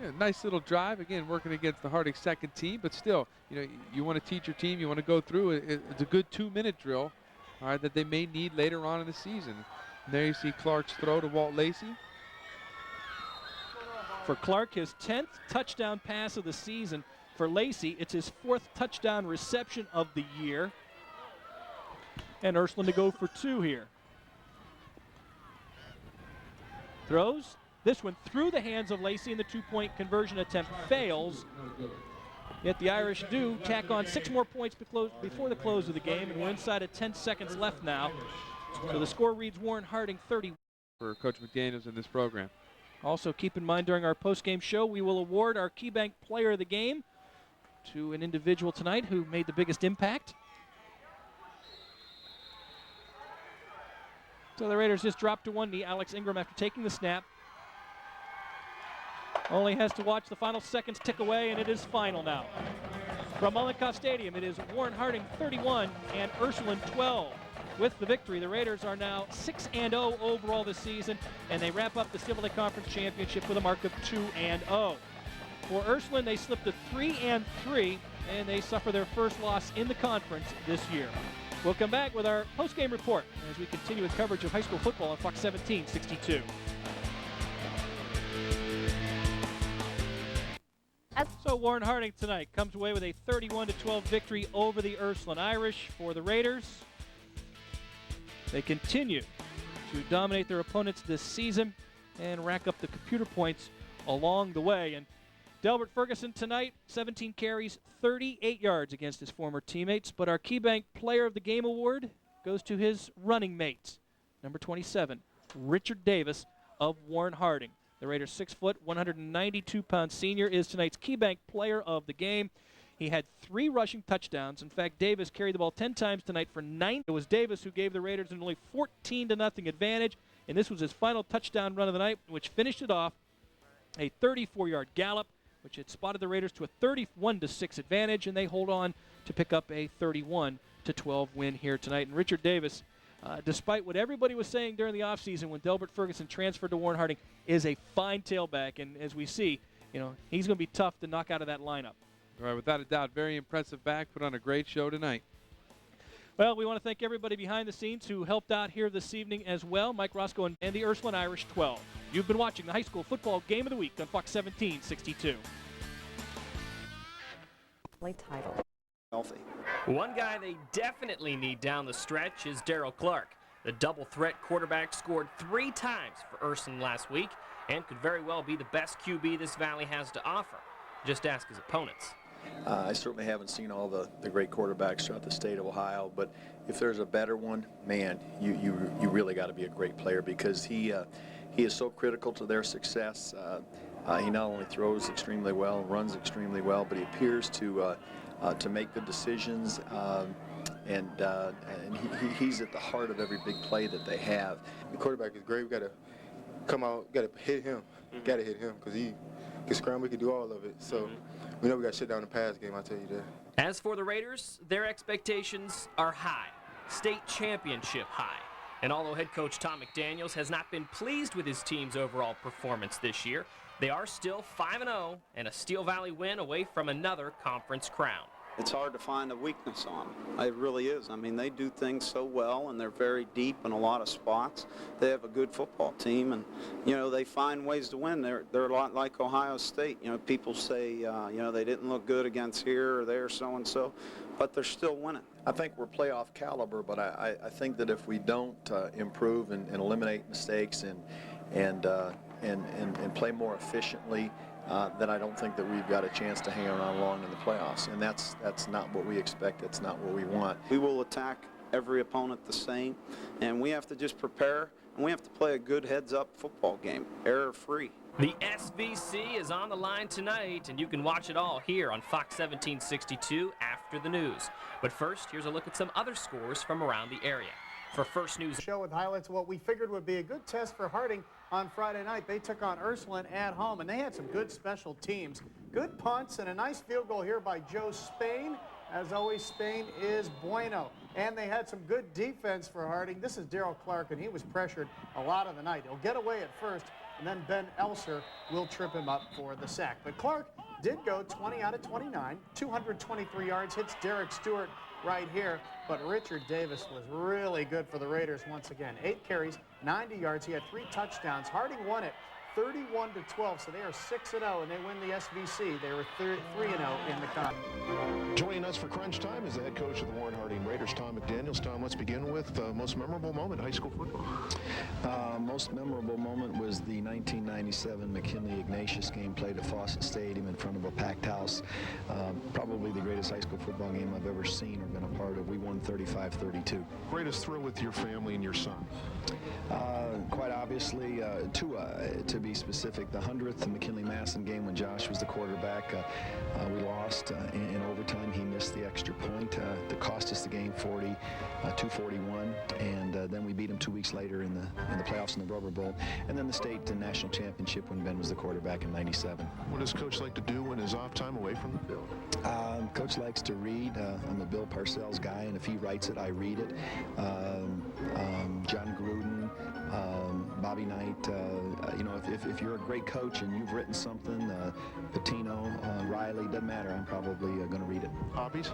[SPEAKER 15] Yeah, nice little drive, again, working against the Harding second team, but still, you know, you want to teach your team, you want to go through it. It's a good 2-minute drill, all right, that they may need later on in the season. And there you see Clark's throw to Walt Lacey.
[SPEAKER 12] For Clark, his 10th touchdown pass of the season. For Lacey, it's his 4th touchdown reception of the year. And Ursline to go for 2 here. Throws. This one through the hands of Lacey, and the 2-point conversion attempt fails. Yet the Irish do tack on 6 more points before the close of the game, and we're inside of 10 seconds left now. So the score reads Warren Harding 30.
[SPEAKER 15] For Coach McDaniels in this program.
[SPEAKER 12] Also keep in mind during our post-game show, we will award our KeyBank Player of the Game to an individual tonight who made the biggest impact. So the Raiders just dropped to one knee. Alex Ingram, after taking the snap, only has to watch the final seconds tick away, and it is final now. From Mullencoff Stadium, it is Warren Harding 31 and Ursline 12. With the victory, the Raiders are now 6-0 overall this season, and they wrap up the Civil League Conference Championship with a mark of 2-0. For Ursline, they slipped to 3-3, and they suffer their first loss in the conference this year. We'll come back with our post-game report as we continue with coverage of high school football on Fox 1762. So Warren Harding tonight comes away with a 31-12 victory over the Ursline Irish. For the Raiders, they continue to dominate their opponents this season and rack up the computer points along the way. And Delbert Ferguson tonight, 17 carries, 38 yards against his former teammates. But our KeyBank Player of the Game award goes to his running mate, number 27, Richard Davis of Warren Harding. The Raiders' 6-foot, 192-pound senior is tonight's KeyBank Player of the Game. He had 3 rushing touchdowns. In fact, Davis carried the ball 10 times tonight for 9. It was Davis who gave the Raiders an only 14-0 advantage, and this was his final touchdown run of the night, which finished it off a 34-yard gallop, which had spotted the Raiders to a 31-6 advantage, and they hold on to pick up a 31-12 win here tonight. And Richard Davis, despite what everybody was saying during the offseason when Delbert Ferguson transferred to Warren Harding, is a fine tailback, and as we see, you know, he's going to be tough to knock out of that lineup.
[SPEAKER 15] All right, without a doubt, very impressive back, put on a great show tonight.
[SPEAKER 12] Well, we want to thank everybody behind the scenes who helped out here this evening as well. Mike Roscoe and the Ursline Irish 12. You've been watching the High School Football Game of the Week on Fox 1762.
[SPEAKER 18] Title.
[SPEAKER 16] Healthy.
[SPEAKER 19] One guy they definitely need down the stretch is Darryl Clark. The double threat quarterback scored 3 times for Ursline last week and could very well be the best QB this valley has to offer. Just ask his opponents.
[SPEAKER 17] I certainly haven't seen all the great quarterbacks throughout the state of Ohio, but if there's a better one, man, you really got to be a great player, because he is so critical to their success. He not only throws extremely well, runs extremely well, but he appears to make good decisions, and he's at the heart of every big play that they have.
[SPEAKER 18] The quarterback is great. We got to come out, got to hit him. Got to hit him, because he can scramble, he can do all of it. So we know we got to shut down the pass game, I'll tell you that.
[SPEAKER 19] As for the Raiders, their expectations are high, state championship high. And although head coach Tom McDaniels has not been pleased with his team's overall performance this year, they are still 5-0 and a Steel Valley win away from another conference crown.
[SPEAKER 16] It's hard to find a weakness on them. It really is. I mean, they do things so well, and they're very deep in a lot of spots. They have a good football team, and, you know, they find ways to win. They're a lot like Ohio State. You know, people say, you know, they didn't look good against here or there, so-and-so, but they're still winning.
[SPEAKER 17] I think we're playoff caliber, but I think that if we don't improve and eliminate mistakes and play more efficiently, then I don't think that we've got a chance to hang around long in the playoffs, and that's not what we expect. That's not what we want.
[SPEAKER 16] We will attack every opponent the same, and we have to just prepare, and we have to play a good heads-up football game, error-free.
[SPEAKER 19] The SVC is on the line tonight, and you can watch it all here on Fox 1762 after the news. But first, here's a look at some other scores from around the area. For First News
[SPEAKER 5] Show with highlights of what we figured would be a good test for Harding on Friday night. They took on Ursline at home, and they had some good special teams. Good punts and a nice field goal here by Joe Spain. As always, Spain is bueno. And they had some good defense for Harding. This is Daryl Clark, and he was pressured a lot of the night. He'll get away at first, and then Ben Elser will trip him up for the sack. But Clark did go 20 out of 29, 223 yards, hits Derek Stewart right here, but Richard Davis was really good for the Raiders once again. 8 carries, 90 yards. He had 3 touchdowns. Harding won it 31-12, so they are 6-0, and they win the SVC. They were 3-0 in the conference.
[SPEAKER 20] Joining us for Crunch Time is the head coach of the Warren Harding Raiders, Tom McDaniels. Tom, let's begin with most memorable moment in high school football.
[SPEAKER 21] Most memorable moment was the 1997 McKinley-Ignatius game played at Fawcett Stadium in front of a packed house. Probably the greatest high school football game I've ever seen or been a part of. We won 35-32.
[SPEAKER 20] Greatest thrill with your family and your son?
[SPEAKER 21] Quite obviously, to be specific, the 100th McKinley-Masson game when Josh was the quarterback. We lost in overtime. He missed the extra point that cost us the game 241, and then we beat him 2 weeks later in the playoffs in the Rubber Bowl, and then the state and national championship when Ben was the quarterback in '97.
[SPEAKER 20] What does Coach like to do when his off time away from the field?
[SPEAKER 21] Coach likes to read. I'm a Bill Parcells guy, and if he writes it, I read it. John Gruden, Bobby Knight. You know, if you're a great coach and you've written something, Patino, Riley, doesn't matter. I'm probably going to read it.
[SPEAKER 20] Hobbies?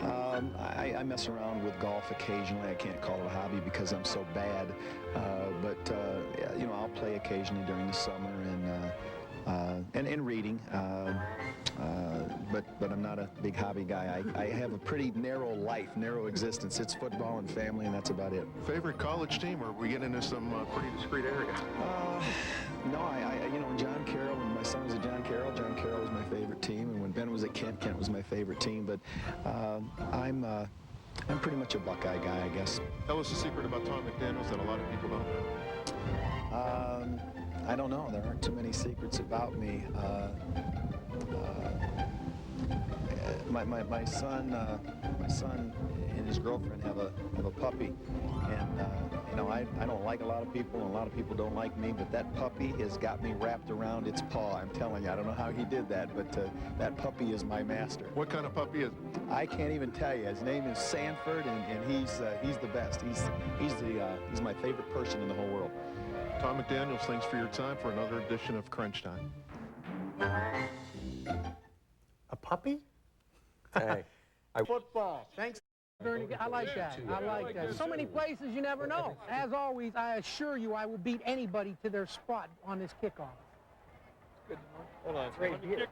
[SPEAKER 21] I mess around with golf occasionally. I can't call it a hobby because I'm so bad. But you know, I'll play occasionally during the summer and reading. But I'm not a big hobby guy. I have a pretty narrow life, narrow existence. It's football and family, and that's about it.
[SPEAKER 20] Favorite college team, or we get into some pretty discreet area?
[SPEAKER 21] No, you know, John Carroll, when my son was at John Carroll was my favorite team, and when Ben was at Kent was my favorite team. But I'm pretty much a Buckeye guy, I guess.
[SPEAKER 20] Tell us the secret about Tom McDaniels that a lot of people don't.
[SPEAKER 21] I don't know. There aren't too many secrets about me. My son and his girlfriend have a puppy, and you know, I don't like a lot of people, and a lot of people don't like me, but that puppy has got me wrapped around its paw. I'm telling you, I don't know how he did that, but that puppy is my master.
[SPEAKER 20] What kind of puppy is it?
[SPEAKER 21] I can't even tell you. His name is Sanford, and he's the best. He's my favorite person in the whole world.
[SPEAKER 20] Tom McDaniels, thanks for your time for another edition of Crunch Time.
[SPEAKER 5] A puppy?
[SPEAKER 6] Hey.
[SPEAKER 5] Football. Thanks.
[SPEAKER 22] I like that. I like that. So many places you never know. As always, I assure you I will beat anybody to their spot on this kickoff.
[SPEAKER 9] Good. Hold on. Right here.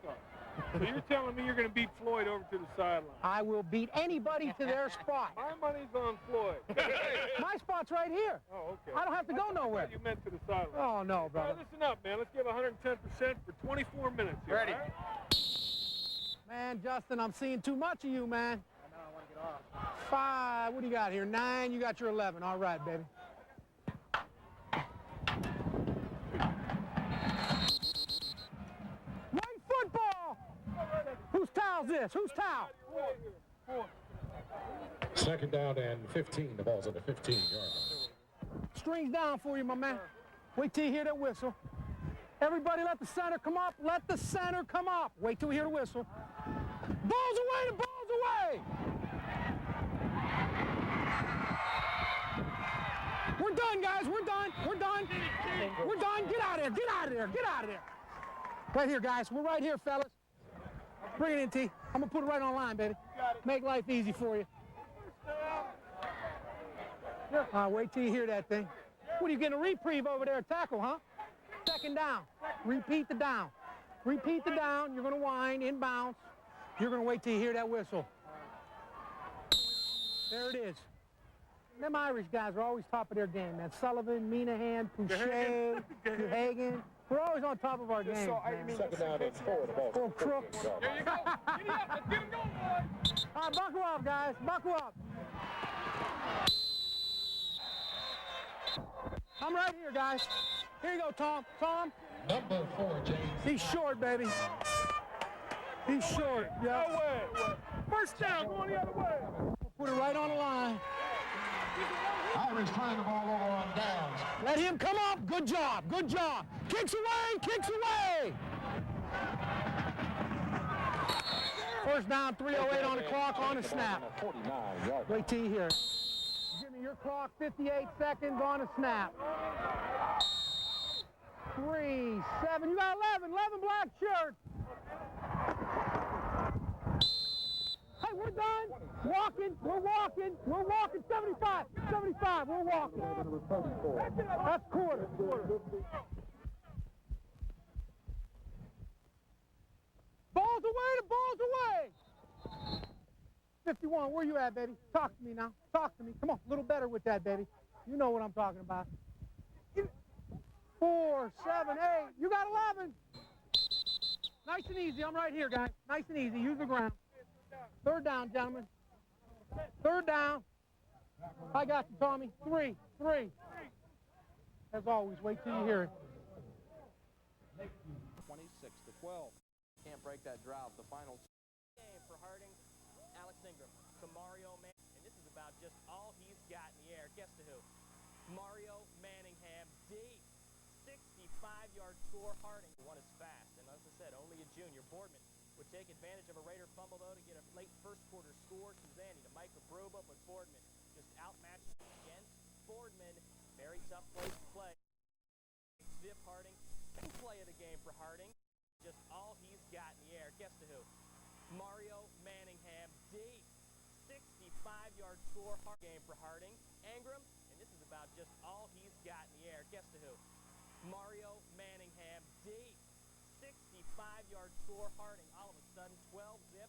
[SPEAKER 9] So you're telling me you're going to beat Floyd over to the sideline?
[SPEAKER 22] I will beat anybody to their spot.
[SPEAKER 9] My money's on Floyd.
[SPEAKER 22] My spot's right here.
[SPEAKER 9] Oh, okay.
[SPEAKER 22] I don't have to go nowhere.
[SPEAKER 9] You meant to the sideline.
[SPEAKER 22] Oh, no, brother.
[SPEAKER 9] Right, listen up, man. Let's give 110% for 24 minutes here.
[SPEAKER 22] Ready.
[SPEAKER 9] Right?
[SPEAKER 22] Man, Justin, I'm seeing too much of you, man. I know, I want to get off. 5, what do you got here? 9, you got your 11. All right, baby. White football! Whose towel's this? Whose towel?
[SPEAKER 14] 2nd down and 15. The ball's at the 15-yard line.
[SPEAKER 22] Strings down for you, my man. Wait till you hear that whistle. Everybody let the center come up. Let the center come up. Wait till we hear the whistle. Ball's away, the ball's away! We're done, guys. We're done. We're done. We're done. Get out of there. Get out of there. Get out of there. Right here, guys. We're right here, fellas. Bring it in, T. I'm going to put it right on line, baby. Make life easy for you. Wait till you hear that thing. What, are you getting a reprieve over there at tackle, huh? 2nd down. Repeat the down. Repeat the down. You're going to wind, inbounds. You're going to wait till you hear that whistle. There it is. Them Irish guys are always top of their game, man. Sullivan, Minahan, Pouchet, Hagen. We're always on top of our game, man.
[SPEAKER 14] 2nd down and 4. The ball's
[SPEAKER 22] Little crooks.
[SPEAKER 14] There
[SPEAKER 22] you go. Giddy up. Let's get him going, boys. All right, buckle up, guys. Buckle up. I'm right here, guys. Here you go, Tom. Tom.
[SPEAKER 14] Number 4, James.
[SPEAKER 22] He's short, baby. He's short. Yeah.
[SPEAKER 9] No way. First down, going the other way.
[SPEAKER 22] Put it right on the line.
[SPEAKER 14] Irish trying the ball over on downs.
[SPEAKER 22] Let him come up. Good job. Good job. Kicks away. Kicks away. First down, 3:08 on the clock on the snap. Wait till you hear it. Give me your clock, 58 seconds on the snap. 3, 7, you got 11 black shirts. Hey, we're done. Walking, we're walking, 75, we're walking. That's quarter. Ball's away, the ball's away. 51, where you at, baby? Talk to me now. Talk to me. Come on, a little better with that, baby. You know what I'm talking about. 4, 7, 8. You got 11. Nice and easy. I'm right here, guys. Nice and easy. Use the ground. 3rd down, gentlemen. 3rd down. I got you, Tommy. 3. As always, wait till you hear it.
[SPEAKER 4] 26-12. Can't break that drought. The final game for Harding. Alex Ingram to Mario Manningham. And this is about just all he's got in the air. Guess to who? Mario Manningham. Deep. 65-yard score. Harding. One is fast. And as I said, only a junior. Boardman would take advantage of a Raider fumble, though, to get a late first quarter score. Kazani to Mike Abruba, but Boardman just outmatched again. Boardman, very tough place to play. Zip Harding. Big play of the game for Harding. Just all he's got in the air. Guess to who? Mario Manningham. Deep. 65-yard score. Game for Harding. Ingram, and this is about just all he's got in the air. Guess to who? Mario Manningham. Deep. 65-yard score. Harding all of a sudden 12 zip.